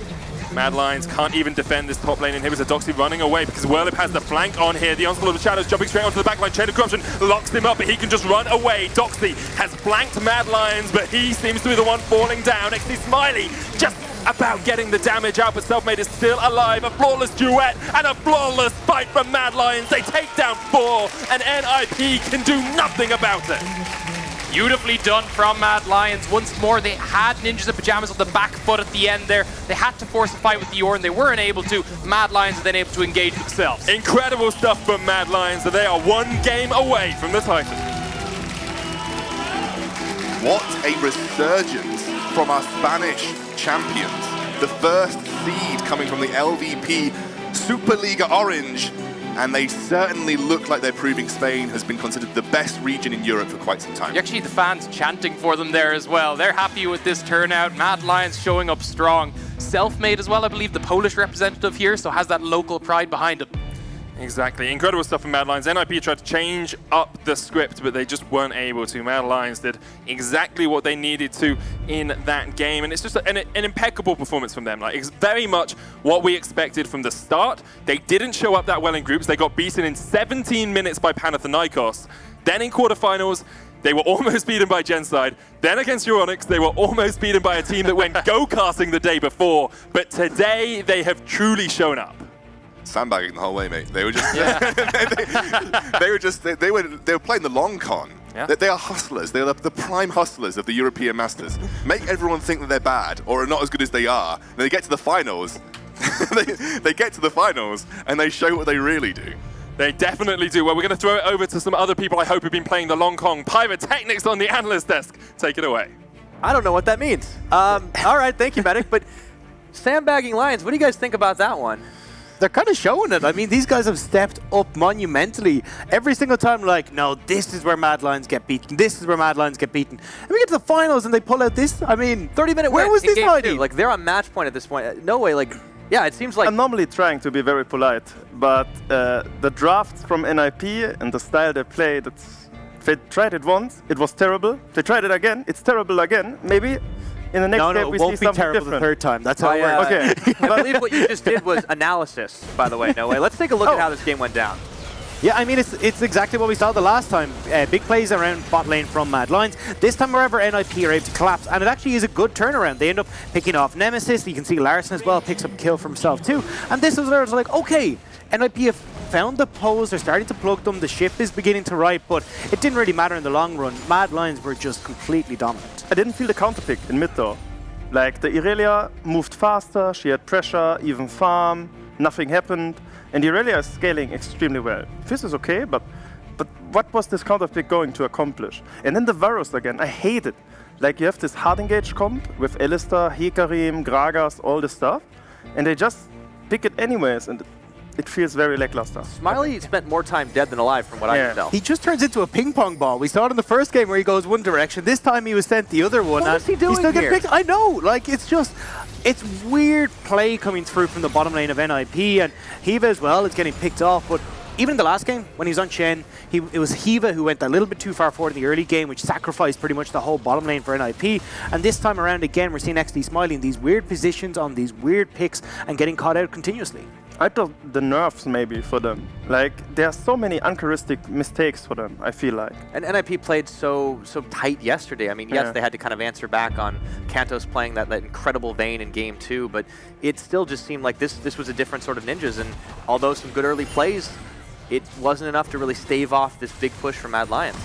Mad Lions can't even defend this top lane inhibitor. Doxy running away because Whirlip has the flank on here. The Onslaught of Shadows jumping straight onto the backline. Chain of Corruption locks him up, but he can just run away. Doxy has blanked Mad Lions, but he seems to be the one falling down. XD Smiley just about getting the damage out, but Selfmade is still alive. A flawless duet and a flawless fight from Mad Lions. They take down 4, and NIP can do nothing about it. Beautifully done from Mad Lions. Once more, they had Ninjas in Pyjamas on the back foot at the end there. They had to force a fight with the Ornn. They weren't able to. Mad Lions are then able to engage themselves. Incredible stuff from Mad Lions. They are one game away from the title. What a resurgence from our Spanish champions. The first seed coming from the LVP Superliga Orange. And they certainly look like they're proving Spain has been considered the best region in Europe for quite some time. Actually, the fans chanting for them there as well. They're happy with this turnout. Mad Lions showing up strong. Selfmade as well, I believe, the Polish representative here, so has that local pride behind him. Exactly. Incredible stuff from Mad Lions. NIP tried to change up the script, but they just weren't able to. Mad Lions did exactly what they needed to in that game, and it's just an impeccable performance from them. Like, it's very much what we expected from the start. They didn't show up that well in groups. They got beaten in 17 minutes by Panathinaikos. Then in quarterfinals, they were almost beaten by Genside. Then against Euronics, they were almost beaten by a team that went go-casting the day before. But today, they have truly shown up. Sandbagging the whole way, mate. They were just they were playing the long con. Yeah. They are hustlers. They are the prime hustlers of the European Masters. Make everyone think that they're bad or are not as good as they are. And they get to the finals. they get to the finals and they show what they really do. They definitely do. Well, we're going to throw it over to some other people I hope have been playing the long con. Pyrotechnics on the analyst desk. Take it away. I don't know what that means. All right, thank you, Medic. But sandbagging Lions, what do you guys think about that one? They're kind of showing it. I mean, these guys have stepped up monumentally. Every single time, like, no, this is where Mad Lions get beaten. This is where Mad Lions get beaten. And we get to the finals and they pull out this. I mean, 30-minute where was this fighting? Like, they're on match point at this point. No way, like, yeah, it seems like... I'm normally trying to be very polite, but the drafts from NIP and the style they played, they tried it once, it was terrible. They tried it again, it's terrible again. Maybe in the next game we see something different. No, it won't be terrible the third time. That's how it works. Okay. I believe what you just did was analysis, by the way, No Way. Let's take a look at how this game went down. Yeah, I mean, it's exactly what we saw the last time. Big plays around bot lane from Mad Lions. This time, wherever NIP are able to collapse, and it actually is a good turnaround. They end up picking off Nemesis. You can see Larson as well picks up a kill for himself too. And this is where it's like, okay, NIP have found the pose. They're starting to plug them. The ship is beginning to right, but it didn't really matter in the long run. Mad Lions were just completely dominant. I didn't feel the counter pick in mid though. Like the Irelia moved faster. She had pressure, even farm. Nothing happened. And Irelia is scaling extremely well. Fizz is okay, but what was this counter pick going to accomplish? And then the Varus again, I hate it. Like you have this hard engage comp with Alistar, Hecarim, Gragas, all this stuff, and they just pick it anyways, and it feels very lackluster. Smiley spent more time dead than alive from what I can tell. He just turns into a ping pong ball. We saw it in the first game where he goes one direction. This time he was sent the other one. What is he doing still here? picked. I know, like it's weird play coming through from the bottom lane of NIP, and Hiva as well is getting picked off, but even in the last game, when he was on Shen, it was Hiva who went a little bit too far forward in the early game, which sacrificed pretty much the whole bottom lane for NIP. And this time around again, we're seeing XD Smiley in these weird positions on these weird picks and getting caught out continuously. I thought the nerfs maybe for them. Like there are so many uncharacteristic mistakes for them, I feel like. And NIP played so tight yesterday. I mean, yes, they had to kind of answer back on Kantos playing that incredible Vayne in game 2, but it still just seemed like this was a different sort of Ninjas. And although some good early plays, it wasn't enough to really stave off this big push from Mad Lions.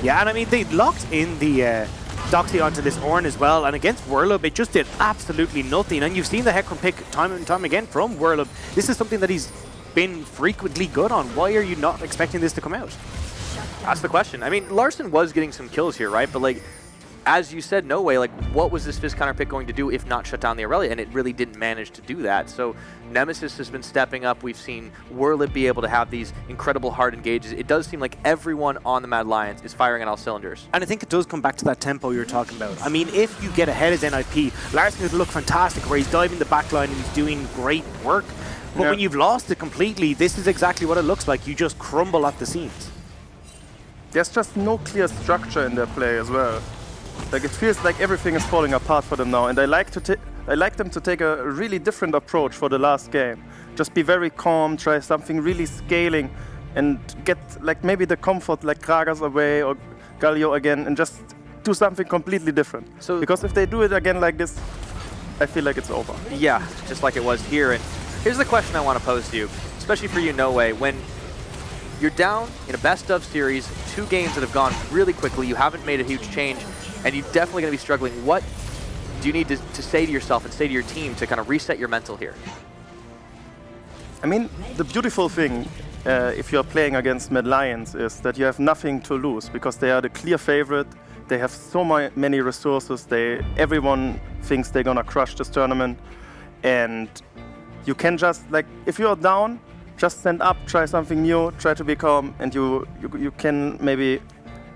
Yeah, and I mean, they locked in the Doxy onto this Ornn as well, and against Whirlub, it just did absolutely nothing. And you've seen the Hecarim pick time and time again from Whirlub. This is something that he's been frequently good on. Why are you not expecting this to come out? That's the question. I mean, Larson was getting some kills here, right? But like, as you said, no way, like what was this Fizz counter pick going to do if not shut down the Aurelia? And it really didn't manage to do that. So Nemesis has been stepping up. We've seen Whirlib be able to have these incredible hard engages. It does seem like everyone on the Mad Lions is firing on all cylinders. And I think it does come back to that tempo you're talking about. I mean, if you get ahead as NIP, Larson would look fantastic where he's diving the backline and he's doing great work. But when you've lost it completely, this is exactly what it looks like. You just crumble at the seams. There's just no clear structure in their play as well. Like it feels like everything is falling apart for them now, and I like them to take a really different approach for the last game. Just be very calm, try something really scaling, and get like maybe the comfort like Gragas away or Galio again, and just do something completely different. So because if they do it again like this, I feel like it's over. Yeah, just like it was here. And here's the question I want to pose to you, especially for you, No Way. When you're down in a best-of series, 2 games that have gone really quickly, you haven't made a huge change, and you're definitely going to be struggling. What do you need to say to yourself and say to your team to kind of reset your mental here? I mean, the beautiful thing, if you're playing against Mad Lions, is that you have nothing to lose because they are the clear favorite. They have so many resources. Everyone thinks they're gonna crush this tournament, and you can just like if you're down, just stand up, try something new, try to be calm, and you can maybe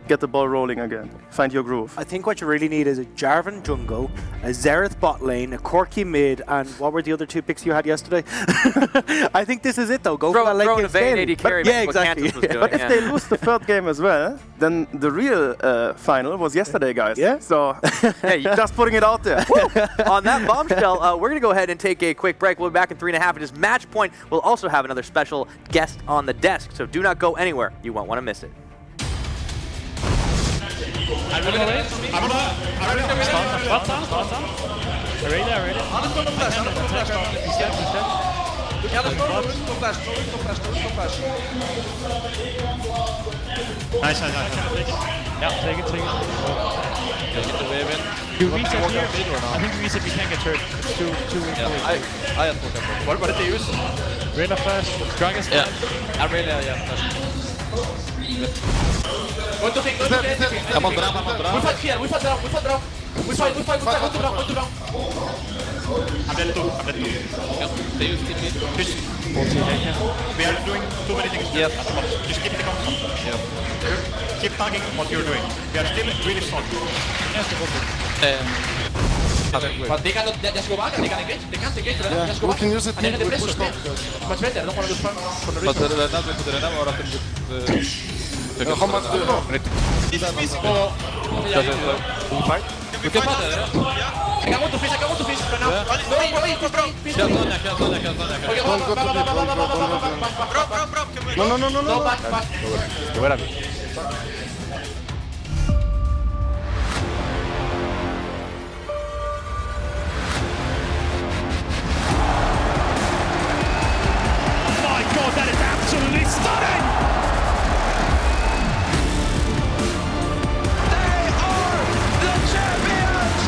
get the ball rolling again. Find your groove. I think what you really need is a Jarvan jungle, a Xerath bot lane, a Corki mid, and what were the other 2 picks you had yesterday? I think this is it though. Go for that late game scaling. Carry, yeah, exactly. But if they lose the 3rd game as well, then the real final was yesterday, guys. Yeah. So just putting it out there. On that bombshell, we're going to go ahead and take a quick break. We'll be back in 3.5. It is match point. We'll also have another special guest on the desk, so do not go anywhere. You won't want to miss it. I'm gonna wait. What's on? Ready. Nice. Yeah, take it. You reset here. I think we reset, we can't get hurt. It's too weak. I had what did they use? Reyna flash, Gragas flash. Yeah, Reyna, flash. I'm on drop. We fight here, we fight drop. We fight drop. I'm dead too. They use it. We are doing too many things. Yep. Just keep the comms. Yep. Keep tagging what you're doing. We are still really strong. But they cannot just go back, they can engage. They can't engage, just go back. We can use it and then the pressure stay. Much better, I don't want to lose fun from the But they're not going to the Renam or after the... How much do you know? We fight? We can fight, I can go to fish, but now. Wait, fish. Kill Sonya. Drop, can we No, back. My God, that is absolutely stunning! They are the champions!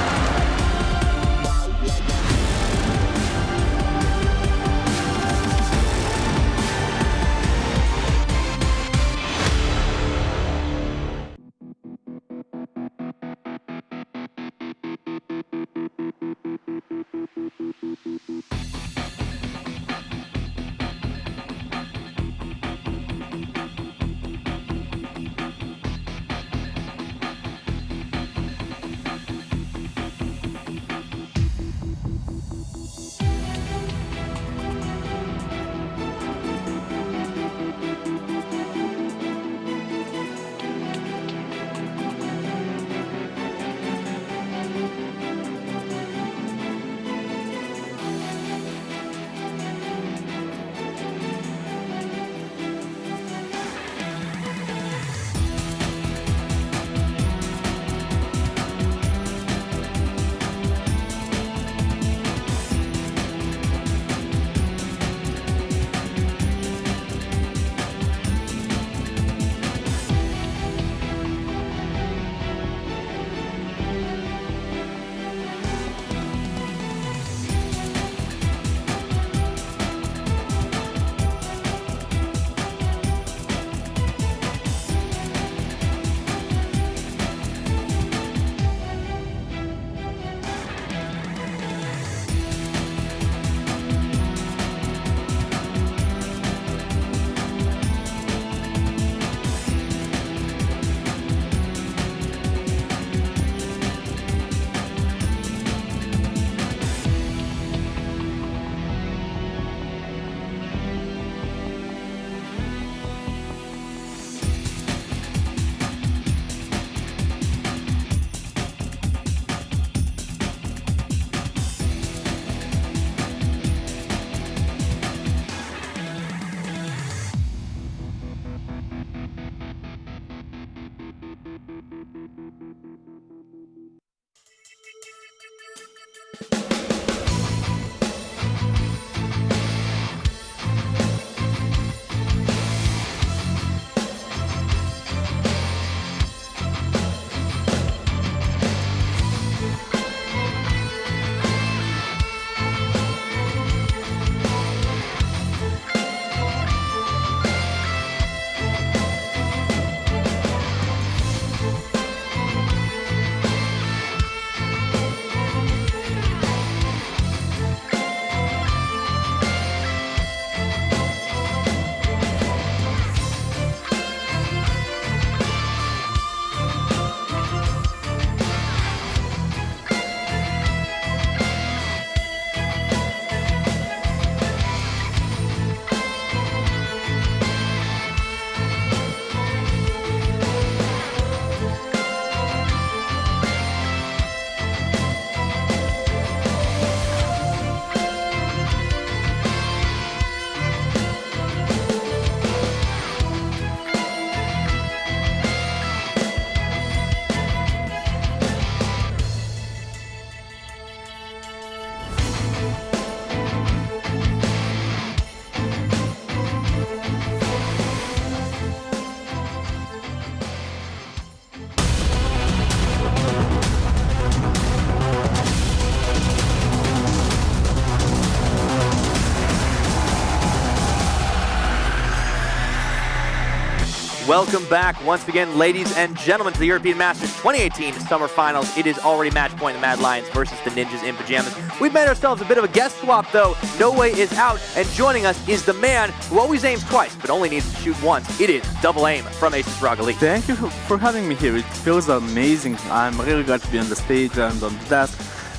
Welcome back once again, ladies and gentlemen, to the European Masters 2018 Summer Finals. It is already match point, the Mad Lions versus the Ninjas in Pyjamas. We've made ourselves a bit of a guest swap, though. No Way is out, and joining us is the man who always aims twice, but only needs to shoot once. It is Double Aim from Aces Rock Elite. Thank you for having me here. It feels amazing. I'm really glad to be on the stage and on the desk.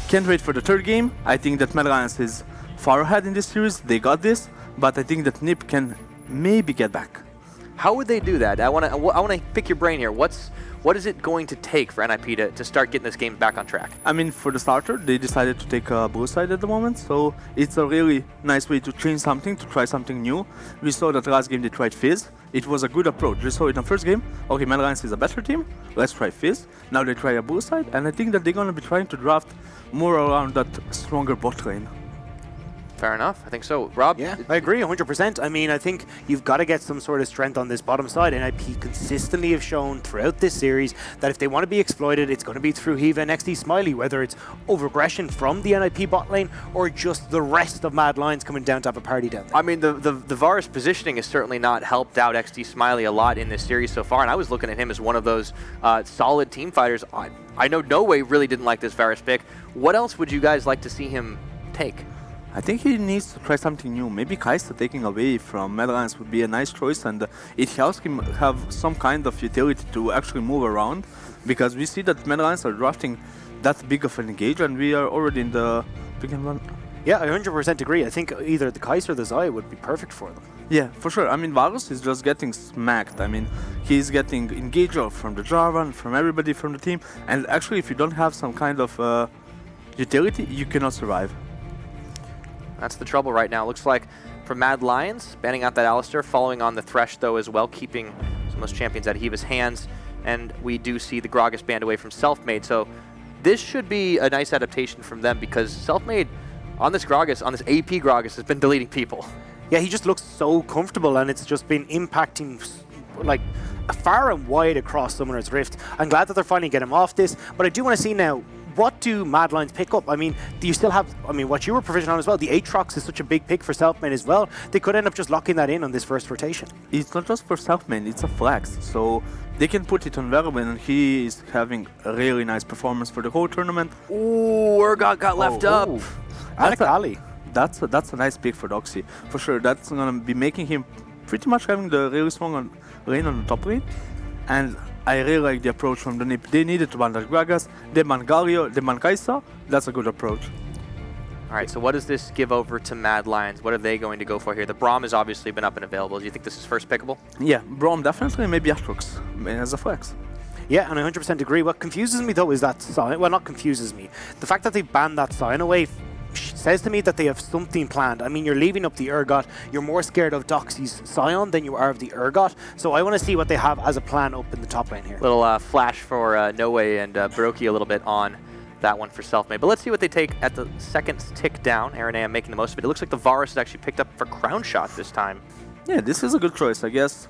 Can't wait for the third game. I think that Mad Lions is far ahead in this series. They got this, but I think that NiP can maybe get back. How would they do that? I want to pick your brain here. What's What is it going to take for NIP to start getting this game back on track? I mean, for the starter, they decided to take a blue side at the moment, so it's a really nice way to change something, to try something new. We saw that last game they tried Fizz. It was a good approach. We saw it in the first game. Okay, Mad Lions is a better team. Let's try Fizz. Now they try a blue side, and I think that they're going to be trying to draft more around that stronger bot lane. Fair enough. I think so. Rob? Yeah, I agree 100%. I mean, I think you've got to get some sort of strength on this bottom side. NIP consistently have shown throughout this series that if they want to be exploited, it's going to be through Hiva and XD Smiley, whether it's over-aggression from the NIP bot lane or just the rest of Mad Lions coming down to have a party down there. I mean, the Varus positioning has certainly not helped out XD Smiley a lot in this series so far, and I was looking at him as one of those solid team fighters. I know No Way really didn't like this Varus pick. What else would you guys like to see him take? I think he needs to try something new. Maybe Kai'Sa taking away from Mad Lions would be a nice choice, and it helps him have some kind of utility to actually move around, because we see that Mad Lions are drafting that big of an engage, and we are already in the pick and run. Yeah, I 100% agree. I think either the Kai'Sa or the Xayah would be perfect for them. Yeah, for sure. I mean, Varus is just getting smacked. I mean, he's getting engaged from the Jarvan, from everybody from the team, and actually if you don't have some kind of utility, you cannot survive. That's the trouble right now. Looks like for Mad Lions, banning out that Alistar, following on the Thresh though as well, keeping some of those champions out of Hiva's hands. And we do see the Gragas banned away from Selfmade. So this should be a nice adaptation from them, because Selfmade on this Gragas, on this AP Gragas, has been deleting people. Yeah, he just looks so comfortable, and it's just been impacting like far and wide across Summoner's Rift. I'm glad that they're finally getting him off this, but I do want to see now, what do Mad Lions pick up? I mean, do you still have, I mean, what you were provisioned on as well, the Aatrox is such a big pick for Selfmade as well. They could end up just locking that in on this first rotation. It's not just for Selfmade, it's a flex. So they can put it on Verben, and he is having a really nice performance for the whole tournament. Ooh, Urgot got left up. That's a nice pick for Doxy. For sure, that's going to be making him pretty much having the really strong lane on the top lane. And I really like the approach from the NIP. They needed to ban that Gragas, they ban Galio, they ban Kai'Sa. That's a good approach. All right, so what does this give over to Mad Lions? What are they going to go for here? The Braum has obviously been up and available. Do you think this is first pickable? Yeah, Braum definitely, maybe Aatrox as a flex. Yeah, and I 100% agree. What confuses me though is that Sion, well, not confuses me, the fact that they banned that Sion away says to me that they have something planned. I mean, you're leaving up the Urgot. You're more scared of Doxy's Sion than you are of the Urgot. So I want to see what they have as a plan up in the top lane here. Little flash for No Way and Baroki a little bit on that one for Selfmade. But let's see what they take at the second tick down. Aranea making the most of it. It looks like the Varus is actually picked up for Crown Shot this time. Yeah, this is a good choice, I guess.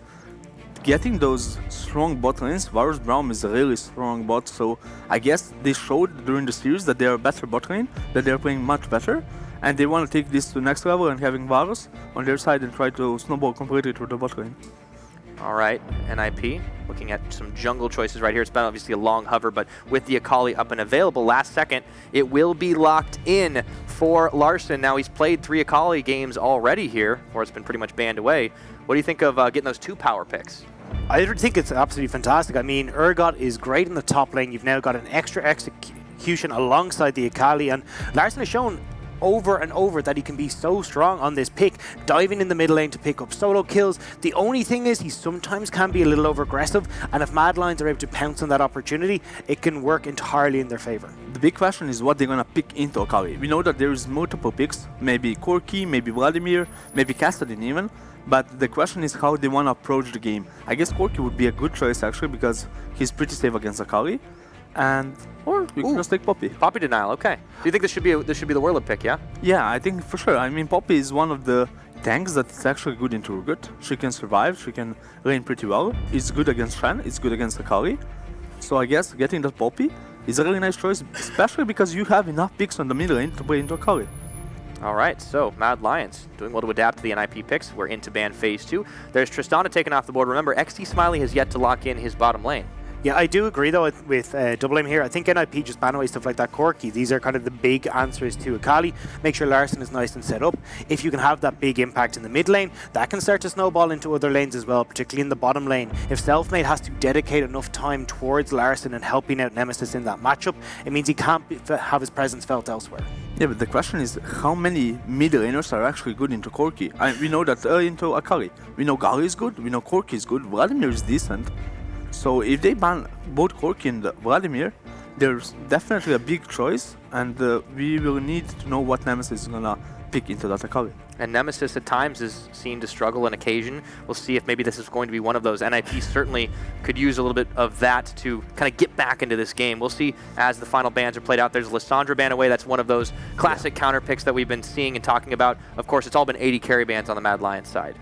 Getting those strong bot lanes, Varus Braum is a really strong bot, so I guess they showed during the series that they are a better bot lane, that they are playing much better, and they want to take this to the next level and having Varus on their side and try to snowball completely to the bot lane. All right, NIP looking at some jungle choices right here. It's been obviously a long hover, but with the Akali up and available last second, it will be locked in for Larson. Now he's played 3 Akali games already here, or it's been pretty much banned away. What do you think of getting those 2 power picks? I think it's absolutely fantastic. I mean, Urgot is great in the top lane. You've now got an extra execution alongside the Akali, and Larson has shown over and over that he can be so strong on this pick, diving in the middle lane to pick up solo kills. The only thing is he sometimes can be a little over aggressive, and if Mad Lions are able to pounce on that opportunity, it can work entirely in their favor. The big question is what they're gonna pick into Akali. We know that there is multiple picks, maybe Corki, maybe Vladimir, maybe Kassadin even, but the question is how they want to approach the game. I guess Corki would be a good choice actually, because he's pretty safe against Akali. Or you can just take Poppy. Poppy denial, okay. Do you think this should be the Warlord pick, yeah? Yeah, I think for sure. I mean, Poppy is one of the tanks that's actually good into Urgot. She can survive, she can lane pretty well. It's good against Shen, it's good against Akali. So I guess getting that Poppy is a really nice choice, especially because you have enough picks on the mid lane to play into Akali. All right, so Mad Lions doing well to adapt to the NIP picks. We're into ban phase 2. There's Tristana taken off the board. Remember, XD Smiley has yet to lock in his bottom lane. Yeah, I do agree though with Double Aim here. I think NIP just ban away stuff like that Corki. These are kind of the big answers to Akali. Make sure Larson is nice and set up. If you can have that big impact in the mid lane, that can start to snowball into other lanes as well, particularly in the bottom lane. If Selfmade has to dedicate enough time towards Larson and helping out Nemesis in that matchup, it means he can't have his presence felt elsewhere. Yeah, but the question is how many mid laners are actually good into Corki? We know that into Akali. We know Gali is good, we know Corki is good, Vladimir is decent. So if they ban both Corki and Vladimir, there's definitely a big choice, and we will need to know what Nemesis is gonna pick into that Akali. And Nemesis at times is seen to struggle on occasion. We'll see if maybe this is going to be one of those. NIP certainly could use a little bit of that to kind of get back into this game. We'll see as the final bans are played out. There's Lissandra ban away. That's one of those classic counter picks that we've been seeing and talking about. Of course, it's all been 80 carry bans on the Mad Lions side.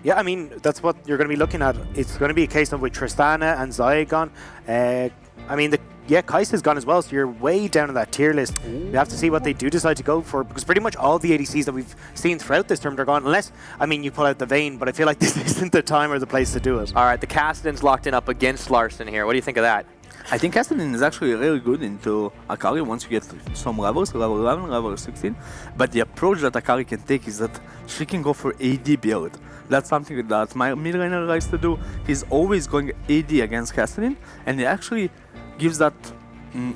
Yeah, I mean, that's what you're going to be looking at. It's going to be a case of with Tristana and Zaya gone. I mean, Kai'Sa's gone as well, so you're way down on that tier list. We have to see what they do decide to go for, because pretty much all the ADCs that we've seen throughout this term are gone, unless, I mean, you pull out the Vayne, but I feel like this isn't the time or the place to do it. All right, the Kassadin's locked in up against Larson here. What do you think of that? I think Kassadin is actually really good into Akali once you get some levels, level 11, level 16. But the approach that Akali can take is that she can go for AD build. That's something that my mid laner likes to do. He's always going AD against Kassadin, and it actually gives that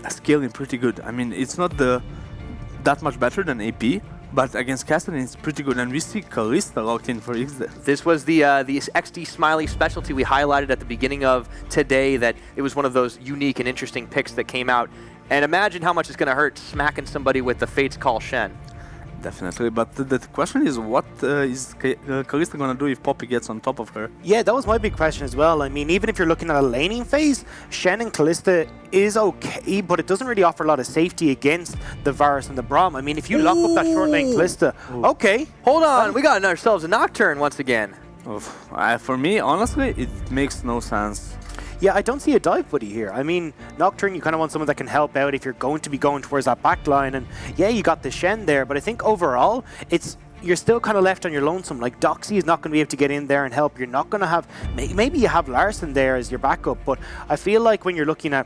scaling pretty good. I mean, it's not that much better than AP, but against Kassadin it's pretty good, and we see Kalista locked in for XD. This was the XD Smiley specialty we highlighted at the beginning of today, that it was one of those unique and interesting picks that came out. And imagine how much it's going to hurt smacking somebody with the Fate's Call Shen. Definitely, but the question is, what is Kalista going to do if Poppy gets on top of her? Yeah, that was my big question as well. I mean, even if you're looking at a laning phase, Shen and Kalista is okay, but it doesn't really offer a lot of safety against the Varus and the Braum. I mean, if you lock up that short lane Kalista, okay. Hold on, we got ourselves a Nocturne once again. For me, honestly, it makes no sense. Yeah, I don't see a dive buddy here. I mean, Nocturne, you kind of want someone that can help out if you're going to be going towards that back line. And yeah, you got the Shen there, but I think overall, you're still kind of left on your lonesome. Like, Doxy is not going to be able to get in there and help. You're not going to have... Maybe you have Larson there as your backup, but I feel like when you're looking at,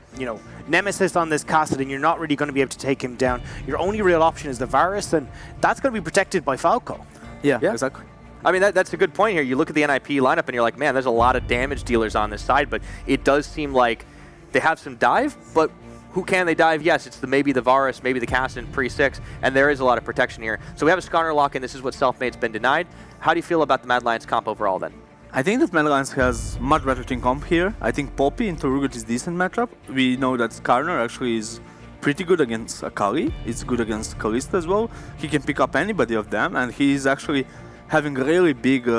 Nemesis on this Kassadin, you're not really going to be able to take him down. Your only real option is the Varus, and that's going to be protected by Falco. Yeah, exactly. I mean, that's a good point here. You look at the NIP lineup and you're like, man, there's a lot of damage dealers on this side, but it does seem like they have some dive, but who can they dive? Yes, it's maybe the Varus, maybe the Kassadin pre-6, and there is a lot of protection here. So we have a Skarner lock, and this is what Selfmade's been denied. How do you feel about the Mad Lions comp overall then? I think that Mad Lions has much better team comp here. I think Poppy into Rugut is decent matchup. We know that Skarner actually is pretty good against Akali. It's good against Kalista as well. He can pick up anybody of them, and he's actually having really big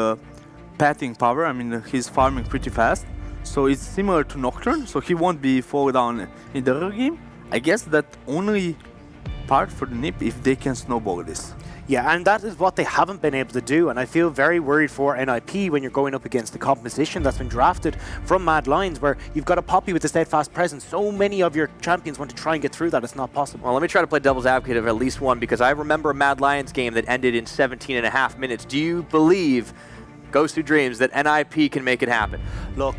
patting power. I mean, he's farming pretty fast. So it's similar to Nocturne, so he won't be fall down in the early game. I guess that only part for the NIP if they can snowball this. Yeah, and that is what they haven't been able to do, and I feel very worried for NIP when you're going up against the composition that's been drafted from Mad Lions, where you've got a Poppy with a steadfast presence. So many of your champions want to try and get through that, it's not possible. Well, let me try to play devil's advocate of at least one, because I remember a Mad Lions game that ended in 17.5 minutes. Do you believe, Ghost Who Dreams, that NIP can make it happen? Look,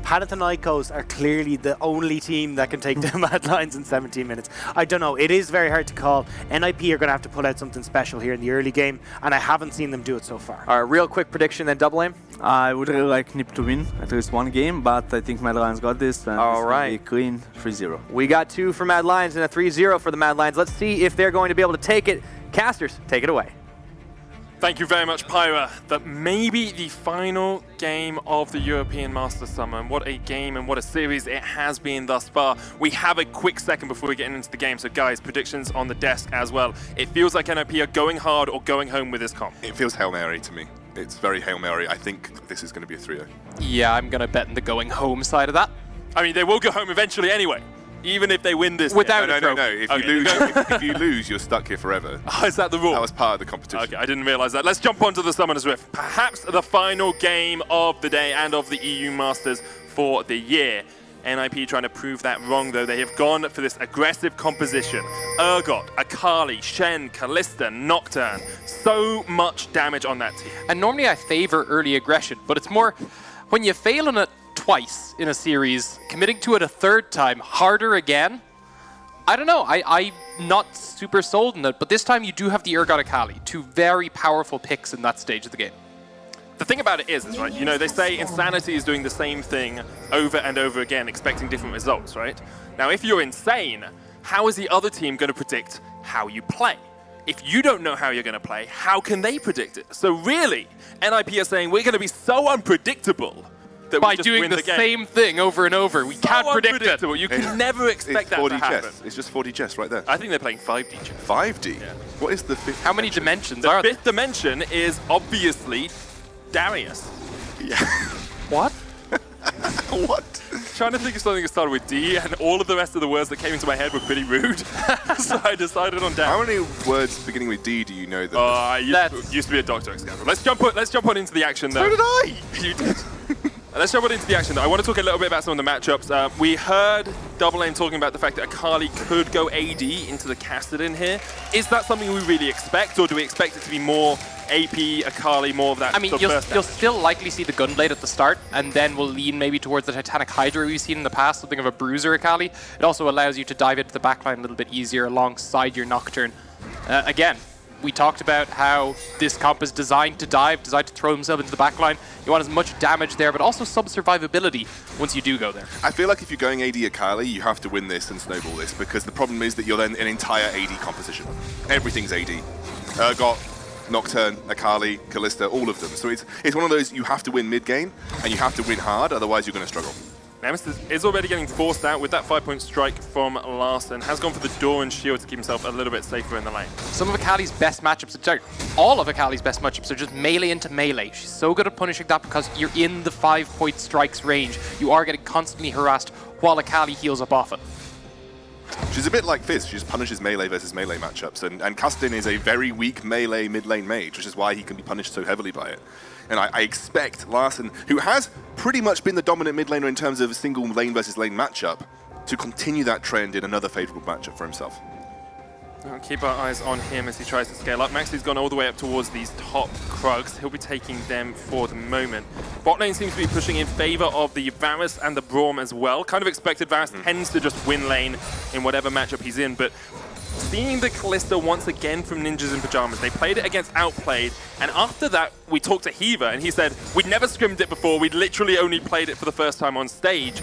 Panathinaikos are clearly the only team that can take the Mad Lions in 17 minutes. I don't know, it is very hard to call. NIP are going to have to pull out something special here in the early game, and I haven't seen them do it so far. All right, real quick prediction then, Double Aim? I would really like NIP to win at least one game, but I think Mad Lions got this, and all it's right. Be clean 3-0. We got 2 for Mad Lions and a 3-0 for the Mad Lions. Let's see if they're going to be able to take it. Casters, take it away. Thank you very much, Pyra. That may be the final game of the European Masters Summer, and what a game and what a series it has been thus far. We have a quick second before we get into the game, so guys, predictions on the desk as well. It feels like NIP are going hard or going home with this comp. It feels Hail Mary to me. It's very Hail Mary. I think this is going to be a 3-0. Yeah, I'm going to bet in the going home side of that. I mean, they will go home eventually anyway. Even if they win this without game. No. If you lose, you're stuck here forever. Oh, is that the rule? That was part of the competition. Okay, I didn't realize that. Let's jump onto the Summoner's Rift. Perhaps the final game of the day and of the EU Masters for the year. NIP trying to prove that wrong, though. They have gone for this aggressive composition. Urgot, Akali, Shen, Kalista, Nocturne. So much damage on that team. And normally I favor early aggression, but it's more when you fail on it twice in a series, committing to it a third time, harder again. I don't know, I'm not super sold on it, but this time you do have the Urgot Akali, 2 very powerful picks in that stage of the game. The thing about it is right, they say insanity is doing the same thing over and over again, expecting different results, right? Now, if you're insane, how is the other team going to predict how you play? If you don't know how you're going to play, how can they predict it? So really, NIP are saying we're going to be so unpredictable that by we just doing win the the game. same thing over and over. We can't predict it. You can never expect that to 4D happen. chess. It's just 4D chess right there. I think they're playing 5D chess. 5D? Yeah. What is the fifth How many dimensions the are there? fifth dimension is obviously Darius. Yeah. What? What? Trying to think of something that started with D, and all of the rest of the words that came into my head were pretty rude. So I decided on Darius. How many words beginning with D do you know that? I used to be a doctor at Scandal. Let's jump on into the action, though. So did I! You did. Let's jump on into the action, though. I want to talk a little bit about some of the matchups. We heard Double Aim talking about the fact that Akali could go AD into the Kassadin here. Is that something we really expect, or do we expect it to be more AP, Akali, more of that? I mean, you'll still likely see the Gunblade at the start, and then we'll lean maybe towards the Titanic Hydra we've seen in the past, something of a bruiser Akali. It also allows you to dive into the backline a little bit easier alongside your Nocturne. Again, we talked about how this comp is designed to dive, designed to throw himself into the backline. You want as much damage there, but also some survivability once you do go there. I feel like if you're going AD Akali, you have to win this and snowball this, because the problem is that you're then an entire AD composition. Everything's AD. Urgot, Nocturne, Akali, Kalista, all of them. So it's one of those, you have to win mid-game, and you have to win hard, otherwise you're going to struggle. Nemesis is already getting forced out with that 5-point strike from Larson. Has gone for the door and shield to keep himself a little bit safer in the lane. Some of Akali's best matchups, all of Akali's best matchups are just melee into melee. She's so good at punishing that because you're in the 5-point strikes range. You are getting constantly harassed while Akali heals up off it. She's a bit like Fizz, she just punishes melee versus melee matchups, and Kassadin is a very weak melee mid-lane mage, which is why he can be punished so heavily by it. And I expect Larson, who has pretty much been the dominant mid laner in terms of a single lane versus lane matchup, to continue that trend in another favourable matchup for himself. We'll keep our eyes on him as he tries to scale up. Maxi's gone all the way up towards these top Krugs. He'll be taking them for the moment. Bot lane seems to be pushing in favour of the Varus and the Braum as well. Kind of expected Varus tends to just win lane in whatever matchup he's in, but seeing the Kalista once again from Ninjas in Pyjamas, they played it against Outplayed, and after that we talked to Hiva and he said, we'd never scrimmed it before, we'd literally only played it for the first time on stage.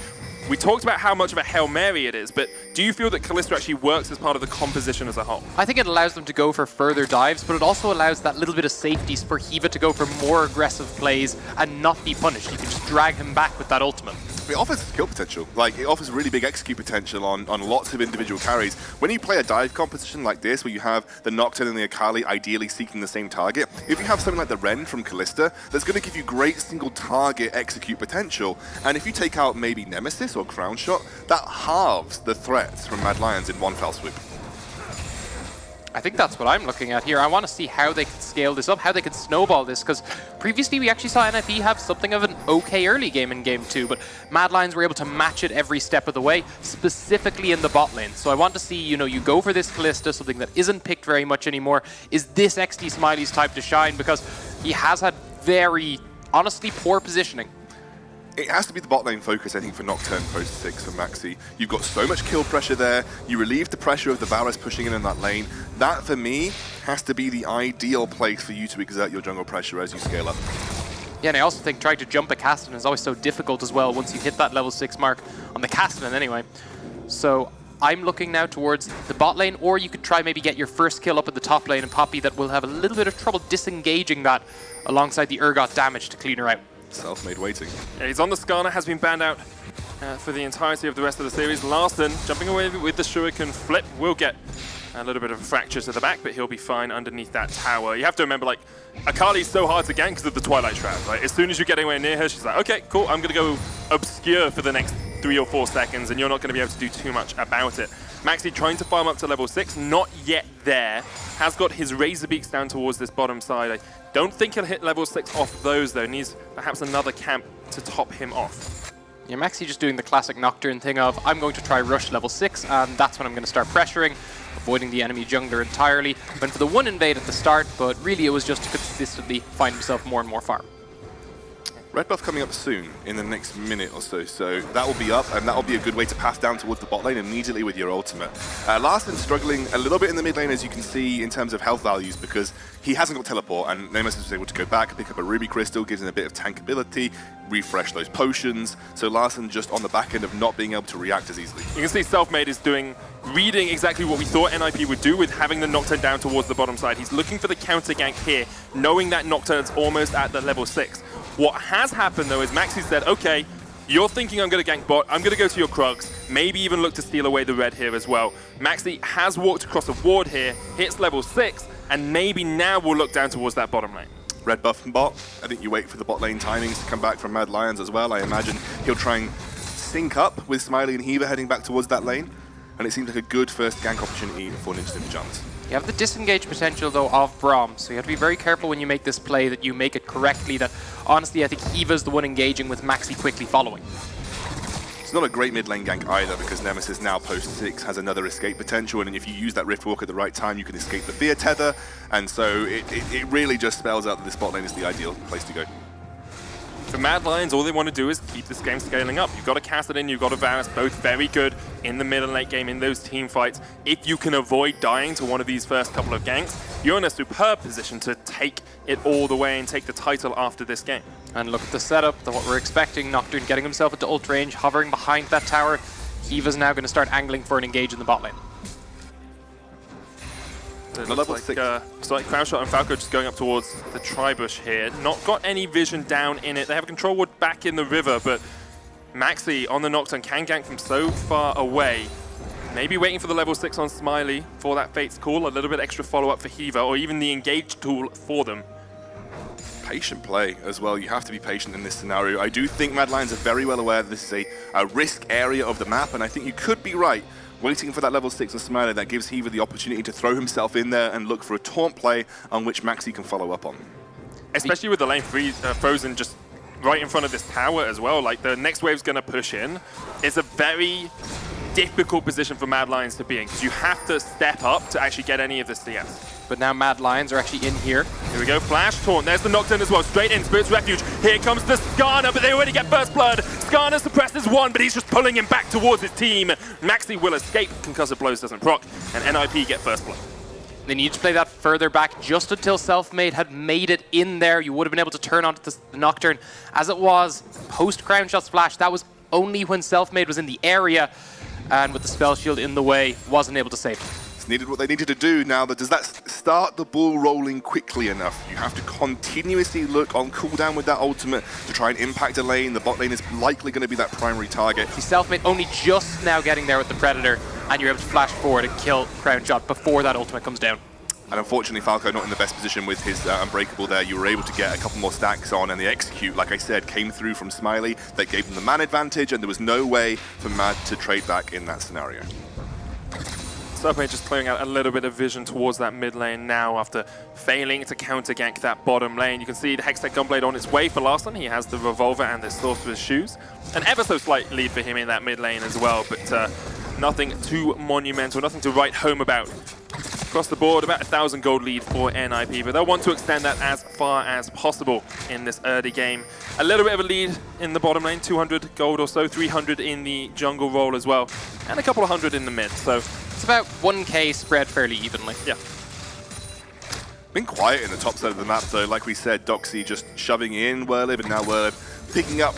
We talked about how much of a Hail Mary it is, but do you feel that Kalista actually works as part of the composition as a whole? I think it allows them to go for further dives, but it also allows that little bit of safeties for Hiva to go for more aggressive plays and not be punished. You can just drag him back with that ultimate. It offers skill potential. Like, it offers really big execute potential on lots of individual carries. When you play a dive composition like this, where you have the Nocturne and the Akali ideally seeking the same target, if you have something like the Ren from Kalista, that's going to give you great single target execute potential. And if you take out maybe Nemesis or Crown Shot, that halves the threats from Mad Lions in one fell swoop. I think that's what I'm looking at here. I want to see how they can scale this up, how they can snowball this, because previously we actually saw NFE have something of an okay early game in Game 2, but Mad Lions were able to match it every step of the way, specifically in the bot lane. So I want to see, you know, you go for this Kalista, something that isn't picked very much anymore. Is this XD Smiley's time to shine? Because he has had very, honestly, poor positioning. It has to be the bot lane focus, I think, for Nocturne post 6 for Maxi. You've got so much kill pressure there. You relieve the pressure of the Varus pushing in that lane. That, for me, has to be the ideal place for you to exert your jungle pressure as you scale up. Yeah, and I also think trying to jump a Kassadin is always so difficult as well once you hit that level 6 mark on the Kassadin anyway. So I'm looking now towards the bot lane, or you could try maybe get your first kill up at the top lane, and Poppy that will have a little bit of trouble disengaging that alongside the Urgot damage to clean her out. Self-made waiting. Yeah, he's on the Skarner, has been banned out for the entirety of the rest of the series. Larson jumping away with the Shuriken flip will get a little bit of a fracture to the back, but he'll be fine underneath that tower. You have to remember, like, Akali's so hard to gank because of the Twilight Shroud, right? As soon as you get anywhere near her, she's like, okay, cool, I'm gonna go obscure for the next 3 or 4 seconds, and you're not gonna be able to do too much about it. Maxi trying to farm up to level 6, not yet there. Has got his Razor Beaks down towards this bottom side. I don't think he'll hit level 6 off those though. Needs perhaps another camp to top him off. Yeah, Maxi just doing the classic Nocturne thing of, I'm going to try rush level 6, and that's when I'm going to start pressuring, avoiding the enemy jungler entirely. Went for the 1 invade at the start, but really it was just to consistently find himself more and more farm. Red buff coming up soon, in the next minute or so, so that will be up, and that will be a good way to pass down towards the bot lane immediately with your ultimate. Larson's struggling a little bit in the mid lane, as you can see, in terms of health values, because he hasn't got teleport, and Nemesis was able to go back, pick up a Ruby Crystal, gives him a bit of tankability, refresh those potions, so Larson just on the back end of not being able to react as easily. You can see Selfmade is reading exactly what we thought NIP would do with having the Nocturne down towards the bottom side. He's looking for the counter gank here, knowing that Nocturne's almost at the level 6. What has happened, though, is Maxi said, okay, you're thinking I'm going to gank bot, I'm going to go to your Krugs, maybe even look to steal away the red here as well. Maxi has walked across a ward here, hits level 6, and maybe now we'll look down towards that bottom lane. Red buff and bot. I think you wait for the bot lane timings to come back from Mad Lions as well. I imagine he'll try and sync up with Smiley and Heaver heading back towards that lane. And it seems like a good first gank opportunity for Ninja Jumps. You have the disengage potential, though, of Braum, so you have to be very careful when you make this play that you make it correctly, that honestly I think Heaver's the one engaging with Maxi quickly following. It's not a great mid lane gank either, because Nemesis now post 6 has another escape potential, and if you use that Riftwalk at the right time, you can escape the Fear Tether, and so it really just spells out that this bot lane is the ideal place to go. For Mad Lions, all they want to do is keep this game scaling up. You've got a Kassadin, you've got a Varus, both very good in the mid and late game in those team fights. If you can avoid dying to one of these first couple of ganks, you're in a superb position to take it all the way and take the title after this game. And look at the setup, what we're expecting. Nocturne getting himself into ult range, hovering behind that tower. Eva's now going to start angling for an engage in the bot lane. It looks like Crownshot and Falco just going up towards the Tribush here. Not got any vision down in it. They have a control ward back in the river, but Maxi on the Nocturne can gank from so far away. Maybe waiting for the level 6 on Smiley for that Fate's Call, a little bit extra follow-up for Heaver, or even the engage tool for them. Patient play as well. You have to be patient in this scenario. I do think Mad Lions are very well aware that this is a risk area of the map, and I think you could be right. Waiting for that level 6 on Smiley, that gives Heaver the opportunity to throw himself in there and look for a taunt play on which Maxi can follow up on. Especially with the lane frozen just right in front of this tower as well. Like, the next wave's going to push in. It's a very difficult position for Mad Lions to be in, because you have to step up to actually get any of the CS. But now Mad Lions are actually in here. Here we go, Flash Taunt. There's the Nocturne as well. Straight in, Spirit's Refuge. Here comes the Skarner, but they already get First Blood. Skarner suppresses one, but he's just pulling him back towards his team. Maxi will escape. Concussive Blows doesn't proc, and NIP get First Blood. They need to play that further back just until Selfmade had made it in there. You would have been able to turn onto the Nocturne. As it was, post Crownshot's flash, that was only when Selfmade was in the area, and with the spell shield in the way, wasn't able to save it. It's needed what they needed to do now. Does that start the ball rolling quickly enough? You have to continuously look on cooldown with that ultimate to try and impact a lane. The bot lane is likely going to be that primary target. See, Selfmade only just now getting there with the Predator, and you're able to flash forward and kill Crownshot before that ultimate comes down. And unfortunately, Falco not in the best position with his Unbreakable there. You were able to get a couple more stacks on, and the execute, like I said, came through from Smiley. That gave them the man advantage, and there was no way for Mad to trade back in that scenario. Selfmade just clearing out a little bit of vision towards that mid lane now after failing to counter gank that bottom lane. You can see the Hextech Gunblade on its way for Larson. He has the Revolver and the Sorcerer's Shoes. An ever so slight lead for him in that mid lane as well, but nothing too monumental, nothing to write home about. Across the board, about 1,000 gold lead for NIP, but they'll want to extend that as far as possible in this early game. A little bit of a lead in the bottom lane, 200 gold or so, 300 in the jungle role as well, and a couple of hundred in the mid, so it's about 1k spread fairly evenly. Yeah. Been quiet in the top side of the map though, like we said, Doxy just shoving in Whirlib, and now Whirlib picking up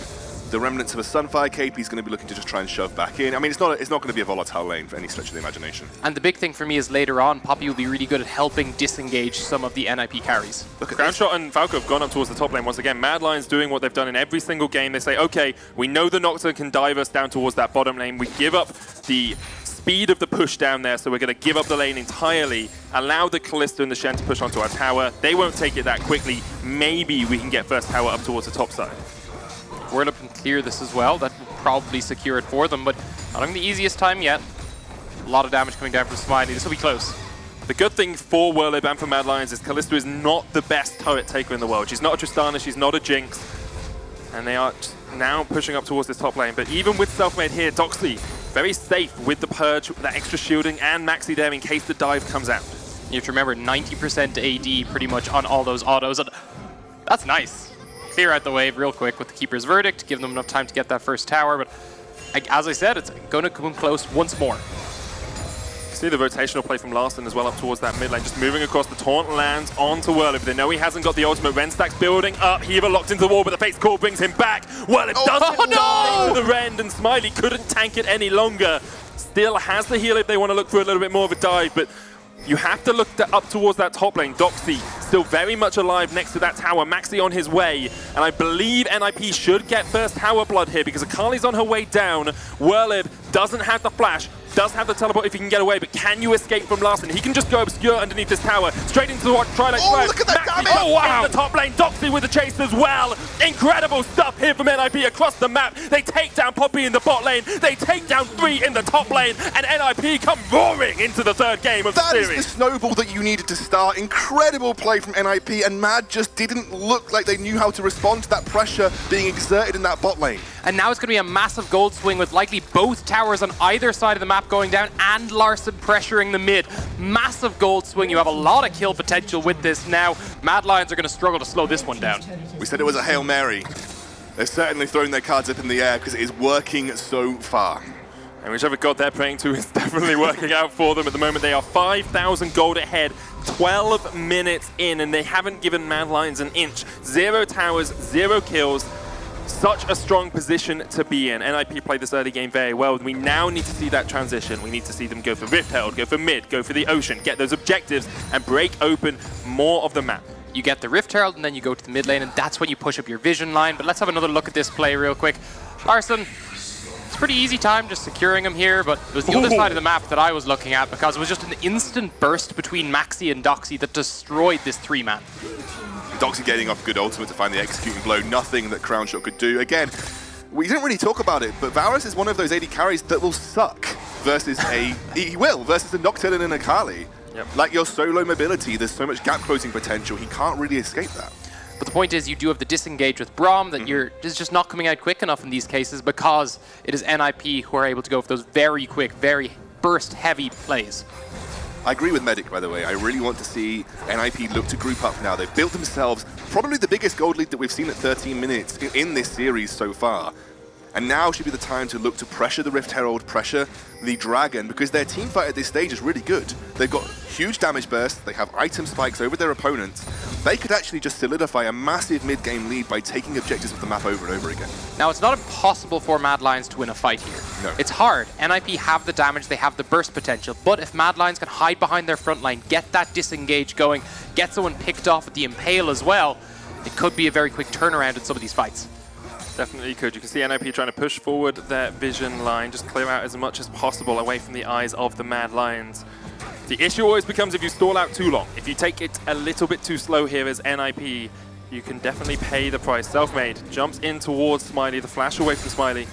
the remnants of a Sunfire cape. He's going to be looking to just try and shove back in. I mean, it's not going to be a volatile lane for any stretch of the imagination. And the big thing for me is later on, Poppy will be really good at helping disengage some of the NIP carries. Look at Crownshot and Falco have gone up towards the top lane once again. Mad Lions doing what they've done in every single game. They say, okay, we know the Nocturne can dive us down towards that bottom lane. We give up the speed of the push down there, so we're going to give up the lane entirely, allow the Kalista and the Shen to push onto our tower. They won't take it that quickly. Maybe we can get first tower up towards the top side. Whirlib can clear this as well. That will probably secure it for them, but not having the easiest time yet. A lot of damage coming down from Smiley. This will be close. The good thing for Whirlib and for Mad Lions is Kalista is not the best turret taker in the world. She's not a Tristana, she's not a Jinx, and they are now pushing up towards this top lane. But even with Selfmade here, Doxy very safe with the Purge, that extra shielding, and Maxi there in case the dive comes out. You have to remember 90% AD pretty much on all those autos, and that's nice. Clear out the wave real quick with the Keeper's Verdict, give them enough time to get that first tower, but as I said, it's going to come close once more. See the rotational play from Larson as well up towards that mid lane, just moving across the taunt, lands onto Whirlib. They know he hasn't got the ultimate. Renstack's building up, Heaver locked into the wall, but the Fate's Call brings him back. Whirlib doesn't die to the Rend, and Smiley couldn't tank it any longer. Still has the heal if they want to look for a little bit more of a dive, but you have to look up towards that top lane. Doxy still very much alive next to that tower. Maxi on his way, and I believe NIP should get first tower blood here because Akali's on her way down. Whirlib doesn't have the flash, does have the teleport if he can get away, but can you escape from Larson? He can just go obscure underneath this tower, straight into the Twilight Strike. Look at that Maxi, damage! oh wow! In the top lane, Doxy with the chase as well. Incredible stuff here from NIP across the map. They take down Poppy in the bot lane, they take down 3 in the top lane, and NIP come roaring into the third game of the series. That is the snowball that you needed to start. Incredible play from NIP, and Mad just didn't look like they knew how to respond to that pressure being exerted in that bot lane. And now it's going to be a massive gold swing with likely both towers on either side of the map going down and Larson pressuring the mid. Massive gold swing. You have a lot of kill potential with this now. Mad Lions are going to struggle to slow this one down. We said it was a Hail Mary. They're certainly throwing their cards up in the air because it is working so far. And whichever god they're praying to is definitely working out for them at the moment. They are 5,000 gold ahead, 12 minutes in, and they haven't given Mad Lions an inch. 0 towers, 0 kills. Such a strong position to be in. NIP played this early game very well. We now need to see that transition. We need to see them go for Rift Herald, go for mid, go for the Ocean, get those objectives, and break open more of the map. You get the Rift Herald, and then you go to the mid lane, and that's when you push up your vision line. But let's have another look at this play real quick. Larson, it's a pretty easy time just securing him here, but it was the other side of the map that I was looking at because it was just an instant burst between Maxi and Doxy that destroyed this 3-man. Doxy getting off a good ultimate to find the executing blow, nothing that Crown Shot could do. Again, we didn't really talk about it, but Varus is one of those AD carries that will suck versus versus a Nocturne and an Akali. Yep. Like your solo mobility, there's so much gap closing potential, he can't really escape that. But the point is, you do have the disengage with Braum that is just not coming out quick enough in these cases because it is NIP who are able to go for those very quick, very burst-heavy plays. I agree with Medic, by the way. I really want to see NIP look to group up now. They've built themselves probably the biggest gold lead that we've seen at 13 minutes in this series so far. And now should be the time to look to pressure the Rift Herald, pressure the Dragon, because their team fight at this stage is really good. They've got huge damage bursts, they have item spikes over their opponents. They could actually just solidify a massive mid-game lead by taking objectives of the map over and over again. Now, it's not impossible for Mad Lions to win a fight here. No. It's hard. NIP have the damage, they have the burst potential, but if Mad Lions can hide behind their front line, get that disengage going, get someone picked off at the Impale as well, it could be a very quick turnaround in some of these fights. Definitely could. You can see NIP trying to push forward their vision line, just clear out as much as possible away from the eyes of the Mad Lions. The issue always becomes if you stall out too long. If you take it a little bit too slow here as NIP, you can definitely pay the price. Selfmade jumps in towards Smiley, the flash away from Smiley.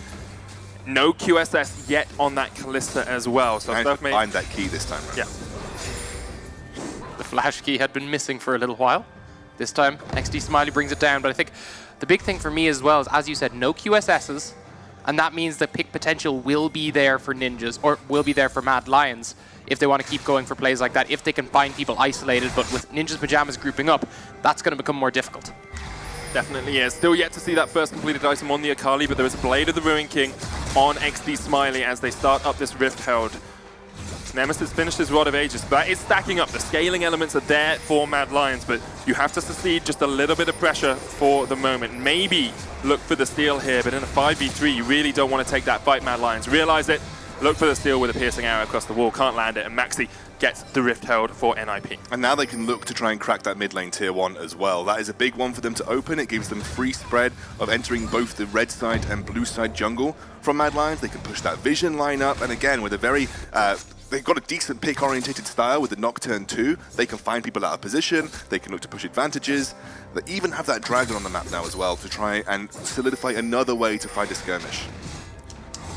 No QSS yet on that Kalista as well. So Selfmade... find that key this time, right? Yeah. The flash key had been missing for a little while. This time, XD Smiley brings it down, but I think the big thing for me as well is, as you said, no QSSs, and that means the pick potential will be there for Ninjas, or will be there for Mad Lions, if they want to keep going for plays like that, if they can find people isolated, but with Ninjas Pyjamas grouping up, that's going to become more difficult. Definitely is. Still yet to see that first completed item on the Akali, but there is a Blade of the Ruin King on XD Smiley as they start up this Rift Herald. Nemesis finished his Rod of Ages. That is stacking up. The scaling elements are there for Mad Lions, but you have to succeed just a little bit of pressure for the moment. Maybe look for the steal here, but in a 5v3, you really don't want to take that fight, Mad Lions. Realize it, look for the steal with a piercing arrow across the wall, can't land it, and Maxi gets the Rift Herald for NIP. And now they can look to try and crack that mid lane tier 1 as well. That is a big one for them to open. It gives them free spread of entering both the red side and blue side jungle from Mad Lions. They can push that vision line up, and again, with a very... they've got a decent pick-orientated style with the Nocturne too. They can find people out of position, they can look to push advantages. They even have that Dragon on the map now as well to try and solidify another way to fight a skirmish.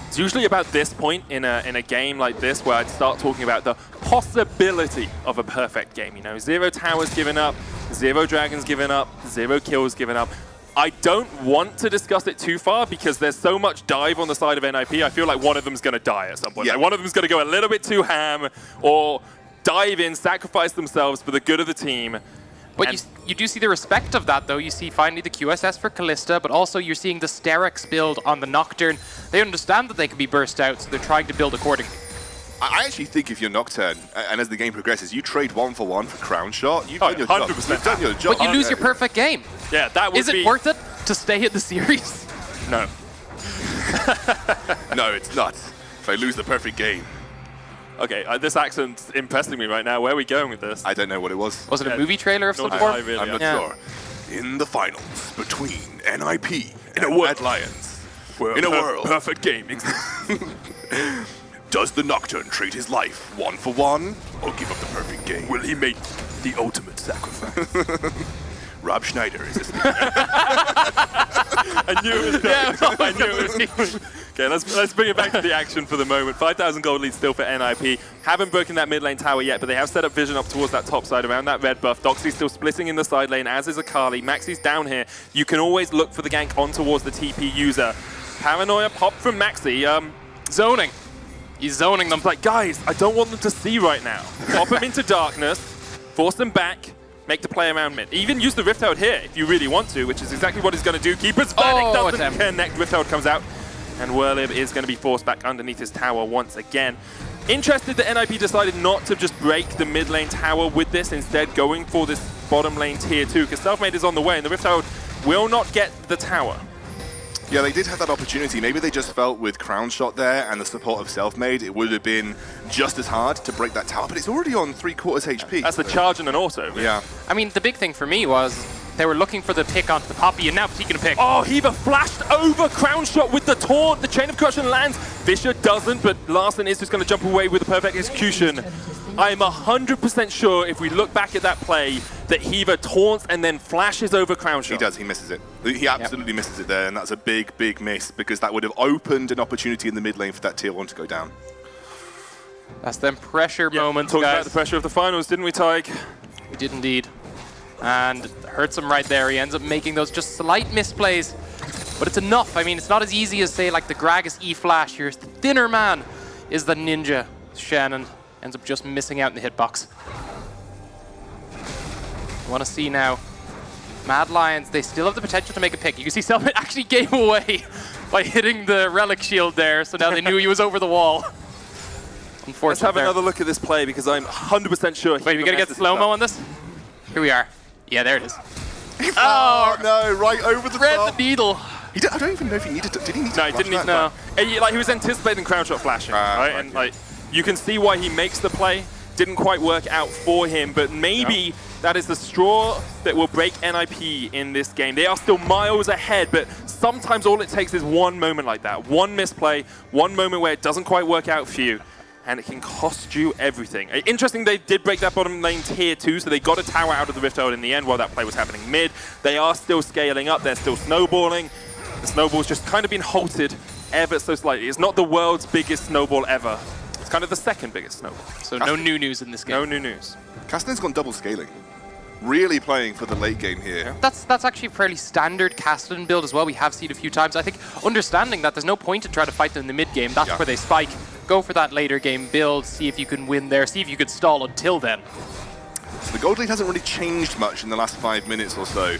It's usually about this point in a game like this where I'd start talking about the possibility of a perfect game. You know, 0 towers given up, 0 dragons given up, 0 kills given up. I don't want to discuss it too far because there's so much dive on the side of NIP. I feel like one of them's going to die at some point. Yeah. Like one of them's going to go a little bit too ham or dive in, sacrifice themselves for the good of the team. But you do see the respect of that, though. You see finally the QSS for Kalista, but also you're seeing the Sterex build on the Nocturne. They understand that they can be burst out, so they're trying to build accordingly. I actually think if you're Nocturne, and as the game progresses, you trade 1-for-1 for Crown Shot, you've done your 100%. job. You've done your job. But you lose your perfect game. Yeah, that would be... Is it worth it to stay in the series? No. No, it's not. If I lose the perfect game, Okay, this accent's impressing me right now. Where are we going with this? I don't know what it was. Was it a movie trailer of some Nor do form? I really, I'm not sure. In the finals between NIP and Mad Lions, in a world perfect gaming. does the Nocturne trade his life 1-for-1 or give up the perfect game? Will he make the ultimate sacrifice? Rob Schneider is this. I knew it was coming. I knew it was coming. Okay, let's bring it back to the action for the moment. 5,000 gold lead still for NIP. Haven't broken that mid lane tower yet, but they have set up vision up towards that top side around that red buff. Doxy's still splitting in the side lane, as is Akali. Maxi's down here. You can always look for the gank on towards the TP user. Paranoia pop from Maxi. Zoning. He's zoning them. Like, guys, I don't want them to see right now. Pop them into darkness, force them back, make the play around mid. Even use the Rift Herald here if you really want to, which is exactly what he's going to do. Keeper's Verdict doesn't connect. Rift Herald comes out, and Werlib is going to be forced back underneath his tower once again. Interested that NIP decided not to just break the mid lane tower with this, instead going for this bottom lane tier 2, because Selfmade is on the way, and the Rift Herald will not get the tower. Yeah, they did have that opportunity. Maybe they just felt with Crown Shot there and the support of Selfmade, it would have been just as hard to break that tower, but it's already on 3/4 HP. That's the charge and an auto. Yeah. I mean, the big thing for me was they were looking for the pick onto the Poppy, and now taking a pick. Oh, Heaver flashed over Crown Shot with the taunt. The Chain of Corruption lands. Fisher doesn't, but Larson is just going to jump away with the perfect execution. I'm 100% sure if we look back at that play that Heaver taunts and then flashes over Crown Shot. He does, he misses it. He absolutely misses it there, and that's a big, big miss because that would have opened an opportunity in the mid lane for that tier 1 to go down. That's them pressure moments, Talked guys. about the pressure of the finals, didn't we, Tyke? We did indeed. And hurts him right there. He ends up making those just slight misplays, but it's enough. I mean, it's not as easy as, say, like the Gragas E-Flash. Here's the thinner man is the ninja. Shannon ends up just missing out in the hitbox. Want to see now. Mad Lions, they still have the potential to make a pick. You can see Selfmade actually gave away by hitting the relic shield there, so now they knew he was over the wall. Unfortunately. Let's have another look at this play because I'm 100% sure. Wait, we gotta get the slow-mo on this? Here we are. Yeah, there it is. Oh no, right over the thread top. the needle. I don't even know if he needed to. Did he need to? No, he didn't need. No, like he was anticipating Crown Shot flashing, right? Okay. And like you can see why he makes the play. Didn't quite work out for him, but maybe that is the straw that will break NIP in this game. They are still miles ahead, but sometimes all it takes is one moment like that, one misplay, one moment where it doesn't quite work out for you, and it can cost you everything. Interesting, they did break that bottom lane tier 2, so they got a tower out of the Rift Herald in the end while that play was happening mid. They are still scaling up, they're still snowballing. The snowball's just kind of been halted ever so slightly. It's not the world's biggest snowball ever. It's kind of the second biggest snowball. So no new news in this game. No new news. Castan's gone double scaling. Really playing for the late game here. That's actually a fairly standard Castellan build as well. We have seen a few times. I think understanding that there's no point to try to fight them in the mid game. That's where they spike. Go for that later game build. See if you can win there. See if you can stall until then. So the gold lead hasn't really changed much in the last 5 minutes or so.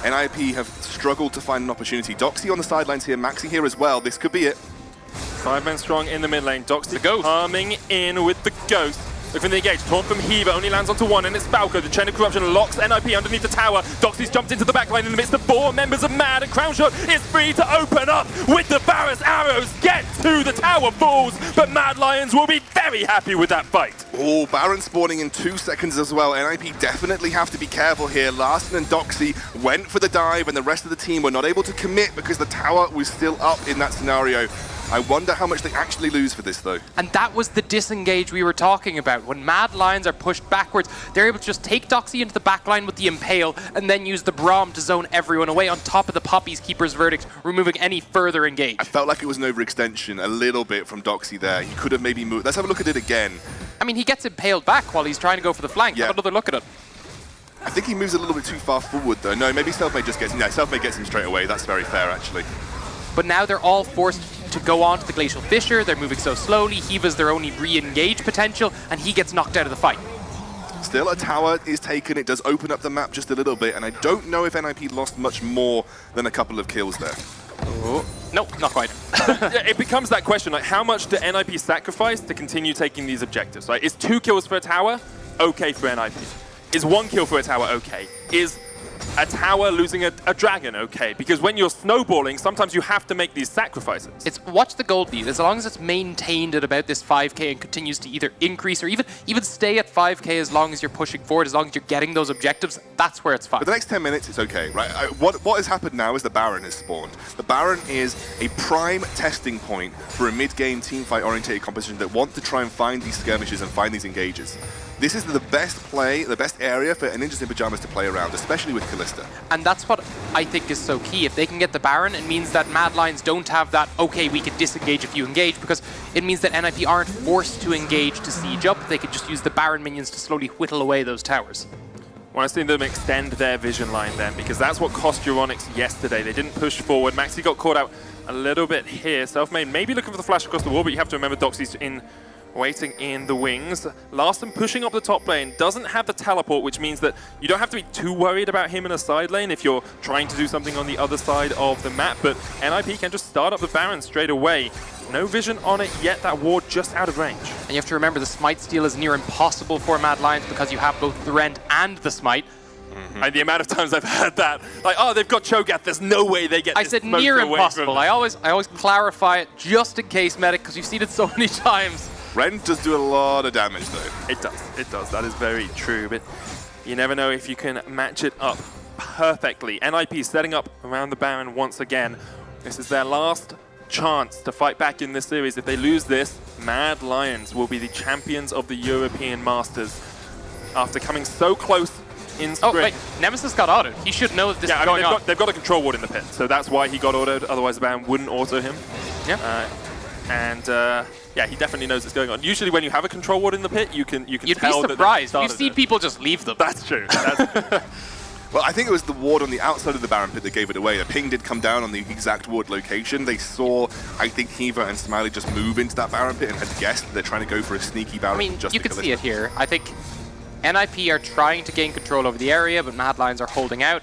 NIP have struggled to find an opportunity. Doxy on the sidelines here, Maxi here as well. This could be it. 5 men strong in the mid lane. Doxy coming in with the ghost. Looking for the engage. Taunt from Heaver only lands onto one, and it's Falco. The Chain of Corruption locks NIP underneath the tower. Doxy's jumped into the backline in the midst of 4 members of Mad, and Crown Shot is free to open up with the Varus arrows. Get to the tower, fools! But Mad Lions will be very happy with that fight. Oh, Baron spawning in 2 seconds as well. NIP definitely have to be careful here. Larson and Doxy went for the dive, and the rest of the team were not able to commit because the tower was still up in that scenario. I wonder how much they actually lose for this, though. And that was the disengage we were talking about. When Mad Lions are pushed backwards, they're able to just take Doxy into the backline with the Impale and then use the Braum to zone everyone away on top of the Poppy's Keeper's Verdict, removing any further engage. I felt like it was an overextension a little bit from Doxy there. He could have maybe moved. Let's have a look at it again. I mean, he gets impaled back while he's trying to go for the flank. Yeah. Have another look at it. I think he moves a little bit too far forward, though. No, maybe Selfmade just gets him. No, Selfmade gets him straight away. That's very fair, actually. But now they're all forced to go on to the Glacial Fissure. They're moving so slowly. Heva's their only re-engage potential, and he gets knocked out of the fight. Still, a tower is taken. It does open up the map just a little bit, and I don't know if NIP lost much more than a couple of kills there. Oh. Nope, not quite. It becomes that question, like, how much do NIP sacrifice to continue taking these objectives? Like, is 2 kills for a tower okay for NIP? Is 1 kill for a tower okay? Is a tower, losing a dragon, okay. Because when you're snowballing, sometimes you have to make these sacrifices. It's watch the gold lead. As long as it's maintained at about this 5k and continues to either increase or even stay at 5k as long as you're pushing forward, as long as you're getting those objectives, that's where it's fine. For the next 10 minutes, it's okay, right? What has happened now is the Baron has spawned. The Baron is a prime testing point for a mid-game teamfight oriented competition that want to try and find these skirmishes and find these engages. This is the best play, the best area for Ninjas in Pyjamas to play around, especially with Kalista. And that's what I think is so key. If they can get the Baron, it means that Mad Lions don't have that, okay, we can disengage if you engage, because it means that NIP aren't forced to engage to siege up. They could just use the Baron minions to slowly whittle away those towers. Want to see them extend their vision line then, because that's what cost Euronics yesterday. They didn't push forward. Maxi got caught out a little bit here. Selfmade maybe looking for the flash across the wall, but you have to remember Doxy's waiting in the wings. Larson pushing up the top lane, doesn't have the teleport, which means that you don't have to be too worried about him in a side lane if you're trying to do something on the other side of the map, but NIP can just start up the Baron straight away. No vision on it yet, that ward just out of range. And you have to remember the Smite steal is near impossible for Mad Lions because you have both the Rend and the Smite. And the amount of times I've heard that, like, oh, they've got Cho'Gath, there's no way they get I this said smoke near away impossible. from I always clarify it just in case, Medic, because you've seen it so many times. Rend does do a lot of damage, though. It does. That is very true, but you never know if you can match it up perfectly. NIP setting up around the Baron once again. This is their last chance to fight back in this series. If they lose this, Mad Lions will be the champions of the European Masters after coming so close in spring. Oh, wait, Nemesis got autoed. He should know that this is going on. They've got a control ward in the pit, so that's why he got autoed. Otherwise, the Baron wouldn't auto him. Yeah. Yeah, he definitely knows what's going on. Usually when you have a control ward in the pit, you can You'd tell be surprised. We've seen people just leave them. That's true. Well, I think it was the ward on the outside of the Baron pit that gave it away. The ping did come down on the exact ward location. They saw, I think, Hiva and Smiley just move into that Baron pit and had guessed that they're trying to go for a sneaky Baron. I mean, you can see it here. I think NIP are trying to gain control over the area, but Mad Lions are holding out.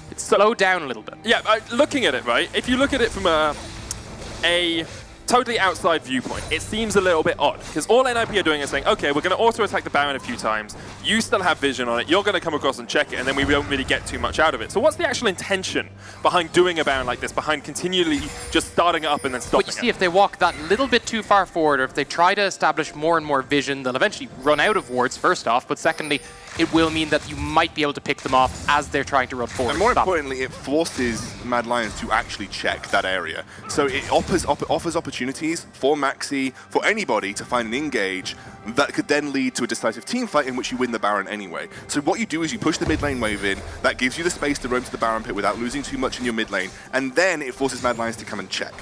It's slowed down a little bit. Yeah, looking at it, right, if you look at it from a totally outside viewpoint, it seems a little bit odd, because all NIP are doing is saying, okay, we're going to auto-attack the Baron a few times, you still have vision on it, you're going to come across and check it, and then we don't really get too much out of it. So what's the actual intention behind doing a Baron like this, behind continually just starting it up and then stopping it? But you see, if they walk that little bit too far forward, or if they try to establish more and more vision, they'll eventually run out of wards, first off, but secondly, it will mean that you might be able to pick them off as they're trying to run forward. And more importantly, it forces Mad Lions to actually check that area. So it offers opportunities for Maxi, for anybody to find an engage that could then lead to a decisive team fight in which you win the Baron anyway. So what you do is you push the mid lane wave in, that gives you the space to roam to the Baron pit without losing too much in your mid lane, and then it forces Mad Lions to come and check.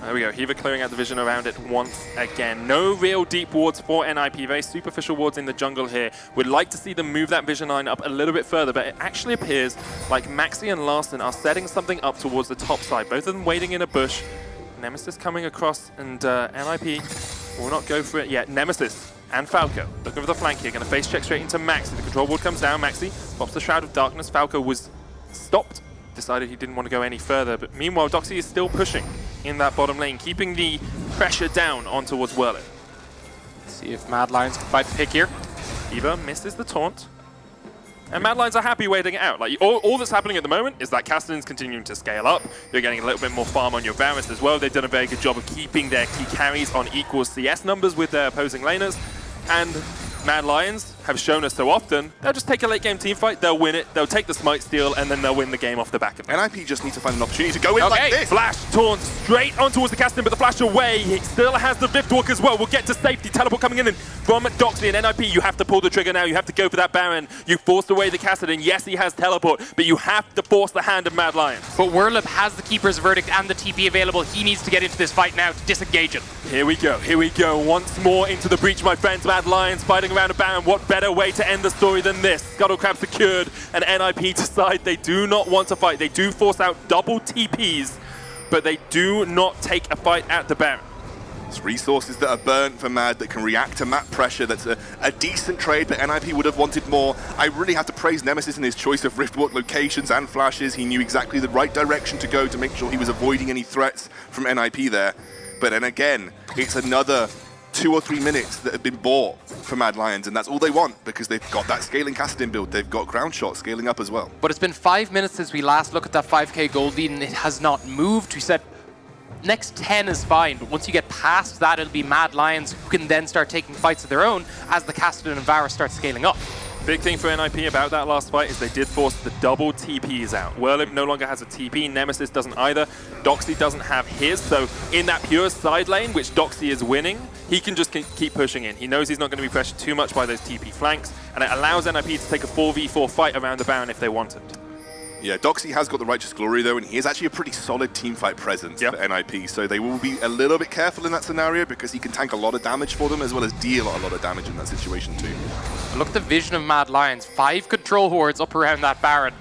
There we go, Hiva clearing out the vision around it once again. No real deep wards for NIP, very superficial wards in the jungle here. Would like to see them move that vision line up a little bit further, but it actually appears like Maxi and Larson are setting something up towards the top side, both of them waiting in a bush. Nemesis coming across, and NIP will not go for it yet. Nemesis and Falco looking for the flank here, going to face check straight into Maxi. The control ward comes down, Maxi pops the Shroud of Darkness. Falco was stopped, decided he didn't want to go any further, but meanwhile Doxy is still pushing in that bottom lane, keeping the pressure down on towards Whirlin. See if Mad Lions can fight the pick here. Eva misses the taunt, and Mad Lions are happy waiting it out. Like all that's happening at the moment is that Castellan's continuing to scale up. You're getting a little bit more farm on your Varus as well. They've done a very good job of keeping their key carries on equal CS numbers with their opposing laners, and Mad Lions have shown us so often, they'll just take a late game team fight, they'll win it, they'll take the smite steal, and then they'll win the game off the back of it. NIP just need to find an opportunity to go in like this. Flash taunt straight on towards the Castellan, but the flash away. He still has the Vift Walk as well. We'll get to safety. Teleport coming in, and from Doxy and NIP, you have to pull the trigger now. You have to go for that Baron. You forced away the Castellan. Yes, he has teleport, but you have to force the hand of Mad Lions. But Whirlip has the Keeper's Verdict and the TP available. He needs to get into this fight now to disengage it. Here we go. Here we go. Once more into the breach, my friends. Mad Lions fighting around a Baron. What better way to end the story than this? Scuttlecrab secured, and NIP decide they do not want to fight. They do force out double TPs, but they do not take a fight at the Baron. It's resources that are burnt for Mad that can react to map pressure. That's a decent trade, but NIP would have wanted more. I really have to praise Nemesis in his choice of Riftwalk locations and flashes. He knew exactly the right direction to go to make sure he was avoiding any threats from NIP there. But then again, it's another 2 or 3 minutes that have been bought for Mad Lions, and that's all they want because they've got that scaling Cassidin build. They've got ground shot scaling up as well. But it's been 5 minutes since we last looked at that 5k gold lead, and it has not moved. We said next 10 is fine, but once you get past that, it'll be Mad Lions who can then start taking fights of their own as the Cassidin and Varus start scaling up. Big thing for NIP about that last fight is they did force the double TPs out. Whirlip no longer has a TP, Nemesis doesn't either, Doxy doesn't have his, so in that pure side lane, which Doxy is winning, he can just keep pushing in. He knows he's not going to be pressured too much by those TP flanks, and it allows NIP to take a 4v4 fight around the Baron if they want it. Yeah, Doxy has got the Righteous Glory though, and he is actually a pretty solid teamfight presence for NIP, so they will be a little bit careful in that scenario because he can tank a lot of damage for them as well as deal a lot of damage in that situation too. Look at the vision of Mad Lions. 5 control hordes up around that Baron.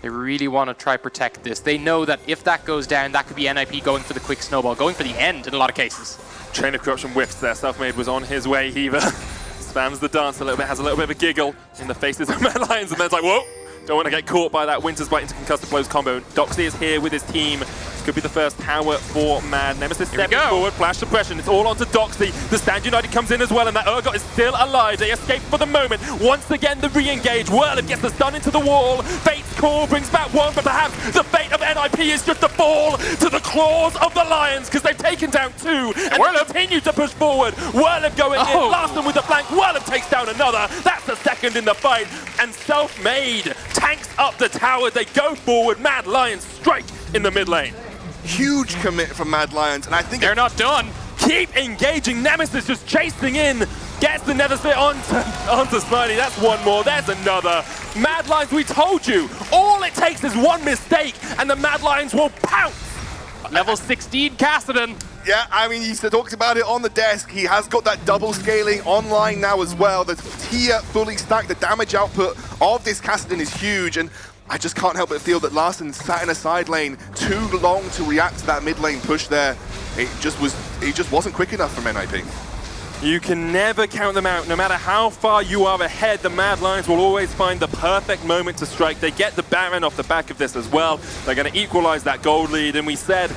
They really want to try protect this. They know that if that goes down, that could be NIP going for the quick snowball, going for the end in a lot of cases. Chain of Corruption whiffs there. Selfmade was on his way. Hiva spams the dance a little bit, has a little bit of a giggle in the faces of Mad Lions, and then it's like, whoa! Don't want to get caught by that Winter's Bite into concussive blows combo. Doxy is here with his team. This could be the first tower for Mad. Nemesis stepping forward, flash suppression. It's all onto Doxy. The Stand United comes in as well, and that Urgot is still alive. They escape for the moment. Once again, the re-engage. Whirlip gets the stun into the wall. Fate's Call brings back one, but perhaps the fate of NIP is just to fall to the claws of the Lions, because they've taken down 2, and they continue to push forward. Whirlip going in, Larson with the flank. Whirlip takes down another. That's the second in the fight, and Selfmade tanks up the tower. They go forward. Mad Lions strike in the mid lane. Huge commit from Mad Lions, and I think they're not done. Keep engaging. Nemesis just chasing in. Gets the Nether Sphere onto Smiley. That's one more. There's another. Mad Lions, we told you. All it takes is one mistake, and the Mad Lions will pounce. Level 16 Cassidin. Yeah, I mean, he talked about it on the desk. He has got that double scaling online now as well. The tier fully stacked. The damage output of this Cassidin is huge, and I just can't help but feel that Larson sat in a side lane too long to react to that mid lane push there. It just wasn't quick enough from NIP. You can never count them out. No matter how far you are ahead, the Mad Lions will always find the perfect moment to strike. They get the Baron off the back of this as well. They're going to equalize that gold lead, and we said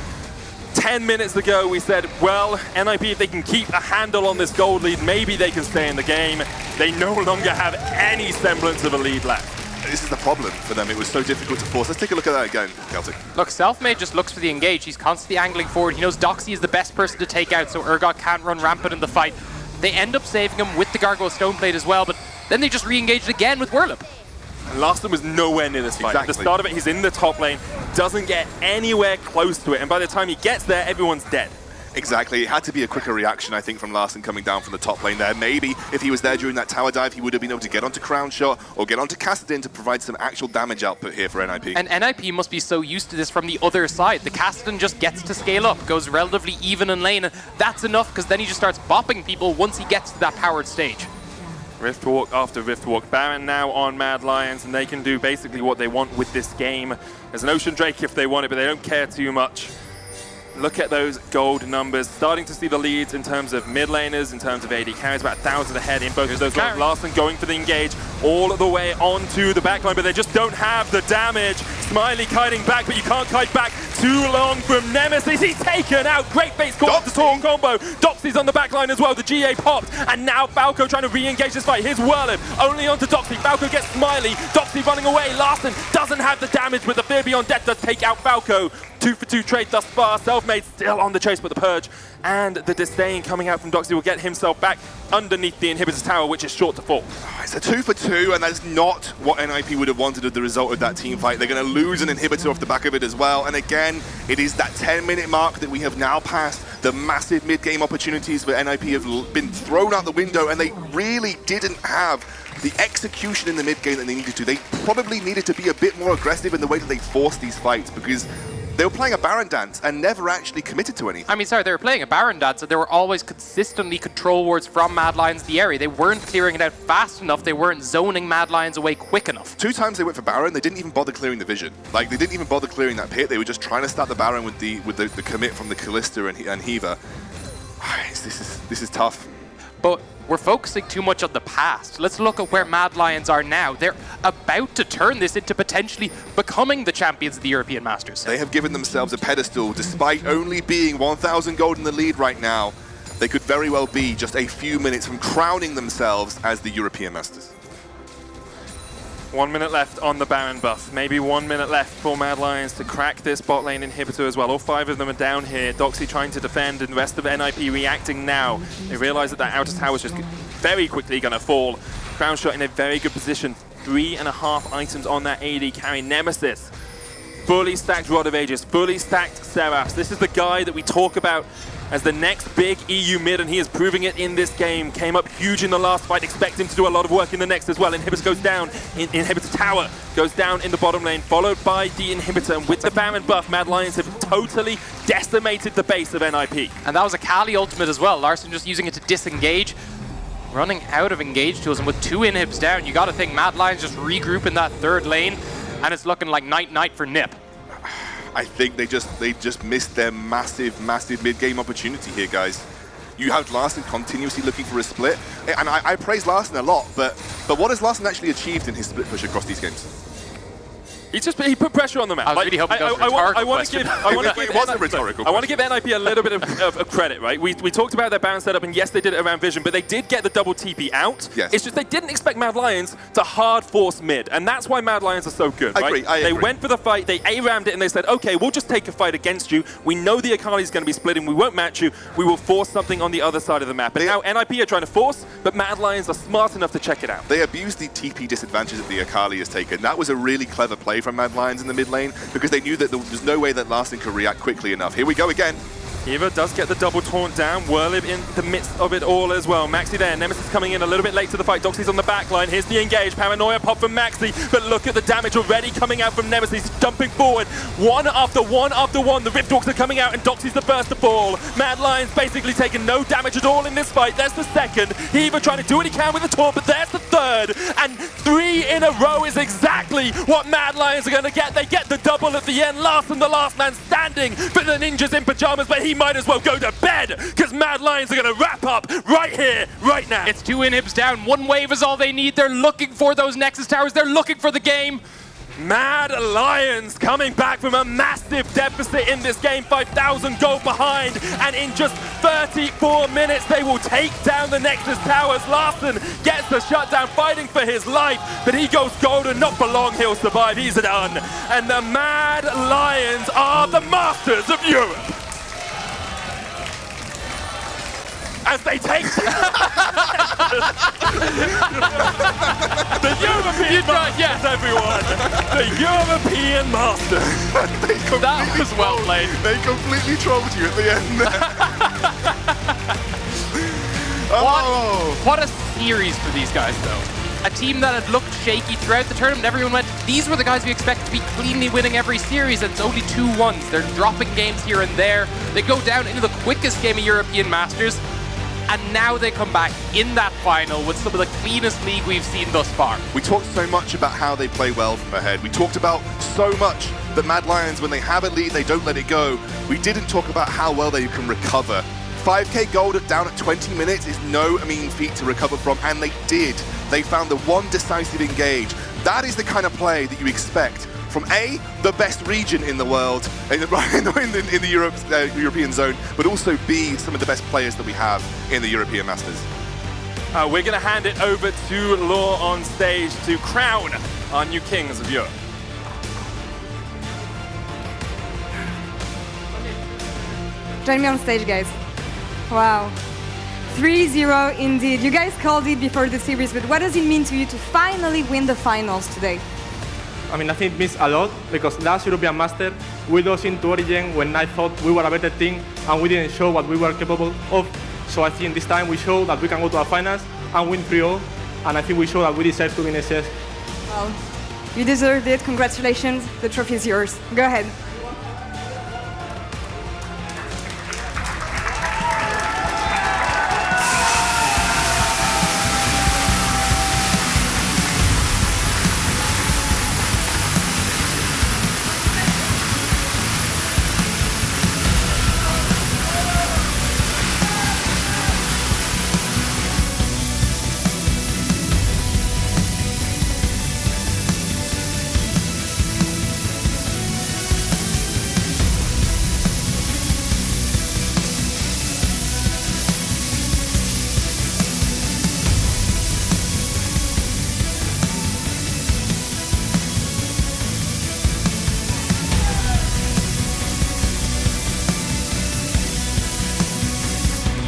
10 minutes ago, we said, well, NIP, if they can keep a handle on this gold lead, maybe they can stay in the game. They no longer have any semblance of a lead left. This is the problem for them. It was so difficult to force. Let's take a look at that again, Celtic. Look, Selfmade just looks for the engage. He's constantly angling forward. He knows Doxy is the best person to take out, so Urgot can't run rampant in the fight. They end up saving him with the Gargoyle Stoneblade as well, but then they just re-engaged again with Whirlip. And Larson was nowhere near this fight. Exactly. At the start of it, he's in the top lane, doesn't get anywhere close to it, and by the time he gets there, everyone's dead. Exactly. It had to be a quicker reaction, I think, from Larson coming down from the top lane there. Maybe if he was there during that tower dive, he would have been able to get onto Crown Shot or get onto Cassidin to provide some actual damage output here for NIP. And NIP must be so used to this from the other side. The Cassidin just gets to scale up, goes relatively even in lane, and that's enough because then he just starts bopping people once he gets to that powered stage. Riftwalk after Riftwalk. Baron now on Mad Lions, and they can do basically what they want with this game. There's an Ocean Drake if they want it, but they don't care too much. Look at those gold numbers. Starting to see the leads in terms of mid laners, in terms of AD carries, about 1,000 ahead in both of those. Larson going for the engage all the way onto the backline, but they just don't have the damage. Smiley kiting back, but you can't kite back too long from Nemesis. He's taken out. Great base call the Torn combo. Doxy's on the backline as well. The GA popped, and now Falco trying to re-engage this fight. Here's Whirlip only onto Doxy. Falco gets Smiley. Doxy running away. Larson doesn't have the damage, but the Fear Beyond Death does take out Falco. 2-for-2 trade thus far. Selfmade still on the chase, but the Purge and the Disdain coming out from Doxy will get himself back underneath the Inhibitor's tower, which is short to fall. It's a 2-for-2, and that's not what NIP would have wanted as the result of that team fight. They're going to lose an Inhibitor off the back of it as well. And again, it is that 10-minute mark that we have now passed. The massive mid-game opportunities for NIP have been thrown out the window, and they really didn't have the execution in the mid-game that they needed to. They probably needed to be a bit more aggressive in the way that they forced these fights, because they were playing a Baron dance and never actually committed to anything. I mean, sorry, they were playing a Baron dance, and there were always consistently control wards from Mad Lions the area. They weren't clearing it out fast enough. They weren't zoning Mad Lions away quick enough. 2 times they went for Baron, they didn't even bother clearing the vision. Like, they didn't even bother clearing that pit. They were just trying to start the Baron with the commit from the Callista and Hiva. This is tough. But we're focusing too much on the past. Let's look at where Mad Lions are now. They're about to turn this into potentially becoming the champions of the European Masters. They have given themselves a pedestal despite only being 1,000 gold in the lead right now. they could very well be just a few minutes from crowning themselves as the European Masters. 1 minute left on the Baron buff. Maybe 1 minute left for Mad Lions to crack this bot lane inhibitor as well. All 5 of them are down here. Doxy trying to defend and the rest of NIP reacting now. They realize that that outer tower is just very quickly going to fall. Crown Shot in a very good position. 3.5 items on that AD carry. Nemesis. Fully stacked Rod of Ages. Fully stacked Seraphs. This is the guy that we talk about as the next big EU mid, and he is proving it in this game. Came up huge in the last fight. Expect him to do a lot of work in the next as well. Inhibitor goes down. Inhibitor tower goes down in the bottom lane, followed by the Inhibitor. And with the Baron buff, Mad Lions have totally decimated the base of NIP. And that was a Kali ultimate as well. Larson just using it to disengage. Running out of engage tools, and with 2 inhibs down, you got to think Mad Lions just regroup in that third lane, and it's looking like night-night for Nip. I think they just missed their massive mid-game opportunity here, guys. You have Larson continuously looking for a split, and I praise Larson a lot, but what has Larson actually achieved in his split push across these games? He put pressure on the map. I was really hoping that was a rhetorical question. I want to give NIP a little bit of credit, right? We talked about their Baron setup, and yes, they did it around Vision, but they did get the double TP out. Yes. It's just they didn't expect Mad Lions to hard force mid, and that's why Mad Lions are so good, right? I agree. They went for the fight, they A-rammed it, and they said, okay, we'll just take a fight against you. We know the Akali's going to be splitting, we won't match you, we will force something on the other side of the map. And now NIP are trying to force, but Mad Lions are smart enough to check it out. They abused the TP disadvantage that the Akali has taken. That was a really clever play from Mad Lions in the mid lane, because they knew that there was no way that Larson could react quickly enough. Here we go again. Eva does get the double taunt down. Whirlib in the midst of it all as well. Maxi there. Nemesis coming in a little bit late to the fight. Doxy's on the back line. Here's the engage. Paranoia pop from Maxi. But look at the damage already coming out from Nemesis. Dumping forward. One after one after one. The Riftwalks are coming out and Doxy's the first to fall. Mad Lions basically taking no damage at all in this fight. There's the second. Eva trying to do what he can with the taunt, but there's the third. And 3 in a row is exactly what Mad Lions are going to get. They get the double at the end. Larson, the last man standing. But the ninja's in pajamas, but he might as well go to bed, because Mad Lions are going to wrap up right here, right now. It's 2 inhibs down. 1 wave is all they need. They're looking for those Nexus towers. They're looking for the game. Mad Lions coming back from a massive deficit in this game, 5,000 gold behind, and in just 34 minutes they will take down the Nexus towers. Larson gets the shutdown, fighting for his life, but he goes golden, not for long, he'll survive, he's done. And the Mad Lions are the masters of Europe. As they take the European Masters, everyone! The European Masters! That was well played. They completely trolled you at the end. What a series for these guys, though. A team that had looked shaky throughout the tournament. Everyone went, these were the guys we expected to be cleanly winning every series, and it's only 2-1s. They're dropping games here and there. They go down into the quickest game of European Masters. And now they come back in that final with some of the cleanest league we've seen thus far. We talked so much about how they play well from ahead. We talked about so much that Mad Lions, when they have a lead, they don't let it go. We didn't talk about how well they can recover. 5k gold down at 20 minutes is no mean feat to recover from, and they did. They found the one decisive engage. That is the kind of play that you expect from A, the best region in the world, in the European zone, but also B, some of the best players that we have in the European Masters. We're going to hand it over to Law on stage to crown our new kings of Europe. Join me on stage, guys. Wow. 3-0 indeed. You guys called it before the series, but what does it mean to you to finally win the finals today? I mean, I think it means a lot, because last European Master, we lost into Origin when I thought we were a better team and we didn't show what we were capable of. So I think this time we show that we can go to the finals and win 3-0, and I think we show that we deserve to win SS. Well, you deserved it. Congratulations. The trophy is yours. Go ahead.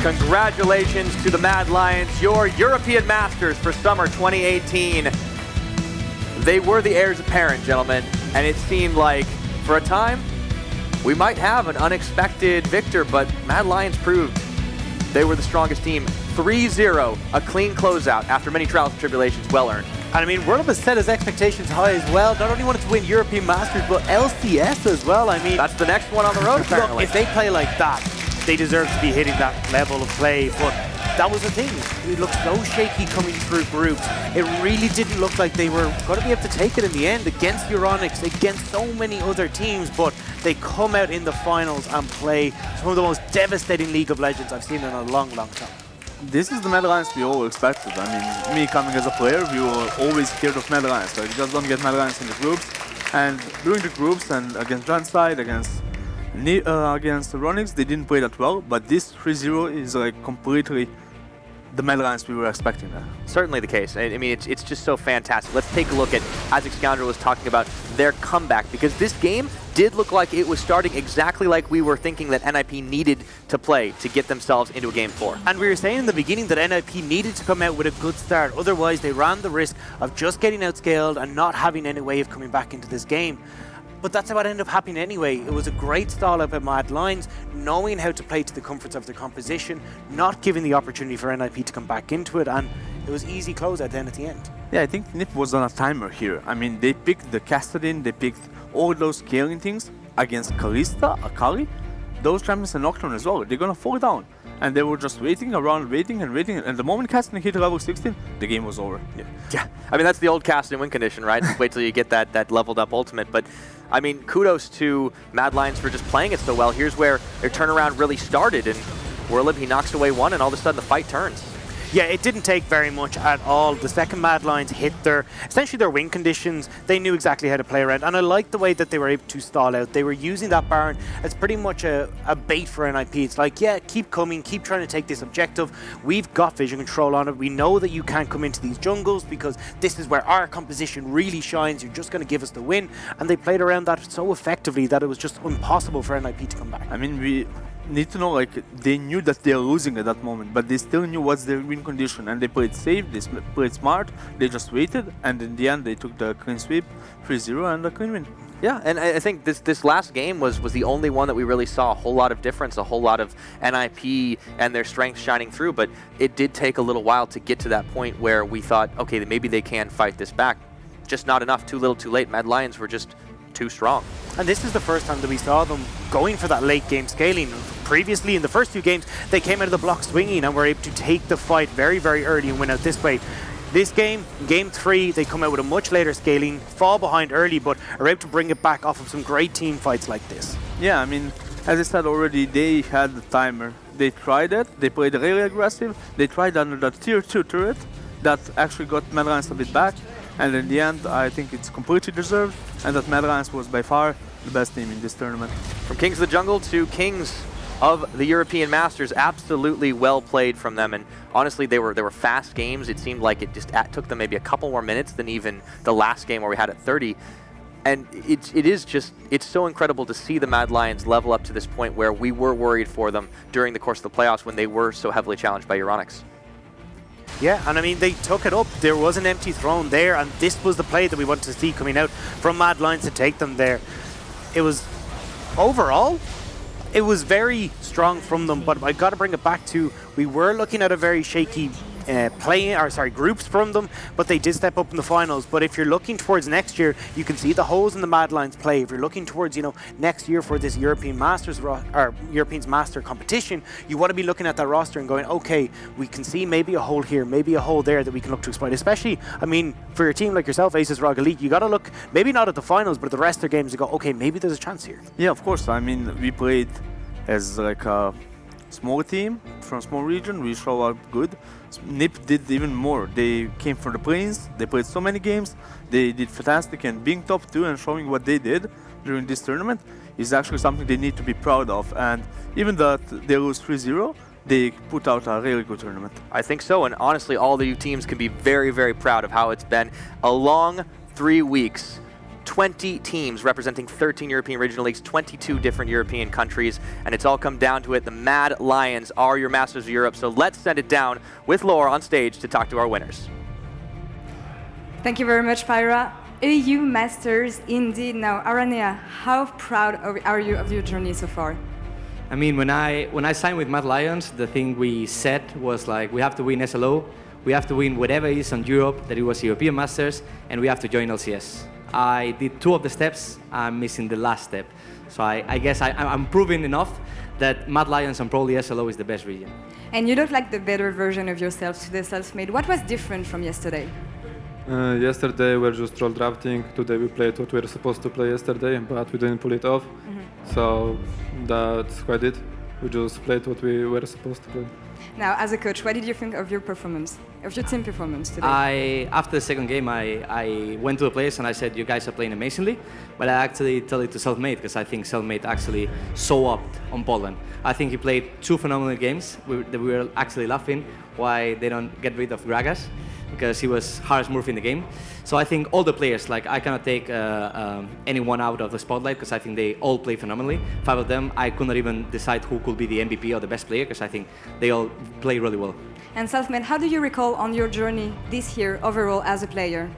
Congratulations to the Mad Lions, your European Masters for summer 2018. They were the heirs apparent, gentlemen, and it seemed like, for a time, we might have an unexpected victor, but Mad Lions proved they were the strongest team. 3-0, a clean closeout after many trials and tribulations, well earned. And I mean, World has set his expectations high as well. Not only wanted to win European Masters, but LCS as well. I mean, that's the next one on the road, apparently. Look, if they play like that, they deserve to be hitting that level of play. But that was the thing. It looked so shaky coming through groups. It really didn't look like they were going to be able to take it in the end against Euronics, against so many other teams. But they come out in the finals and play some of the most devastating League of Legends I've seen in a long, long time. This is the Mad Lions we all expected. I mean, me coming as a player, we were always scared of Mad Lions. Like, you just don't get Mad Lions in the groups. And during the groups and against Giantside, against Euronics, they didn't play that well. But this 3-0 is like completely the Mad Lions we were expecting there. Certainly the case. I mean, it's just so fantastic. Let's take a look at, as Scoundrel was talking about, their comeback, because this game did look like it was starting exactly like we were thinking that NIP needed to play to get themselves into a Game 4. And we were saying in the beginning that NIP needed to come out with a good start, otherwise they ran the risk of just getting outscaled and not having any way of coming back into this game. But that's what ended up happening anyway. It was a great stall up at Mad Lions, knowing how to play to the comforts of their composition, not giving the opportunity for NIP to come back into it, and it was easy closeout then at the end. Yeah, I think NIP was on a timer here. I mean, they picked the Kassadin, they picked all those scaling things against Kalista, Akali, those champions and Nocturne as well. They're gonna fall down. And they were just waiting around, waiting, and the moment Kassadin hit level 16, the game was over. Yeah. I mean, that's the old Kassadin win condition, right? Wait till you get that leveled up ultimate. But I mean, kudos to Mad Lions for just playing it so well. Here's where their turnaround really started, and Werlib, he knocks away one, and all of a sudden the fight turns. Yeah, it didn't take very much at all. The second Mad Lions hit essentially their win conditions. They knew exactly how to play around, and I liked the way that they were able to stall out. They were using that Baron as pretty much a bait for NIP. It's like, yeah, keep coming, keep trying to take this objective. We've got vision control on it. We know that you can't come into these jungles because this is where our composition really shines. You're just going to give us the win. And they played around that so effectively that it was just impossible for NIP to come back. I mean, we need to know, like, they knew that they were losing at that moment, but they still knew what's their win condition, and they played safe, they played smart, they just waited, and in the end they took the clean sweep, 3-0, and a clean win. Yeah, and I think this last game was the only one that we really saw a whole lot of difference, a whole lot of NIP and their strength shining through, but it did take a little while to get to that point where we thought, okay, maybe they can fight this back. Just not enough, too little, too late. Mad Lions were just too strong. And this is the first time that we saw them going for that late game scaling. Previously, in the first two games, they came out of the block swinging and were able to take the fight very, very early and win out this way. This game, Game 3, they come out with a much later scaling, fall behind early, but are able to bring it back off of some great team fights like this. Yeah, I mean, as I said already, they had the timer. They tried it, they played really aggressive, they tried under that tier 2 turret that actually got Mad Lions a bit back. And in the end, I think it's completely deserved, and that Mad Lions was by far the best team in this tournament. From Kings of the Jungle to Kings of the European Masters, absolutely well played from them. And honestly, they were fast games. It seemed like it just took them maybe a couple more minutes than even the last game where we had it 30. And it's so incredible to see the Mad Lions level up to this point where we were worried for them during the course of the playoffs when they were so heavily challenged by Euronics. Yeah, and I mean, they took it up. There was an empty throne there, and this was the play that we wanted to see coming out from Mad Lions to take them there. It was, overall, it was very strong from them, but I got to bring it back to, we were looking at a very shaky groups from them, but they did step up in the finals. But if you're looking towards next year, you can see the holes in the Mad Lions play. If you're looking towards, next year for this European Masters or Europeans Master competition, you want to be looking at that roster and going, okay, we can see maybe a hole here, maybe a hole there that we can look to exploit. Especially, I mean, for your team like yourself, Aces Rogue Elite, you got to look maybe not at the finals, but at the rest of their games. You go, okay, maybe there's a chance here. Yeah, of course. I mean, we played as like a small team from small region. We show up good. NIP did even more. They came from the plains, they played so many games, they did fantastic, and being top 2 and showing what they did during this tournament is actually something they need to be proud of. And even that they lose 3-0, they put out a really good tournament. I think so, and honestly, all the teams can be very, very proud of how it's been a long 3 weeks. 20 teams representing 13 European regional leagues, 22 different European countries, and it's all come down to it. The Mad Lions are your Masters of Europe, so let's send it down with Laura on stage to talk to our winners. Thank you very much, Pyra. EU Masters indeed. Now, Aranea, how proud are you of your journey so far? I mean, when I signed with Mad Lions, the thing we said was like, we have to win SLO, we have to win whatever is on Europe, that it was European Masters, and we have to join LCS. I did 2 of the steps, I'm missing the last step. So I guess I'm proving enough that Mad Lions and probably SLO is the best region. And you look like the better version of yourself to the self-made. What was different from yesterday? Yesterday we were just troll drafting. Today we played what we were supposed to play yesterday, but we didn't pull it off. So that's quite it. We just played what we were supposed to play. Now, as a coach, what did you think of your performance, of your team performance today? After the second game, I went to the players and I said, you guys are playing amazingly, but I actually tell it to Selfmade because I think Selfmade actually saw up on Poland. I think he played 2 phenomenal games. We were actually laughing why they don't get rid of Gragas, because he was hardest move in the game. So I think all the players, like I cannot take anyone out of the spotlight because I think they all play phenomenally. 5 of them, I could not even decide who could be the MVP or the best player because I think they all play really well. And Selfmade, how do you recall on your journey this year overall as a player?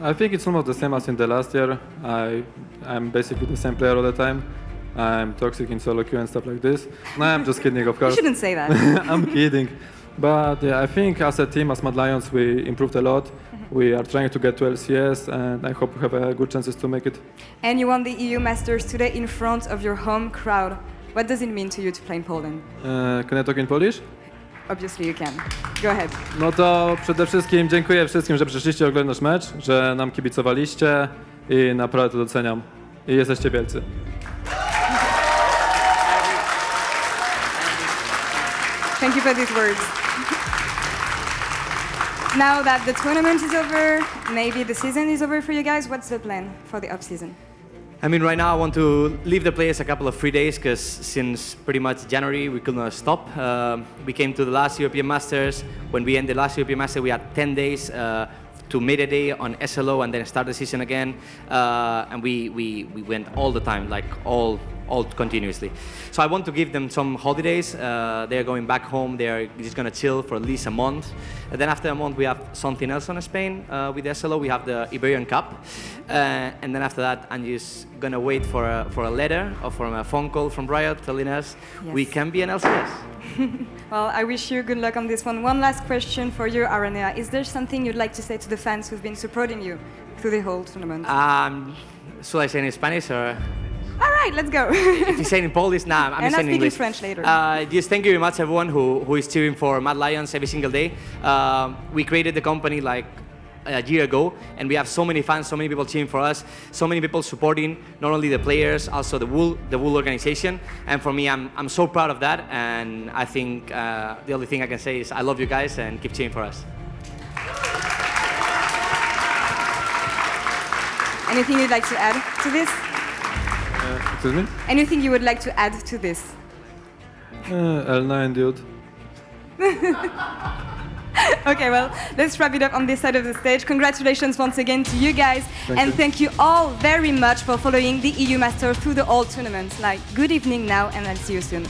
I think it's almost the same as in the last year. I'm basically the same player all the time. I'm toxic in solo queue and stuff like this. No, I'm just kidding, of course. You shouldn't say that. I'm kidding. But yeah, I think as a team, as Mad Lions, we improved a lot. We are trying to get to LCS, and I hope we have good chances to make it. And you won the EU Masters today in front of your home crowd. What does it mean to you to play in Poland? Can I talk in Polish? Obviously you can. Go ahead. No to przede wszystkim dziękuję wszystkim, że przyszliście oglądać mecz, że nam kibicowaliście i naprawdę to doceniam. I jesteście wielcy. Thank you for these words. Now that the tournament is over, maybe the season is over for you guys, what's the plan for the off-season? I mean, right now I want to leave the players a couple of free days because since pretty much January we could not stop. We came to the last European Masters. When we ended the last European Masters, we had 10 days to mid a day on SLO and then start the season again. And we went all the time, like all continuously. So I want to give them some holidays. They're going back home. They're just going to chill for at least a month. And then after a month, we have something else on Spain with SLO. We have the Iberian Cup. And then after that, I'm just going to wait for a letter or for a phone call from Riot telling us we can be an LCS. Well, I wish you good luck on this one. One last question for you, Aranea. Is there something you'd like to say to the fans who've been supporting you through the whole tournament? Should I say in Spanish or? All right, let's go. If you say in Polish, nah, I'm saying in English. French later. Just thank you very much, everyone who is cheering for Mad Lions every single day. We created the company like a year ago, and we have so many fans, so many people cheering for us, so many people supporting not only the players, also the whole organization. And for me, I'm so proud of that. And I think the only thing I can say is I love you guys and keep cheering for us. Anything you'd like to add to this? Excuse me? Anything you would like to add to this? L9, dude. Okay, well, let's wrap it up on this side of the stage. Congratulations once again to you guys. Thank you all very much for following the EU Masters through the whole tournament. Good evening now, and I'll see you soon.